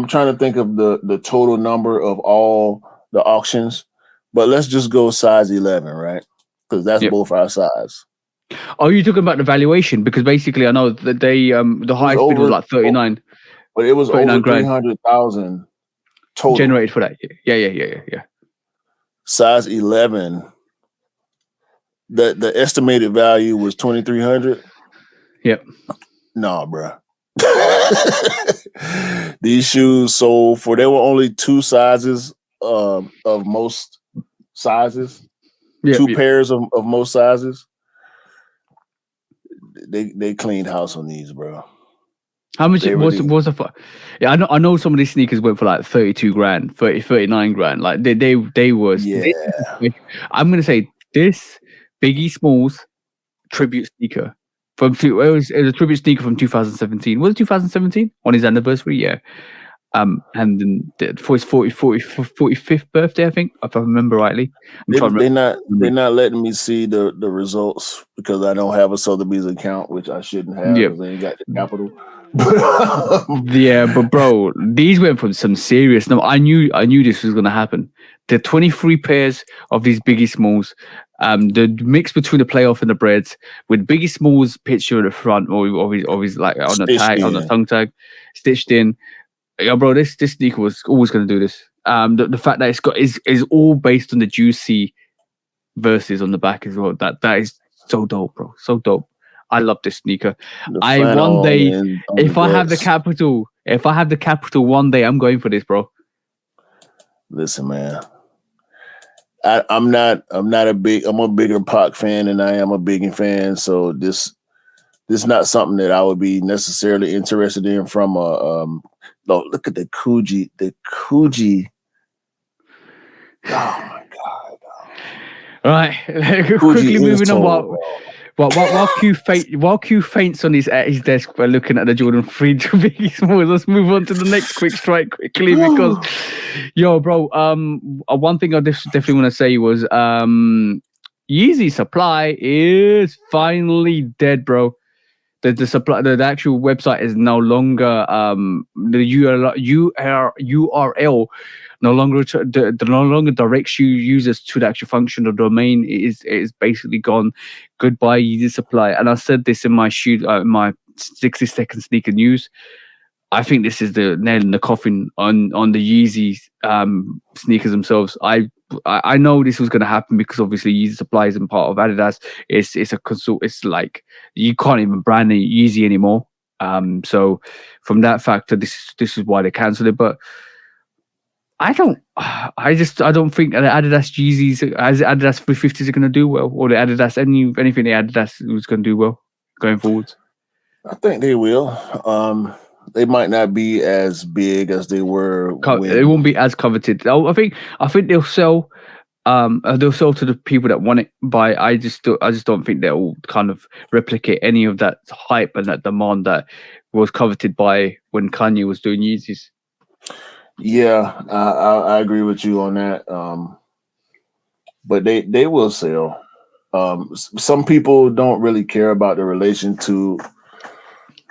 trying to think of the total number of all the auctions, but let's just go size 11, right? Because that's both our size. Oh, you're talking about the valuation? Because basically, I know that they the highest bid was like 39. But it was over 300,000 total generated for that. Yeah. Size 11. The estimated value was 2,300. Yep. Nah, bro. These shoes sold for, there were only two sizes of most sizes. Two pairs of most sizes. They cleaned house on these, bro. How much was the? Yeah, I know some of these sneakers went for like 32 grand, 39 grand. Like they were. Yeah. I'm gonna say this Biggie Smalls tribute sneaker it was a tribute sneaker from 2017. Was it 2017 on his anniversary? Yeah. And then for his 45th birthday, I think, if I remember rightly. They're not letting me see the results because I don't have a Sotheby's account, which I shouldn't have because they ain't got the capital. Yeah, but bro, these went from some serious. No, I knew this was gonna happen. The 23 pairs of these Biggie Smalls, the mix between the playoff and the breads, with Biggie Smalls picture at the front, or his like on the tag, on the tongue tag, stitched in. Yeah, bro, this sneaker was always gonna do this. The fact that it's got is all based on the juicy verses on the back as well. That is so dope, bro. So dope. I love this sneaker. I one day, if I have the capital, one day I'm going for this, bro. Listen, man. I'm a bigger Pac fan than I am a Biggie fan. So this not something that I would be necessarily interested in from look at the Coogee. The Coogee. Oh my God. All right. Quickly moving on. While Q faints on his desk by looking at the Jordan 3 Biggie Smalls, let's move on to the next quick strike quickly because, yo, bro, one thing I definitely want to say was Yeezy supply is finally dead, bro. The supply, the actual website is no longer the URL no longer directs users to the actual function. The domain is basically gone. Goodbye, Yeezy supply. And I said this in my 60-second sneaker news. I think this is the nail in the coffin on the Yeezy sneakers themselves. I know this was going to happen because obviously Yeezy supply isn't part of Adidas. It's a consult. It's like you can't even brand a Yeezy anymore. So from that factor, this is why they cancelled it. But I don't think the Adidas Yeezys, as Adidas 350s are going to do well, or the Adidas anything the Adidas was going to do well going forwards. I think they will. They might not be as big as they were. They won't be as coveted. I think they'll sell. They'll sell to the people that want it. But I just don't think they'll kind of replicate any of that hype and that demand that was coveted by when Kanye was doing Yeezys. Yeah, I agree with you on that. But they will sell. Some people don't really care about the relation to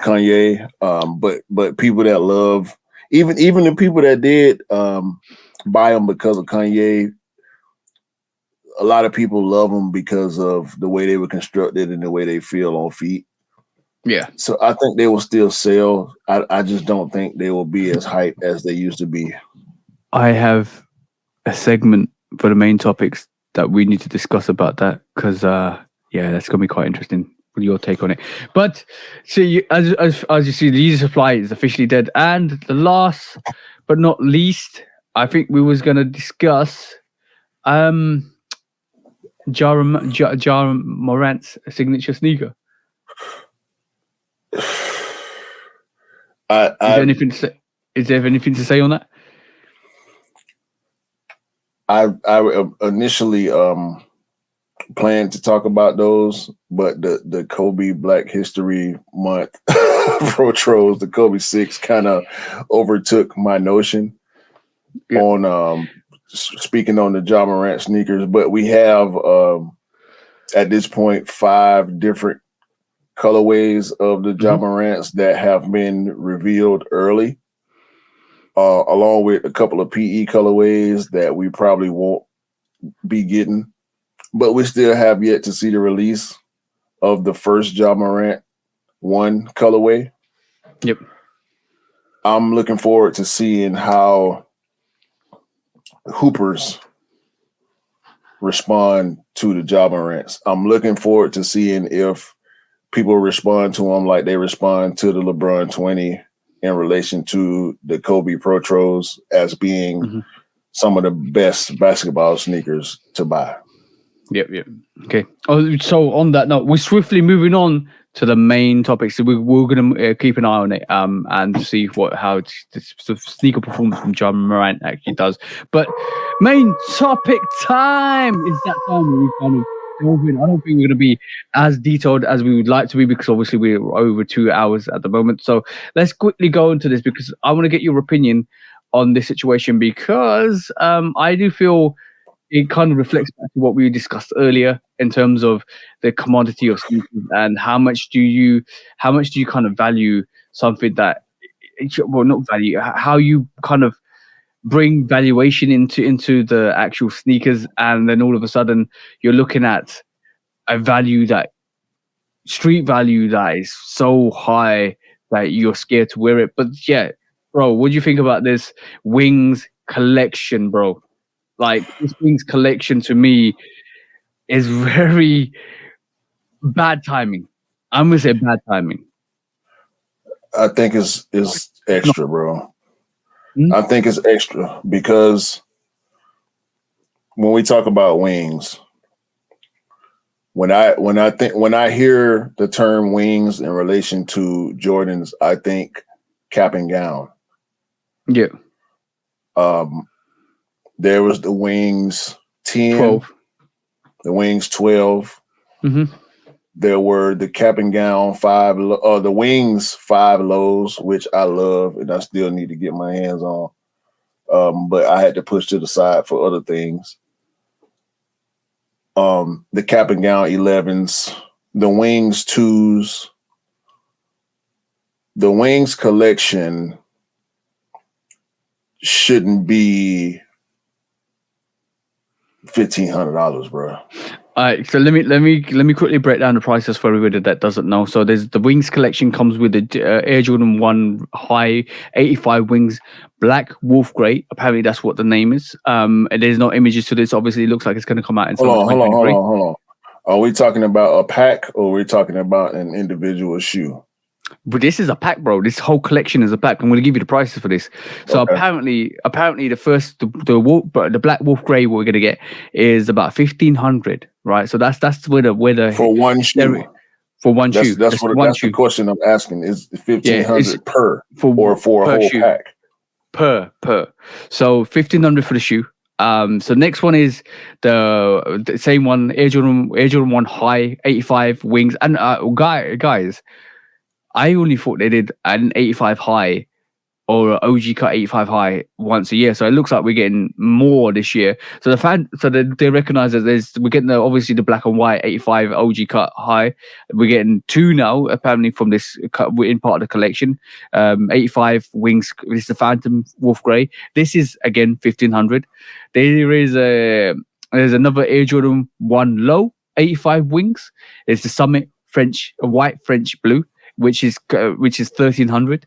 Kanye, but people that love, even the people that did buy them because of Kanye, a lot of people love them because of the way they were constructed and the way they feel on feet. Yeah. So I think they will still sell. I just don't think they will be as hype as they used to be. I have a segment for the main topics that we need to discuss about that because that's gonna be quite interesting. Your take on it, but see, as you see, the Yeezy supply is officially dead, and the last but not least, I think we was gonna discuss Ja Morant's signature sneaker. Is there anything to say on that? I initially planned to talk about those, but the Kobe Black History Month protros, the Kobe 6 kind of overtook my notion on speaking on the Ja Morant sneakers. But we have at this point 5 different colorways of the Ja Morants that have been revealed early, along with a couple of PE colorways that we probably won't be getting. But we still have yet to see the release of the first Ja Morant 1 colorway. Yep. I'm looking forward to seeing how hoopers respond to the Ja Morants. I'm looking forward to seeing if people respond to them like they respond to the LeBron 20 in relation to the Kobe Protros as being some of the best basketball sneakers to buy. Yep. Okay. Oh, so on that note, we're swiftly moving on to the main topic. So we're going to keep an eye on it and see how the sneaker performance from Ja Morant actually does. But main topic time is that time where we kind of delve in. I don't think we're going to be as detailed as we would like to be because obviously we're over 2 hours at the moment. So let's quickly go into this because I want to get your opinion on this situation because I do feel it kind of reflects back to what we discussed earlier in terms of the commodity of sneakers and how much do you kind of value something that, well, not value, how you kind of bring valuation into the actual sneakers, and then all of a sudden you're looking at a value that street value that is so high that you're scared to wear it. But yeah, bro, what do you think about this Wings collection, bro? Like, this Wings collection to me is very bad timing. I'm gonna say bad timing. I think it's extra, bro. Hmm? I think it's extra because when we talk about wings, when I hear the term wings in relation to Jordans, I think cap and gown. Yeah, There was the wings 10, 12. the wings 12. Mm-hmm. There were the cap and gown 5, the wings 5 lows, which I love and I still need to get my hands on. But I had to push to the side for other things. The cap and gown 11s, the wings 2s, the wings collection shouldn't be $1,500, bro. All right, so let me quickly break down the prices for everybody that doesn't know. So there's the Wings collection comes with the Air Jordan 1 High 85 Wings Black Wolf Grey. Apparently that's what the name is. And there's no images to this. Obviously, it looks like it's going to come out in summer 2023. Hold on. Are we talking about a pack or are we talking about an individual shoe? But this is a pack, bro. This whole collection is a pack. I'm going to give you the prices for this. So Okay. apparently the Black Wolf Grey what we're going to get is about 1,500, right? So that's where the For one shoe. For one shoe. That's the question I'm asking. Is 1,500 per or for a whole shoe. pack? Per. So 1,500 for the shoe. So next one is the same one, Air Jordan 1 High 85 Wings. And guys, I only thought they did an 85 High or an OG cut 85 High once a year. So it looks like we're getting more this year. So they recognize that we're getting obviously the black and white 85 OG cut High. We're getting 2 now, apparently, from this cut in part of the collection. 85 Wings. This is the Phantom Wolf Grey. This is again 1,500. There's another Air Jordan 1 Low 85 Wings. It's the Summit white French blue, which is 1,300.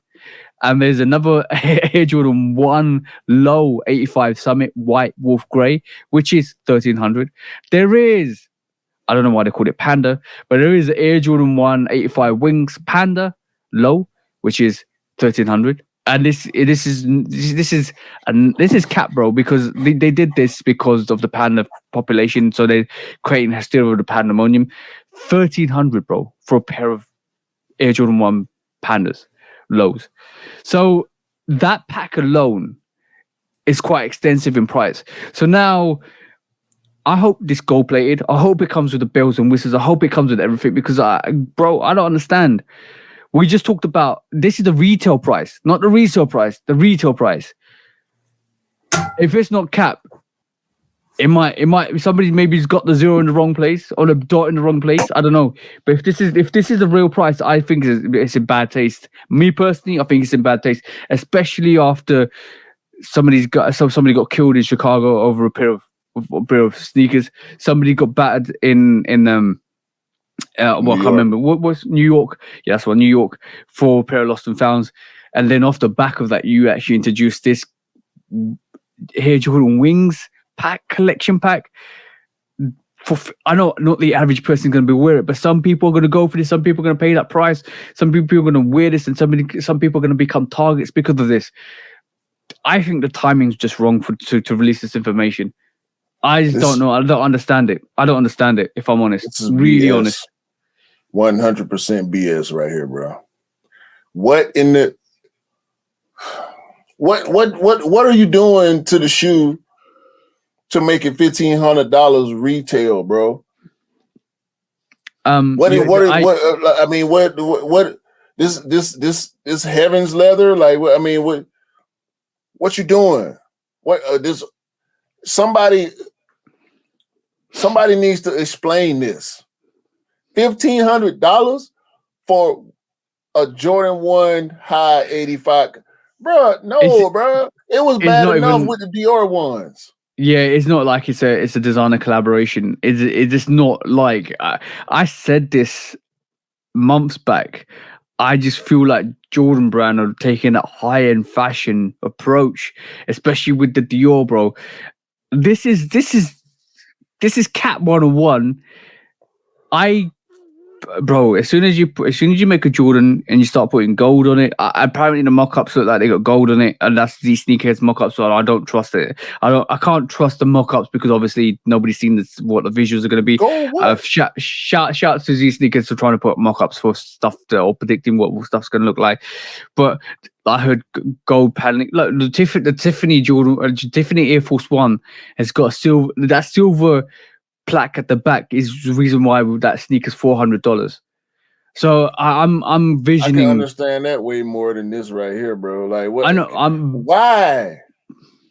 And there's another Air Jordan 1 Low 85 Summit White Wolf Grey, which is 1,300. There is, I don't know why they called it Panda, but there is Air Jordan 1 85 Wings Panda Low, which is 1,300. And this is cap, bro, because they did this because of the panda population. So they're creating hysteria of the pandemonium. 1,300, bro, for a pair of Air Jordan 1 Pandas Lows. So that pack alone is quite extensive in price. So now I hope this gold plated. I hope it comes with the bells and whistles. I hope it comes with everything because I don't understand. We just talked about this is the retail price, not the resale price. The retail price. If it's not cap, it might somebody maybe's got the 0 in the wrong place or the dot in the wrong place. I don't know. But if this is the real price, I think it's in bad taste. Me personally, I think it's in bad taste, especially after somebody got killed in Chicago over a pair of sneakers. Somebody got battered in I can't remember. What was New York? Yeah, that's what, New York, for a pair of lost and founds. And then off the back of that, you actually introduced this Air Jordan Wings collection pack. I know not the average person is going to be wearing it, but some people are going to go for this. Some people are going to pay that price. Some people are going to wear this, and some people are going to become targets because of this. I think the timing's just wrong to release this information. I just don't know. I don't understand it. If I'm honest. This is really BS. honest. 100% BS right here, bro. What in the what are you doing to the shoe to make it $1,500 retail, bro? What this heaven's leather? Like, what you doing? Somebody needs to explain this. $1,500 for a Jordan 1 high 85. Bruh, no, bruh. It was it's bad not enough even. with the Dior ones. Yeah, it's not like it's a designer collaboration. It's just not like I said this months back. I just feel like Jordan Brand are taking that high end fashion approach, especially with the Dior, bro. This is Cat 101. Bro, as soon as you make a Jordan and you start putting gold on it, apparently the mock-ups look like they got gold on it, and that's these sneakers mock-ups. So I don't trust it. I can't trust the mock-ups because obviously nobody's seen what the visuals are going to be. Gold what? Shout to these sneakers for trying to put mock-ups for stuff or predicting what stuff's going to look like. But I heard gold paneling. Look, the Tiffany Jordan, Tiffany Air Force One has got that silver plaque at the back is the reason why that sneaker's $400. So I'm I can visioning. understand that way more than this right here, bro. Like what? I know Why?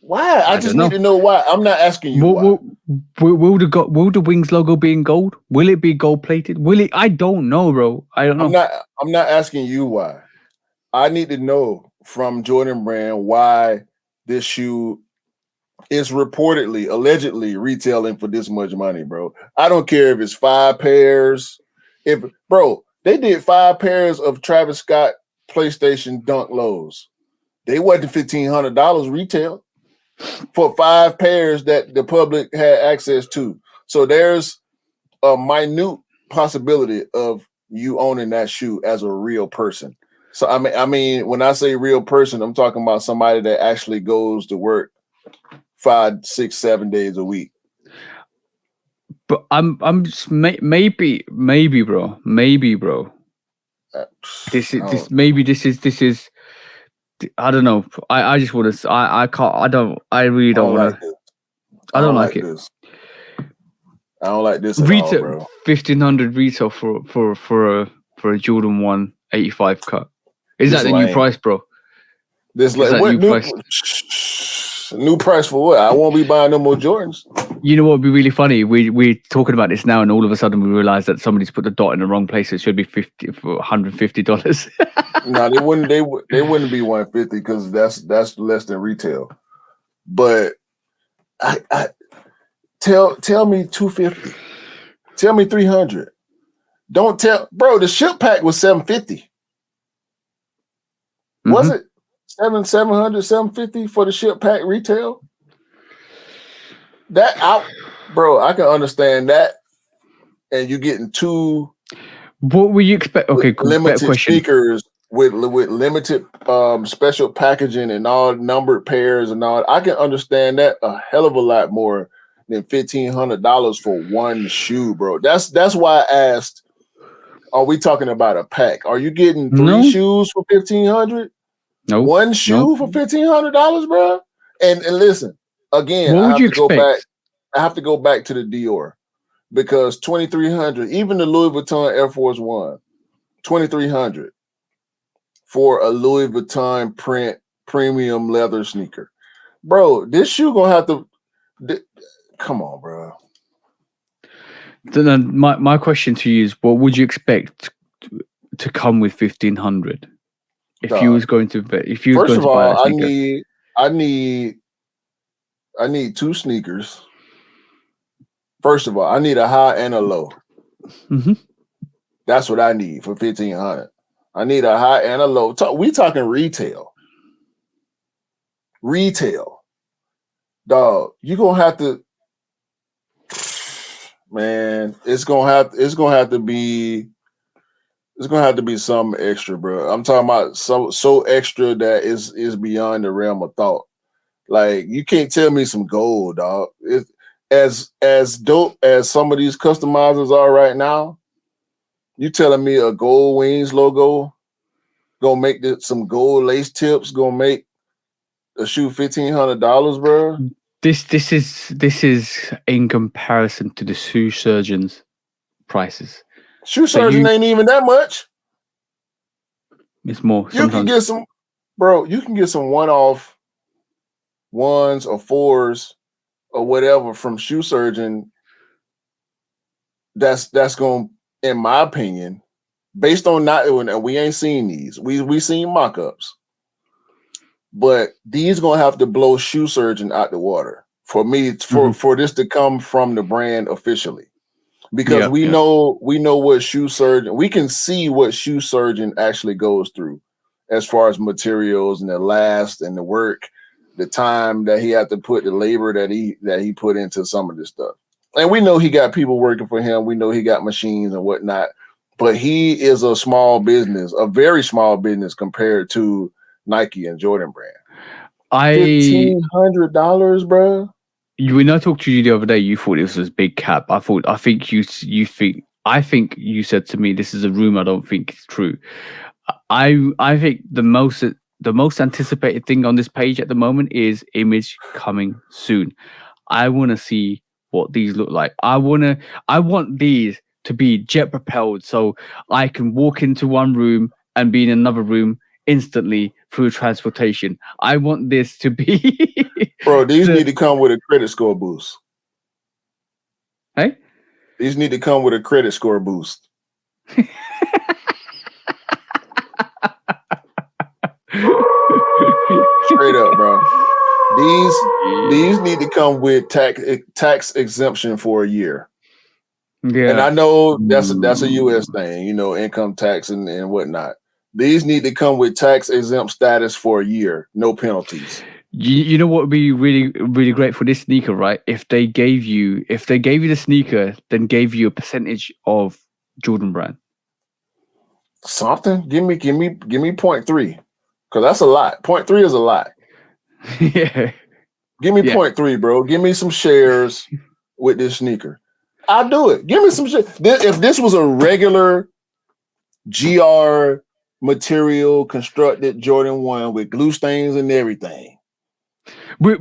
Why? I just don't need know. to know why. I'm not asking you why. Will the Wings logo be in gold? Will it be gold plated? Will it? I don't know, bro. I don't know. I'm not asking you why. I need to know from Jordan Brand why this shoe is allegedly retailing for this much money, bro. I don't care if it's 5 pairs. They did 5 pairs of Travis Scott PlayStation Dunk Lows. They wasn't $1,500 retail for 5 pairs that the public had access to. So there's a minute possibility of you owning that shoe as a real person. So I mean, when I say real person, I'm talking about somebody that actually goes to work 5, 6, 7 days a week. But I'm just maybe, bro. Maybe, bro. This is. I don't know. I just want to. I can't. I don't. I really don't want to. I don't like it. This. I don't like this at all, bro. 1,500 retail for a Jordan 1 85 cut. Is that the new price, bro? This like what new price? New price for what? I won't be buying no more Jordans. You know what would be really funny? We're talking about this now, and all of a sudden we realize that somebody's put the dot in the wrong place. It should be $150. No, they wouldn't. They wouldn't be 150 because that's less than retail. But I tell me 250. Tell me 300. Don't tell, bro. The ship pack was 750. Mm-hmm. Was it 700, 750 for the ship pack retail? Bro, I can understand that. And you getting 2. What will you expect? Okay, cool. Limited sneakers with limited special packaging and all numbered pairs and all. I can understand that a hell of a lot more than $1,500 for one shoe, bro. That's why I asked. Are we talking about a pack? Are you getting 3 shoes for $1,500? No, one shoe for $1,500, bro. And listen, again, what would you expect? I have to go back to the Dior because $2,300, even the Louis Vuitton Air Force One, $2,300 for a Louis Vuitton print premium leather sneaker, bro. This shoe gonna have to. Come on, bro. Then my question to you is, what would you expect to come with 1,500? If you was going to buy that sneaker? I need 2 sneakers. First of all, I need a high and a low. Mm-hmm. That's what I need for $1,500. I need a high and a low. We talking retail. Retail, dog. You gonna have to, man. It's gonna have to be something extra, bro. I'm talking about so extra that is beyond the realm of thought. Like, you can't tell me some gold, dog. As dope as some of these customizers are right now, you telling me a Gold Wings logo gonna make some gold lace tips gonna make a shoe $1,500, bro? This is in comparison to the shoe surgeons' prices. Shoe surgeon ain't even that much. It's more. You can get some, bro. You can get some one-off 1s or 4s or whatever from shoe surgeon. That's going, in my opinion, based on not, and we ain't seen these. We seen mock-ups, but these gonna have to blow Shoe Surgeon out the water for me for this to come from the brand officially, because we know what Shoe Surgeon, we can see what Shoe Surgeon actually goes through as far as materials and the last and the work, the time that he had to put, the labor that he put into some of this stuff. And we know he got people working for him. We know he got machines and whatnot, but he is a small business, a very small business compared to Nike and Jordan brand. $1,500, bro. When I talked to you the other day, you thought this was big cap. I think you said to me, this is a rumor. I don't think it's true. I think the most anticipated thing on this page at the moment is image coming soon. I want to see what these look like. I want these to be jet propelled, so I can walk into one room and be in another room instantly through transportation. I want this to be bro, these need to come with a credit score boost. Hey? These need to come with a credit score boost. Straight up, bro. These need to come with tax exemption for a year. Yeah. And I know that's a US thing, income tax and whatnot. These need to come with tax exempt status for a year, no penalties. You know what would be really, really great for this sneaker, right? If they gave you the sneaker, then gave you a percentage of Jordan brand. Something. Give me 0.3. Because that's a lot. 0.3 is a lot. Yeah. Give me 0.3, bro. Give me some shares with this sneaker. I'll do it. Give me some shares. If this was a regular GR material constructed Jordan 1 with glue stains and everything. We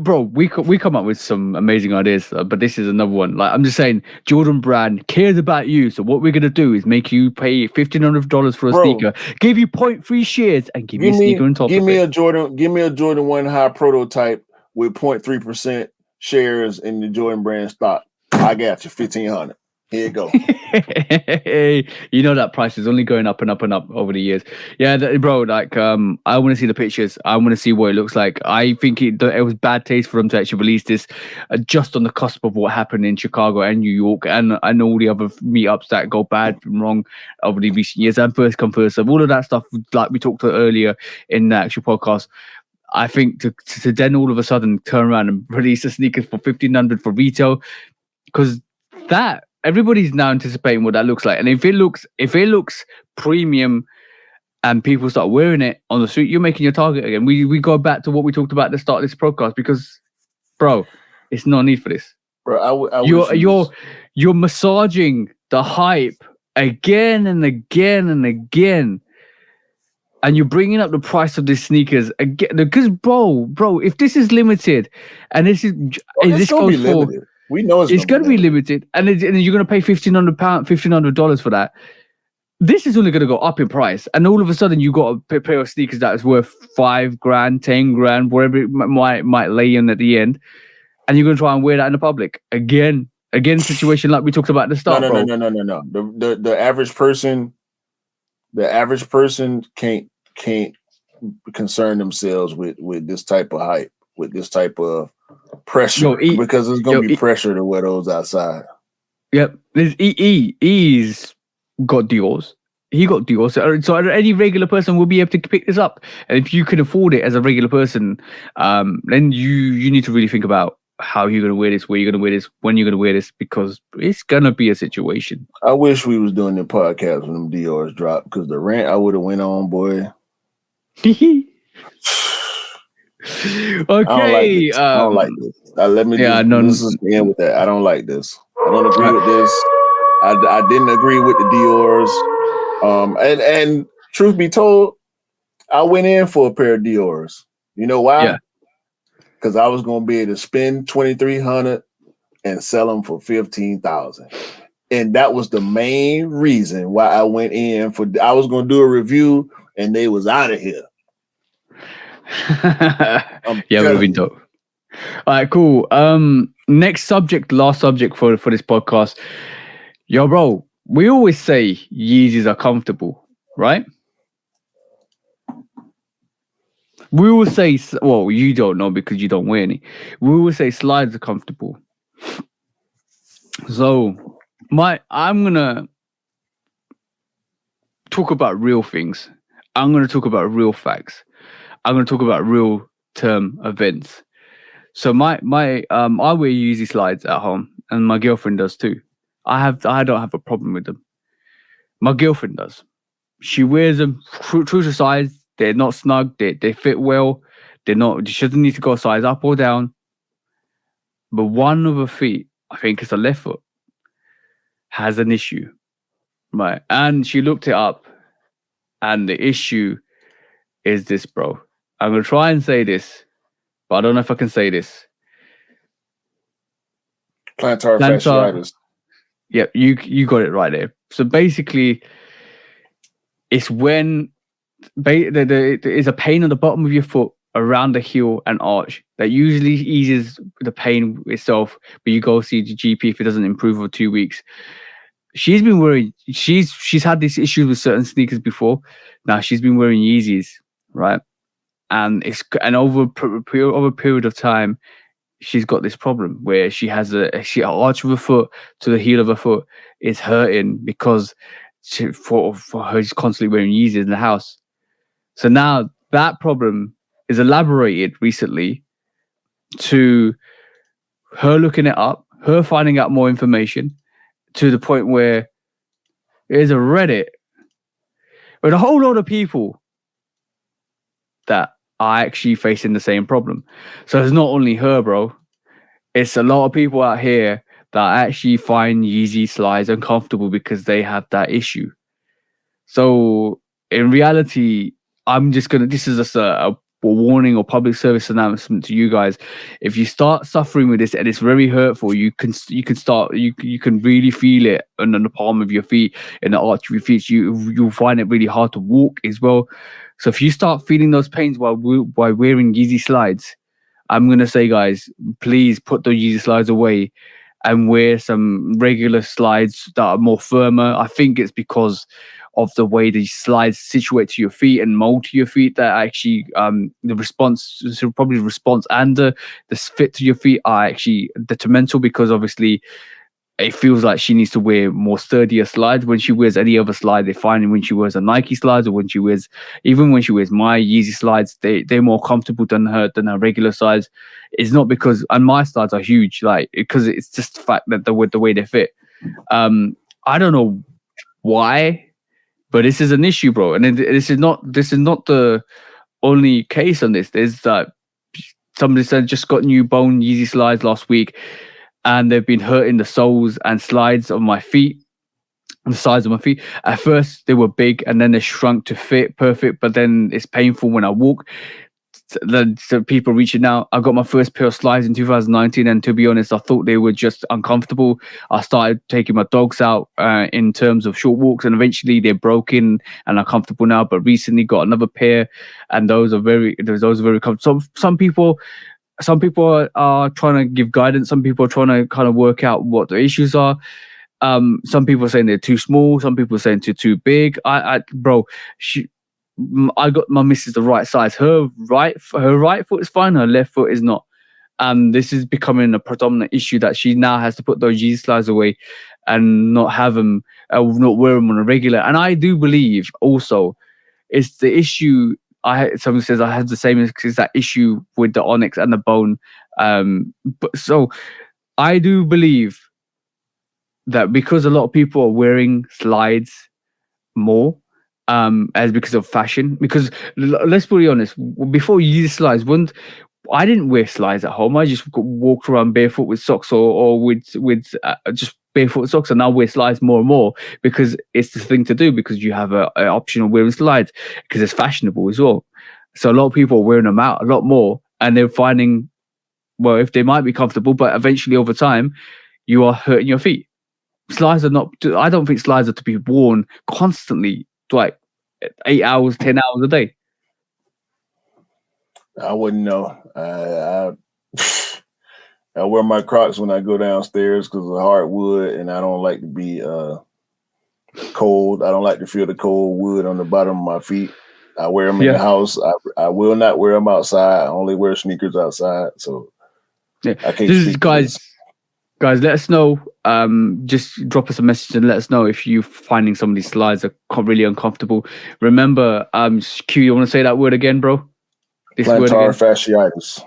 come up with some amazing ideas, but this is another one. Like, I'm just saying, Jordan brand cares about you. So what we're gonna do is make you pay $1,500 for a sneaker, give you 0.3 shares, and give you a sneaker on top of it. Give me a Jordan 1 high prototype with 0.3% shares in the Jordan brand stock. I got you, $1,500. Here you go. You know that price is only going up and up and up over the years. Yeah, bro. Like, I want to see the pictures. I want to see what it looks like. I think it was bad taste for them to actually release this just on the cusp of what happened in Chicago and New York and all the other meetups that go bad and wrong over the recent years. And first come first serve, all of that stuff, like we talked about earlier in the actual podcast. I think to then all of a sudden turn around and release the sneakers for $1,500 for retail, because that. Everybody's now anticipating what that looks like, and if it looks premium, and people start wearing it on the street, you're making your target again. We go back to what we talked about at the start of this podcast, because, bro, it's no need for this. Bro, you're massaging the hype again and again and again, and you're bringing up the price of these sneakers again. Because, bro, if this is limited, and this goes for. Limited. We know it's going to be limited, and you're going to pay $1,500 for that. This is only going to go up in price, and all of a sudden you got a pair of sneakers that is worth $5,000, $10,000, whatever it might lay in at the end, and you're going to try and wear that in the public again. Situation like we talked about at the start. No. The average person can't concern themselves with this type of hype, with this type of pressure, because there's gonna be pressure to wear those outside. Yep, he's got Dior's. He got Dior's. So any regular person will be able to pick this up. And if you can afford it as a regular person, then you need to really think about how you're gonna wear this, where you're gonna wear this, when you're gonna wear this, because it's gonna be a situation. I wish we was doing the podcast when them Dior's dropped, because the rant I would have went on, boy. Okay. I don't like this. Let me just end with that. I don't like this. I don't agree with this. I didn't agree with the Dior's. And truth be told, I went in for a pair of Dior's. You know why? Yeah. Because I was gonna be able to spend $2,300 and sell them for $15,000. And that was the main reason why I went in for. I was gonna do a review, and they was out of here. Yeah, would have been dope. All right, cool. Last subject for this podcast. Yo, bro, we always say Yeezys are comfortable, right? We will say, well, you don't know because you don't wear any. We will say slides are comfortable. So, I'm gonna talk about real things. I'm gonna talk about real facts. I'm gonna talk about real term events. So I wear Yeezy slides at home, and my girlfriend does too. I don't have a problem with them. My girlfriend does. She wears them true to size. They're not snug. They fit well. They're not. She doesn't need to go a size up or down. But one of her feet, I think it's the left foot, has an issue, right? And she looked it up, and the issue is this, bro. I'm gonna try and say this, but I don't know if I can say this. Plantar fasciitis. Yeah, you got it right there. So basically, it's when there is a pain on the bottom of your foot around the heel and arch that usually eases the pain itself, but you go see the GP if it doesn't improve over 2 weeks. She's been wearing she's had these issues with certain sneakers before. Now she's been wearing Yeezys, right? And over a period of time, she's got this problem where she has her arch of her foot to the heel of her foot is hurting because for her she's constantly wearing Yeezys in the house. So now that problem is elaborated recently to her looking it up, her finding out more information to the point where there's a Reddit with a whole lot of people that are actually facing the same problem. So it's not only her, bro. It's a lot of people out here that actually find Yeezy slides uncomfortable because they have that issue. So in reality, this is just a warning or public service announcement to you guys. If you start suffering with this and it's very hurtful, you can really feel it on the palm of your feet, in the arch of your feet. You'll find it really hard to walk as well. So if you start feeling those pains while wearing Yeezy slides, I'm gonna say, guys, please put those Yeezy slides away and wear some regular slides that are more firmer. I think it's because of the way the slides situate to your feet and mold to your feet that actually the response and the fit to your feet are actually detrimental, because obviously it feels like she needs to wear more sturdier slides. When she wears any other slide, they find when she wears a Nike slides, or when she wears my Yeezy slides, they're more comfortable than her regular size. It's not because, and my slides are huge, like, because it's just the fact that the way they fit. I don't know why, but this is an issue, bro. And this is not the only case on this. There's somebody said just got new bone Yeezy slides last week, and they've been hurting the soles and slides of my feet, the sides of my feet. At first, they were big, and then they shrunk to fit perfect, but then it's painful when I walk. So people reaching out. I got my first pair of slides in 2019, and to be honest, I thought they were just uncomfortable. I started taking my dogs out in terms of short walks, and eventually they're broken and uncomfortable now. But recently got another pair, and those are very comfortable. Some people are trying to give guidance. Some people are trying to kind of work out what the issues are. Some people are saying they're too small. Some people are saying they're too big. I got my missus the right size. Her right foot is fine. Her left foot is not. And this is becoming a predominant issue that she now has to put those Yeezy slides away and not have them, not wear them on a regular. And I do believe also it's the issue. Someone says I had the same exact issue with the Onyx and the Bone. But so I do believe that because a lot of people are wearing slides more, as because of fashion. Because let's be honest, before you use slides, I didn't wear slides at home. I just walked around barefoot with socks, or with just barefoot socks, and now wear slides more and more because it's the thing to do, because you have an option of wearing slides because it's fashionable as well. So a lot of people are wearing them out a lot more, and they're finding, well, if they might be comfortable, but eventually over time, you are hurting your feet. Slides are not. I don't think slides are to be worn constantly, like 8 hours, 10 hours a day. I wouldn't know. I wear my Crocs when I go downstairs because of hardwood, and I don't like to be cold. I don't like to feel the cold wood on the bottom of my feet. I wear them in the Yeah. house. I will not wear them outside. I only wear sneakers outside. So Yeah. I can't This is speak to this. guys, let us know. Just drop us a message and let us know if you finding some of these slides are really uncomfortable. Remember, Q, you want to say that word again, bro? This word Plantar again. fasciitis.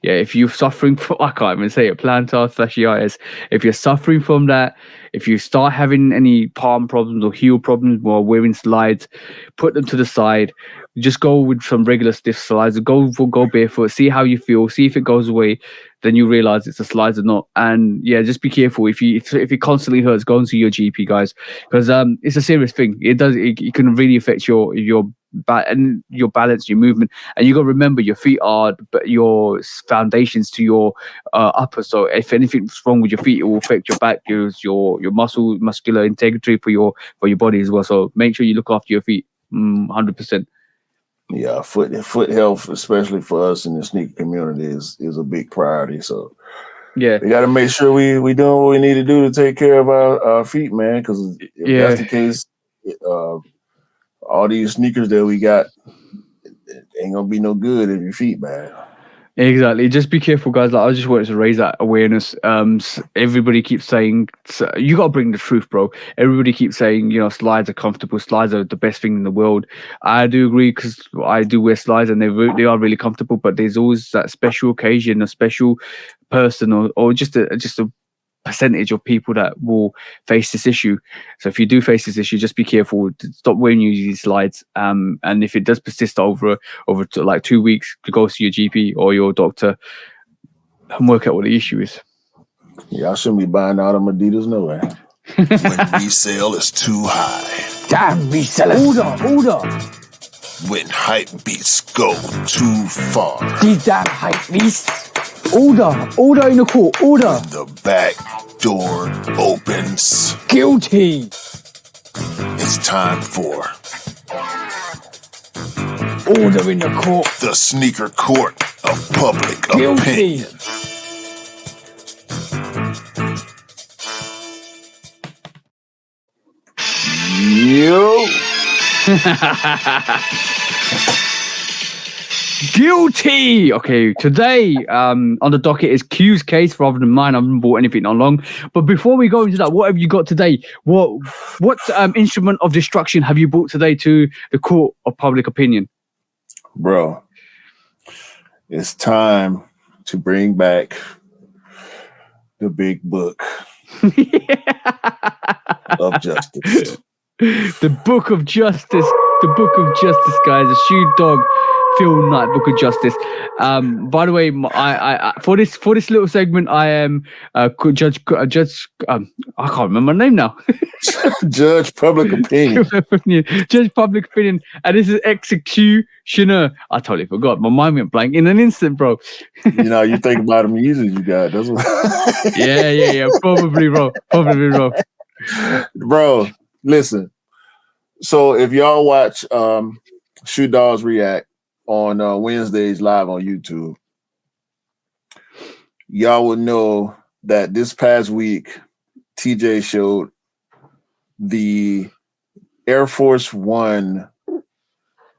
Yeah, if you're suffering from, I can't even say it, plantar fasciitis. If you're suffering from that, if you start having any palm problems or heel problems while wearing slides, put them to the side. Just go with some regular stiff slides. Go barefoot. See how you feel. See if it goes away. Then you realize it's the slides or not. And yeah, just be careful. If it constantly hurts, go and see your GP, guys, because it's a serious thing. It can really affect your and your balance, your movement. And you got to remember, your feet are your foundations to your upper. So if anything's wrong with your feet, it will affect your back, your muscular integrity for your body as well. So make sure you look after your feet, 100%. Yeah, foot health, especially for us in the sneaker community, is a big priority. So Yeah, we got to make sure we doing what we need to do to take care of our feet, man. Because if that's the case, all these sneakers that we got, it ain't gonna be no good if your feet bad. exactly. Just be careful, guys. Like, I just wanted to raise that awareness. Everybody keeps saying, you got to bring the truth, bro. Everybody keeps saying, slides are comfortable. Slides are the best thing in the world. I do agree, because I do wear slides and they are really comfortable. But there's always that special occasion, a special person, or just a percentage of people that will face this issue. So if you do face this issue, just be careful. Stop wearing these slides. And if it does persist over like 2 weeks, go see your GP or your doctor and work out what the issue is. Yeah, I shouldn't be buying all them Adidas, no way. When resale is too high. Damn resellers. Order. When hype beats go too far. These damn hype beasts. Order in the court. Order. When the back door opens. Guilty. It's time for Order in the court. the sneaker court of public Guilty. opinion. Yo. Guilty. Okay, today on the docket is Q's case rather than mine. I haven't bought anything on long. But before we go into that, what have you got today? What instrument of destruction have you brought today to the court of public opinion? Bro, it's time to bring back the big book of justice. The Book of Justice. The Book of Justice, guys. The Shoe Dog Phil Knight Book of Justice. By the way, I for this little segment, I am judge. I can't remember my name now. Judge public opinion. Judge public opinion, and this is executioner. I totally forgot. My mind went blank in an instant, bro. You think about them users you got. That's what. Yeah. Probably, bro. Bro, listen. So if y'all watch Shoe Dogs React on Wednesdays live on YouTube, y'all would know that this past week, TJ showed the Air Force One.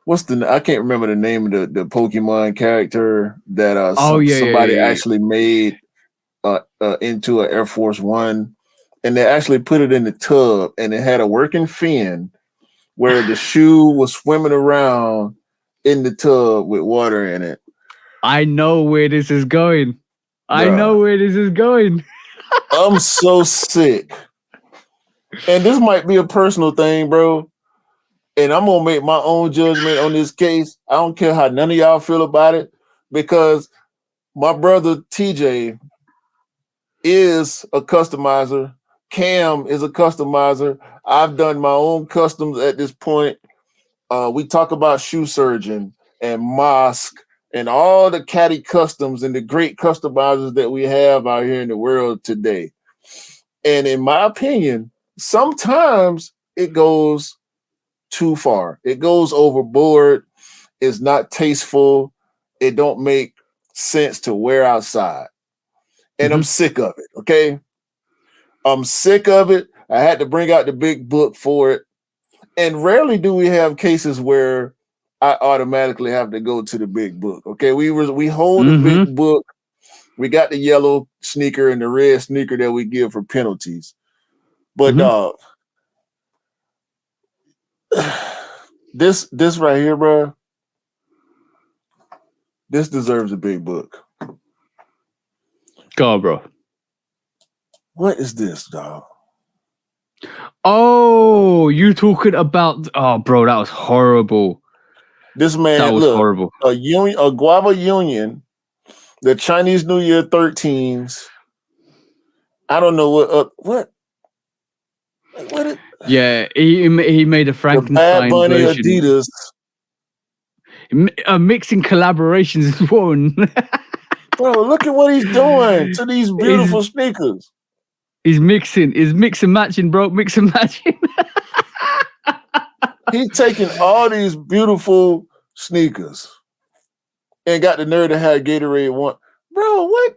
I can't remember the name of the Pokemon character that somebody actually made into an Air Force One, and they actually put it in the tub, and it had a working fin where the shoe was swimming around in the tub with water in it. I know where this is going. I'm so sick. And this might be a personal thing, bro. And I'm going to make my own judgment on this case. I don't care how none of y'all feel about it, because my brother TJ is a customizer. Cam is a customizer. I've done my own customs at this point. We talk about Shoe Surgeon and Mosque and all the caddy customs and the great customizers that we have out here in the world today. And in my opinion, sometimes it goes too far. It goes overboard. It's not tasteful. It don't make sense to wear outside. And I'm sick of it, okay? I'm sick of it. I had to bring out the big book for it. And rarely do we have cases where I automatically have to go to the big book. Okay, we hold the big book. We got the yellow sneaker and the red sneaker that we give for penalties. But dog, this right here, bro, this deserves a big book. Go on, bro. What is this, dog? Oh, you talking about? Oh, bro, that was horrible. This man, that was look, horrible. A Guava Union, the Chinese New Year 13s. I don't know what. Yeah, he made a Frankenstein Bad Bunny version. Adidas. Mixing collaborations is one. Bro, look at what he's doing to these beautiful sneakers. He's mixing matching, bro. Mix and matching. He's taking all these beautiful sneakers and got the nerve to have Gatorade one. Bro, what?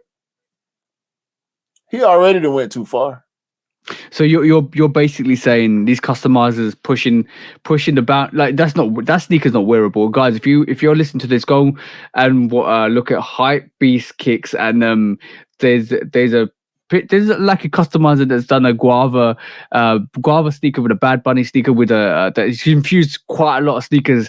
He already went too far. So you're basically saying these customizers pushing about, like, that sneaker's not wearable, guys. If you're listening to this, go and look at Hype Beast Kicks, and there's like a customizer that's done a guava sneaker with a Bad Bunny sneaker with that he's infused quite a lot of sneakers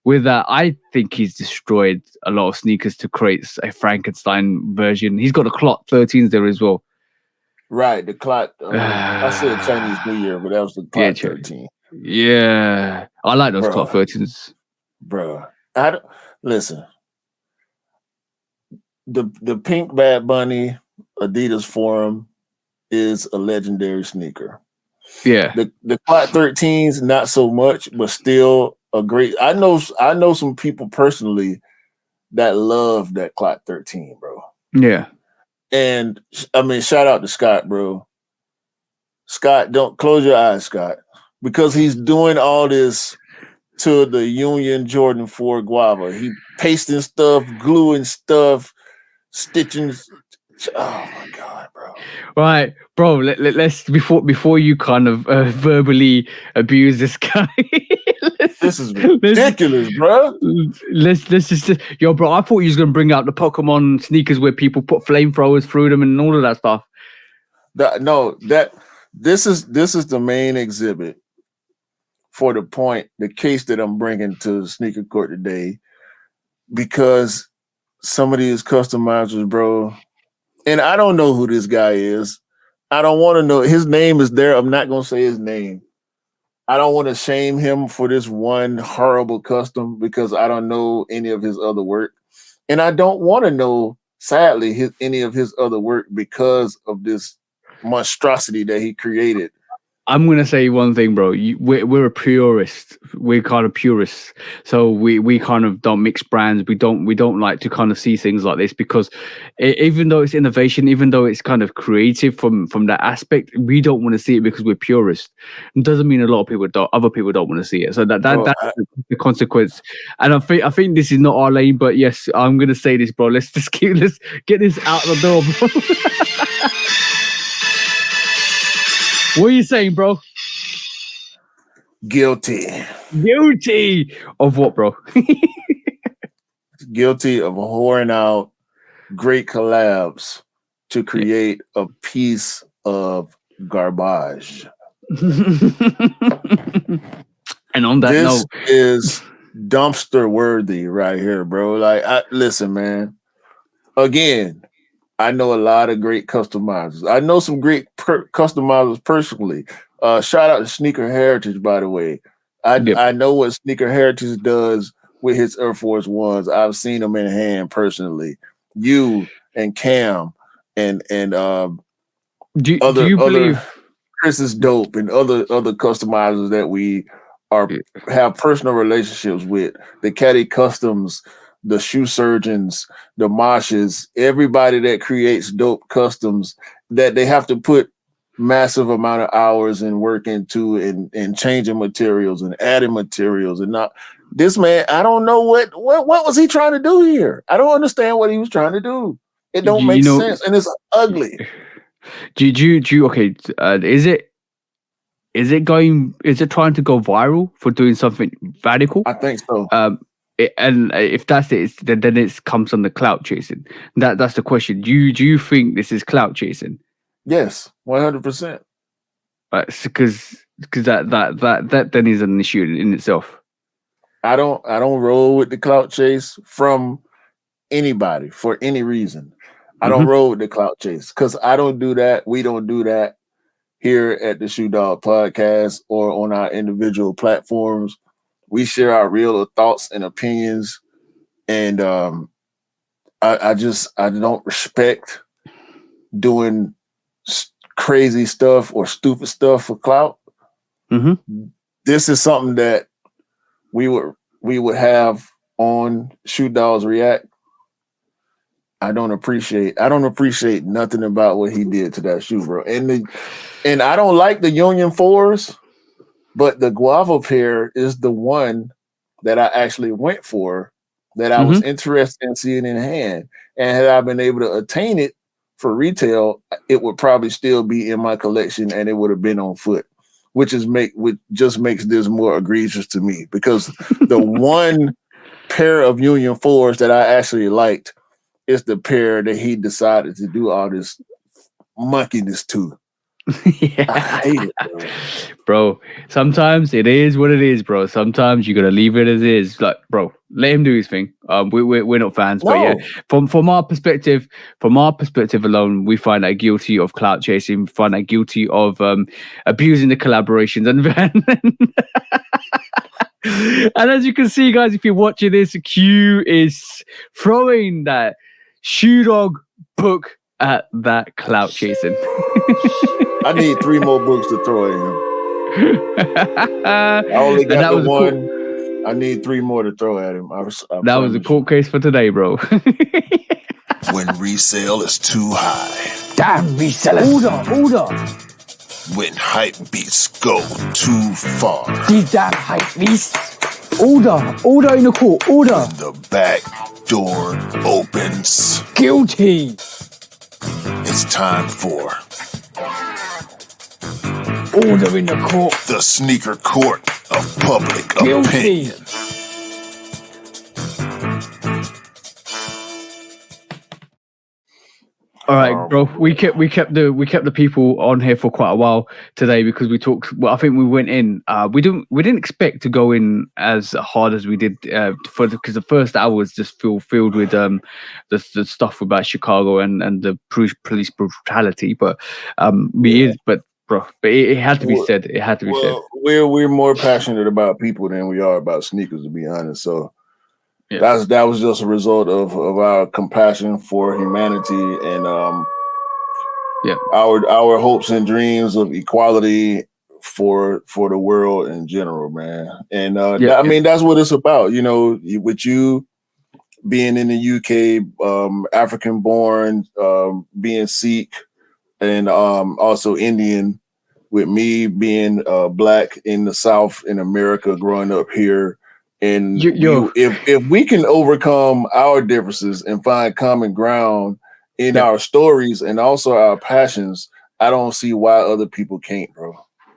with that. I think he's destroyed a lot of sneakers to create a Frankenstein version. He's got the Clot 13s there as well. Right, the Clot. I said Chinese New Year, but that was the Clot 13. Yeah, I like those Clot 13s. Bro, listen. The pink Bad Bunny Adidas Forum is a legendary sneaker. Yeah. The Clot 13s, not so much, but still a great. I know some people personally that love that Clot 13, bro. Yeah. And I mean, shout out to Scott, bro. Scott, don't close your eyes, Scott, because he's doing all this to the Union Jordan 4 Guava. He pasting stuff, gluing stuff, stitching. Oh my God, bro. Right, bro. Let's before you kind of verbally abuse this guy. This is ridiculous, bro. Let's just yo, bro. I thought you was gonna bring out the Pokemon sneakers where people put flamethrowers through them and all of that stuff. This is the main exhibit for the case that I'm bringing to the sneaker court today, because some of these customizers, bro, and I don't know who this guy is. I don't want to know. His name is there. I'm not going to say his name. I don't want to shame him for this one horrible custom because I don't know any of his other work. And I don't want to know, sadly, any of his other work because of this monstrosity that he created. I'm gonna say one thing, bro. We're a purist. We're kind of purists, so we kind of don't mix brands. We don't like to kind of see things like this because even though it's innovation, even though it's kind of creative from that aspect, we don't want to see it because we're purists. It doesn't mean other people don't want to see it. So that's the consequence. And I think this is not our lane, but yes, I'm gonna say this, bro. Let's get this out the door, bro. What are you saying, bro? Guilty. Guilty of what, bro? Guilty of whoring out great collabs to create a piece of garbage. And on that this note, is dumpster worthy right here, bro. Like, listen, man. Again, I know a lot of great customizers. I know some great customizers personally. Shout out to Sneaker Heritage, by the way. I know what Sneaker Heritage does with his Air Force Ones. I've seen them in hand personally. You and Cam and do you believe Chris is dope and other customizers that we have personal relationships with. The Caddy Customs, the Shoe Surgeons, the Moshes, everybody that creates dope customs that they have to put massive amount of hours and work into and changing materials and adding materials and not this man. I don't know what was he trying to do here. I don't understand what he was trying to do. It don't make sense and it's ugly. Do you okay? Is it is it trying to go viral for doing something radical? I think so. And if that's it, then it comes on the clout chasing. That's the question. Do you think this is clout chasing? Yes, 100%. Because that then is an issue in itself. I don't roll with the clout chase from anybody for any reason. I don't roll with the clout chase because I don't do that. We don't do that here at the Shoe Dog Podcast or on our individual platforms. We share our real thoughts and opinions, and I don't respect doing crazy stuff or stupid stuff for clout. This is something that we would have on Shoe Dogs React. I don't appreciate nothing about what he did to that shoe, bro. And I don't like the Union 4s, but the Guava pair is the one that I actually went for, that I was interested in seeing in hand. And had I been able to attain it for retail, it would probably still be in my collection and it would have been on foot, which just makes this more egregious to me, because the one pair of Union 4s that I actually liked is the pair that he decided to do all this monkeyness to. Yeah. I hate it, bro. Sometimes it is what it is, bro. Sometimes you gotta leave it as is. Like, bro, let him do his thing. We're not fans, but yeah, from our perspective alone, we find that guilty of clout chasing. We find that guilty of abusing the collaborations and as you can see, guys, if you're watching this, Q is throwing that Shoe Dog book at that clout chasing. I need 3 more books to throw at him. I only got the one. I need 3 more to throw at him. That was a court case for today, bro. When resale is too high. Damn resellers. Order. When hype beats go too far. These damn hype beasts. Order in the court. Order. When the back door opens. Guilty. It's time for order in the court. The sneaker court of public Guilty. opinion. All right, bro. We kept the people on here for quite a while today because we talked. Well, I think we went in. We didn't expect to go in as hard as we did because the first hour was just filled with the stuff about Chicago and the police brutality. But bro, it had to be said. It had to be said. We're more passionate about people than we are about sneakers, to be honest. So. Yeah. That was just a result of our compassion for humanity and our hopes and dreams of equality for the world in general, man. And I mean, that's what it's about. You know, with you being in the UK, African born, being Sikh, and also Indian, with me being Black in the South in America, growing up here. And if we can overcome our differences and find common ground in our stories and also our passions, I don't see why other people can't, bro.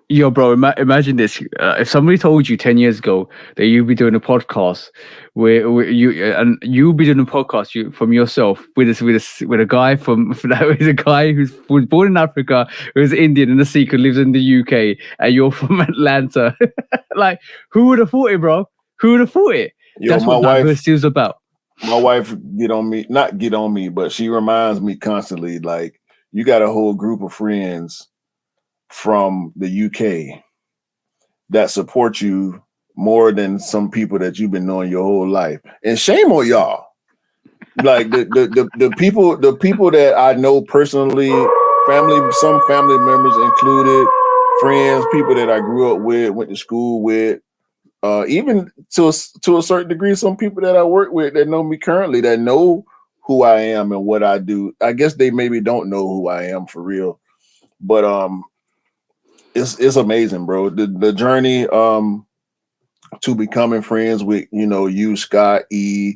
Yo, bro, imagine this. If somebody told you 10 years ago that you'd be doing a podcast where you'll be doing a podcast from yourself with a guy with a guy who was born in Africa, who's Indian and a Sikh who lives in the UK, and you're from Atlanta, like, who would have thought it, bro? Who would have thought it? Yo, that's what diversity is about. My wife not get on me, but she reminds me constantly, like, you got a whole group of friends from the UK that support you more than some people that you've been knowing your whole life. And shame on y'all. Like the people that I know personally, some family members included, friends, people that I grew up with, went to school with. Even to a certain degree, some people that I work with that know me currently, that know who I am and what I do. I guess they maybe don't know who I am for real, but it's amazing, bro. The journey to becoming friends with you, Scott, E,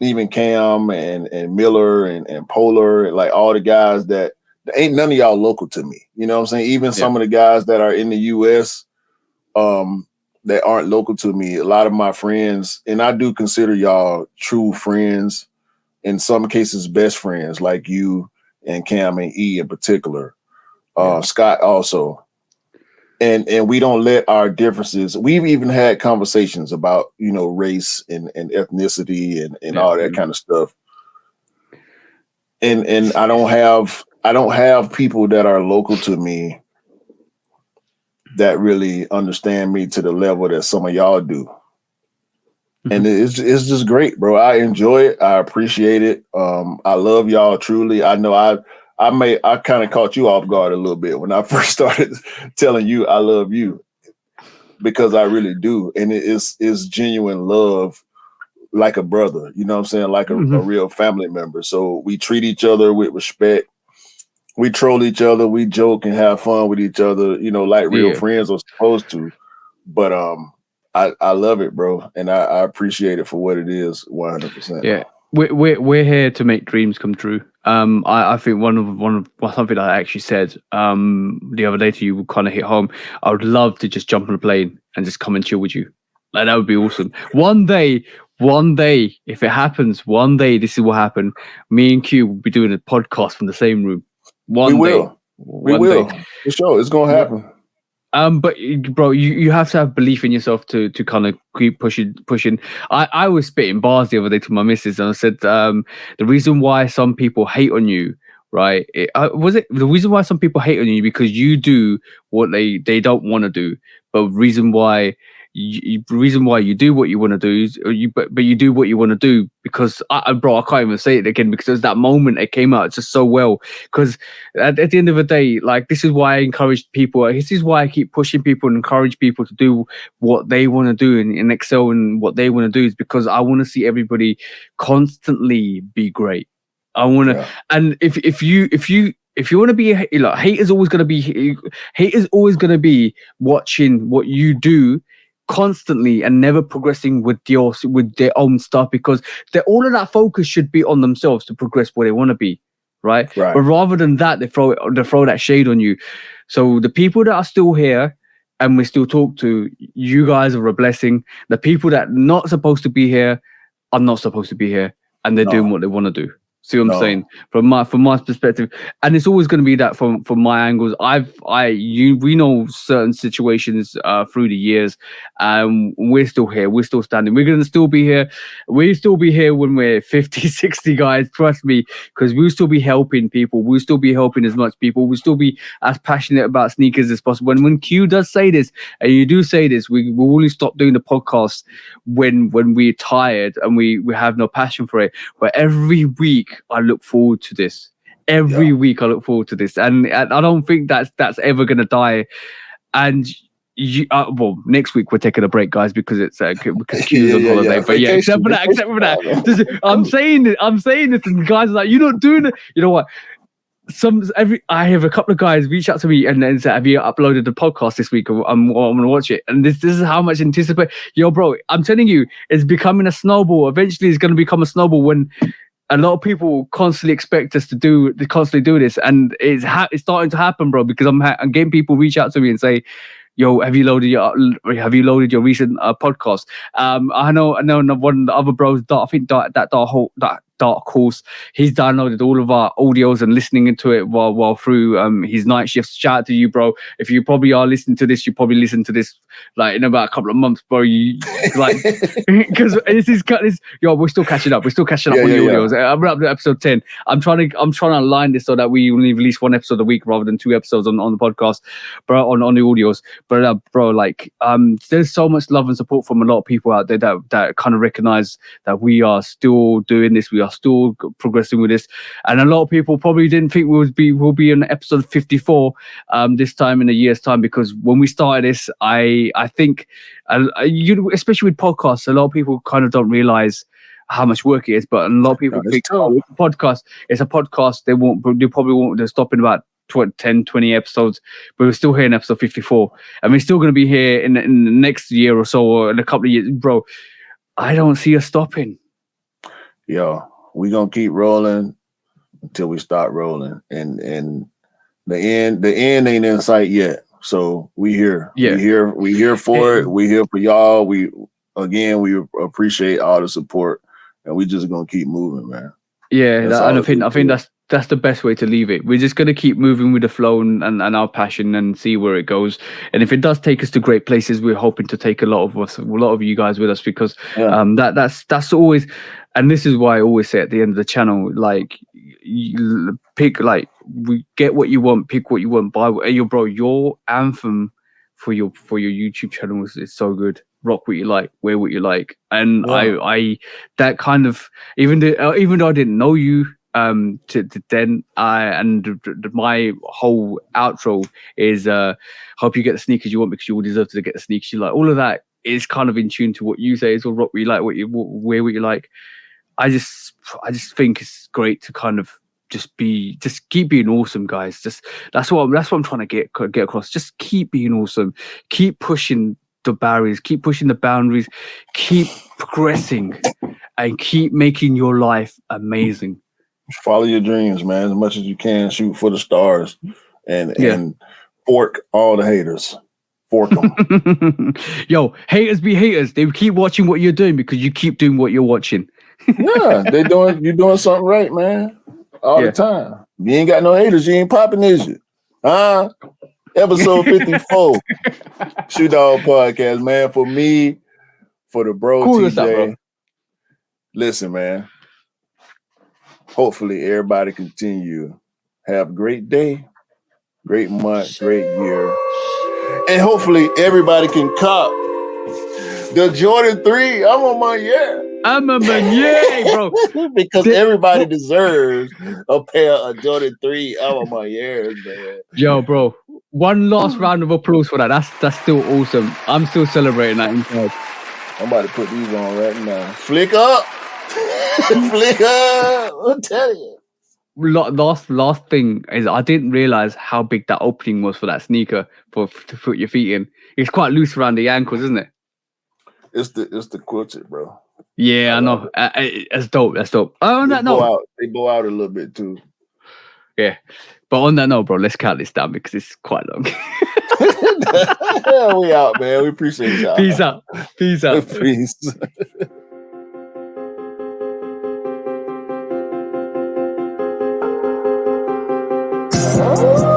even Cam and Miller and Polar, and like all the guys that ain't none of y'all local to me. You know what I'm saying? Even some of the guys that are in the US that aren't local to me, a lot of my friends, and I do consider y'all true friends, in some cases best friends, like you and Cam and E in particular. Scott also. And we don't let our differences, we've even had conversations about, you know, race and ethnicity and all that kind of stuff. And I don't have people that are local to me that really understand me to the level that some of y'all do. And it's just great, bro. I enjoy it. I appreciate it. I love y'all truly. I know I kind of caught you off guard a little bit when I first started telling you I love you, because I really do. And it's genuine love, like a brother, you know what I'm saying? Like a real family member. So we treat each other with respect. We troll each other. We joke and have fun with each other, you know, like real friends are supposed to. But I love it, bro. And I appreciate it for what it is, 100%. Yeah. We're here to make dreams come true. I think one of something I actually said the other day to you kind of hit home. I would love to just jump on a plane and just come and chill with you. Like, that would be awesome. One day, if it happens, one day this is what happen. Me and Q will be doing a podcast from the same room. We will. For sure, it's gonna happen. But bro, you have to have belief in yourself to kind of keep pushing. I was spitting bars the other day to my missus, and I said, the reason why some people hate on you, right? The reason why some people hate on you because you do what they don't want to do, but reason why you do what you want to do is, but you do what you want to do because bro, I can't even say it again because there's that moment it came out just so well. Because at the end of the day, like, this is why I encourage people. This is why I keep pushing people and encourage people to do what they want to do and excel in what they want to do, is because I want to see everybody constantly be great. I want to, and if you want to be like, haters always going to be watching what you do constantly and never progressing with their own stuff, because all of that focus should be on themselves to progress where they want to be, right? But rather than that, they throw that shade on you. So the people that are still here and we still talk to, you guys are a blessing. The people that are not supposed to be here are not supposed to be here, and they're doing what they want to do. See what I'm saying? From my perspective, and it's always going to be that from my angles. We know certain situations through the years, we're still here. We're still standing. We're going to still be here. We'll still be here when we're 50, 60 guys. Trust me, because we'll still be helping people. We'll still be helping as much people. We'll still be as passionate about sneakers as possible. And when Q does say this, and you do say this, we will only stop doing the podcast when we're tired and we have no passion for it. But every week I look forward to this. Every week I look forward to this, and I don't think that's ever gonna die. And next week we're taking a break, guys, because it's because Q's on holiday. But vacation, except for that, I'm saying this, and guys are like, you're not doing it. You know what? I have a couple of guys reach out to me and then say, have you uploaded the podcast this week? I'm gonna watch it. And this is how much anticipate. Yo, bro, I'm telling you, it's becoming a snowball. Eventually it's gonna become a snowball when a lot of people constantly expect us to constantly do this, and it's starting to happen, bro. Because I'm getting people reach out to me and say, "Yo, have you loaded your recent podcast?" I know one of the other bros, I think that Dark Horse, he's downloaded all of our audios and listening into it while through his night shifts. Shout out to you, bro. If you probably are listening to this, you probably listen to this like in about a couple of months, bro. You like, because we're still catching up. We're still catching up on the audios. I'm up to episode 10. I'm trying to align this so that we only release one episode a week rather than 2 episodes on the podcast, bro, on the audios. But bro, like, there's so much love and support from a lot of people out there that kind of recognize that we are still doing this. We are still progressing with this, and a lot of people probably didn't think we'll be on episode 54 this time in a year's time, because when we started this, I think especially with podcasts, a lot of people kind of don't realize how much work it is, but a lot of people think it's a podcast. They probably won't. They're stopping about 10, 20 episodes, but we're still here in episode 54, and we're still going to be here in the next year or so, or in a couple of years, bro. I don't see us stopping. Yo, we're gonna keep rolling until we start rolling, and The end ain't in sight yet. So we here. Yeah. We here for it. We here for y'all. We appreciate all the support, and we just gonna keep moving, man. And I think that's the best way to leave it. We're just gonna keep moving with the flow and our passion and see where it goes. And if it does take us to great places, we're hoping to take a lot of you guys with us, because that's always, and this is why I always say at the end of the channel, like, pick, like, we get what you want, pick what you want, buy what, your anthem for your YouTube channel is so good. Rock what you like, wear what you like, and I that kind of, even though I didn't know you then my whole outro is hope you get the sneakers you want because you all deserve to get the sneakers you like. All of that is kind of in tune to what you say. It's all rock what you like, wear what you like. I just think it's great to kind of just keep being awesome, guys. That's what I'm trying to get across. Just keep being awesome, keep pushing the barriers, keep pushing the boundaries, keep progressing, and keep making your life amazing. Follow your dreams, man, as much as you can. Shoot for the stars, and fork all the haters. Fork them. Yo, haters be haters. They keep watching what you're doing because you keep doing what you're watching. Yeah, you're doing something right, man. All the time. You ain't got no haters, you ain't popping, is you? Huh? Episode 54. Shoot Dog Podcast, man. For me, for the bro, cool TJ. That, bro. Listen, man. Hopefully everybody continue. Have a great day, great month, great year. And hopefully everybody can cop the Jordan 3. I'm on my bro. Because everybody deserves a pair of Jordan 3. I'm on my man. Yo, bro. One last round of applause for that. That's still awesome. I'm still celebrating that inside. I'm about to put these on right now. Flick up. Flick up. I'll tell you. Last thing is, I didn't realize how big that opening was for that sneaker to put your feet in. It's quite loose around the ankles, isn't it? It's the quilted, bro. Yeah, I know. That's dope. That's dope. Oh, they blow out a little bit too. Yeah, but on that note, bro, let's count this down because it's quite long. We out, man. We appreciate y'all. Peace out. Peace out. Peace. Oh.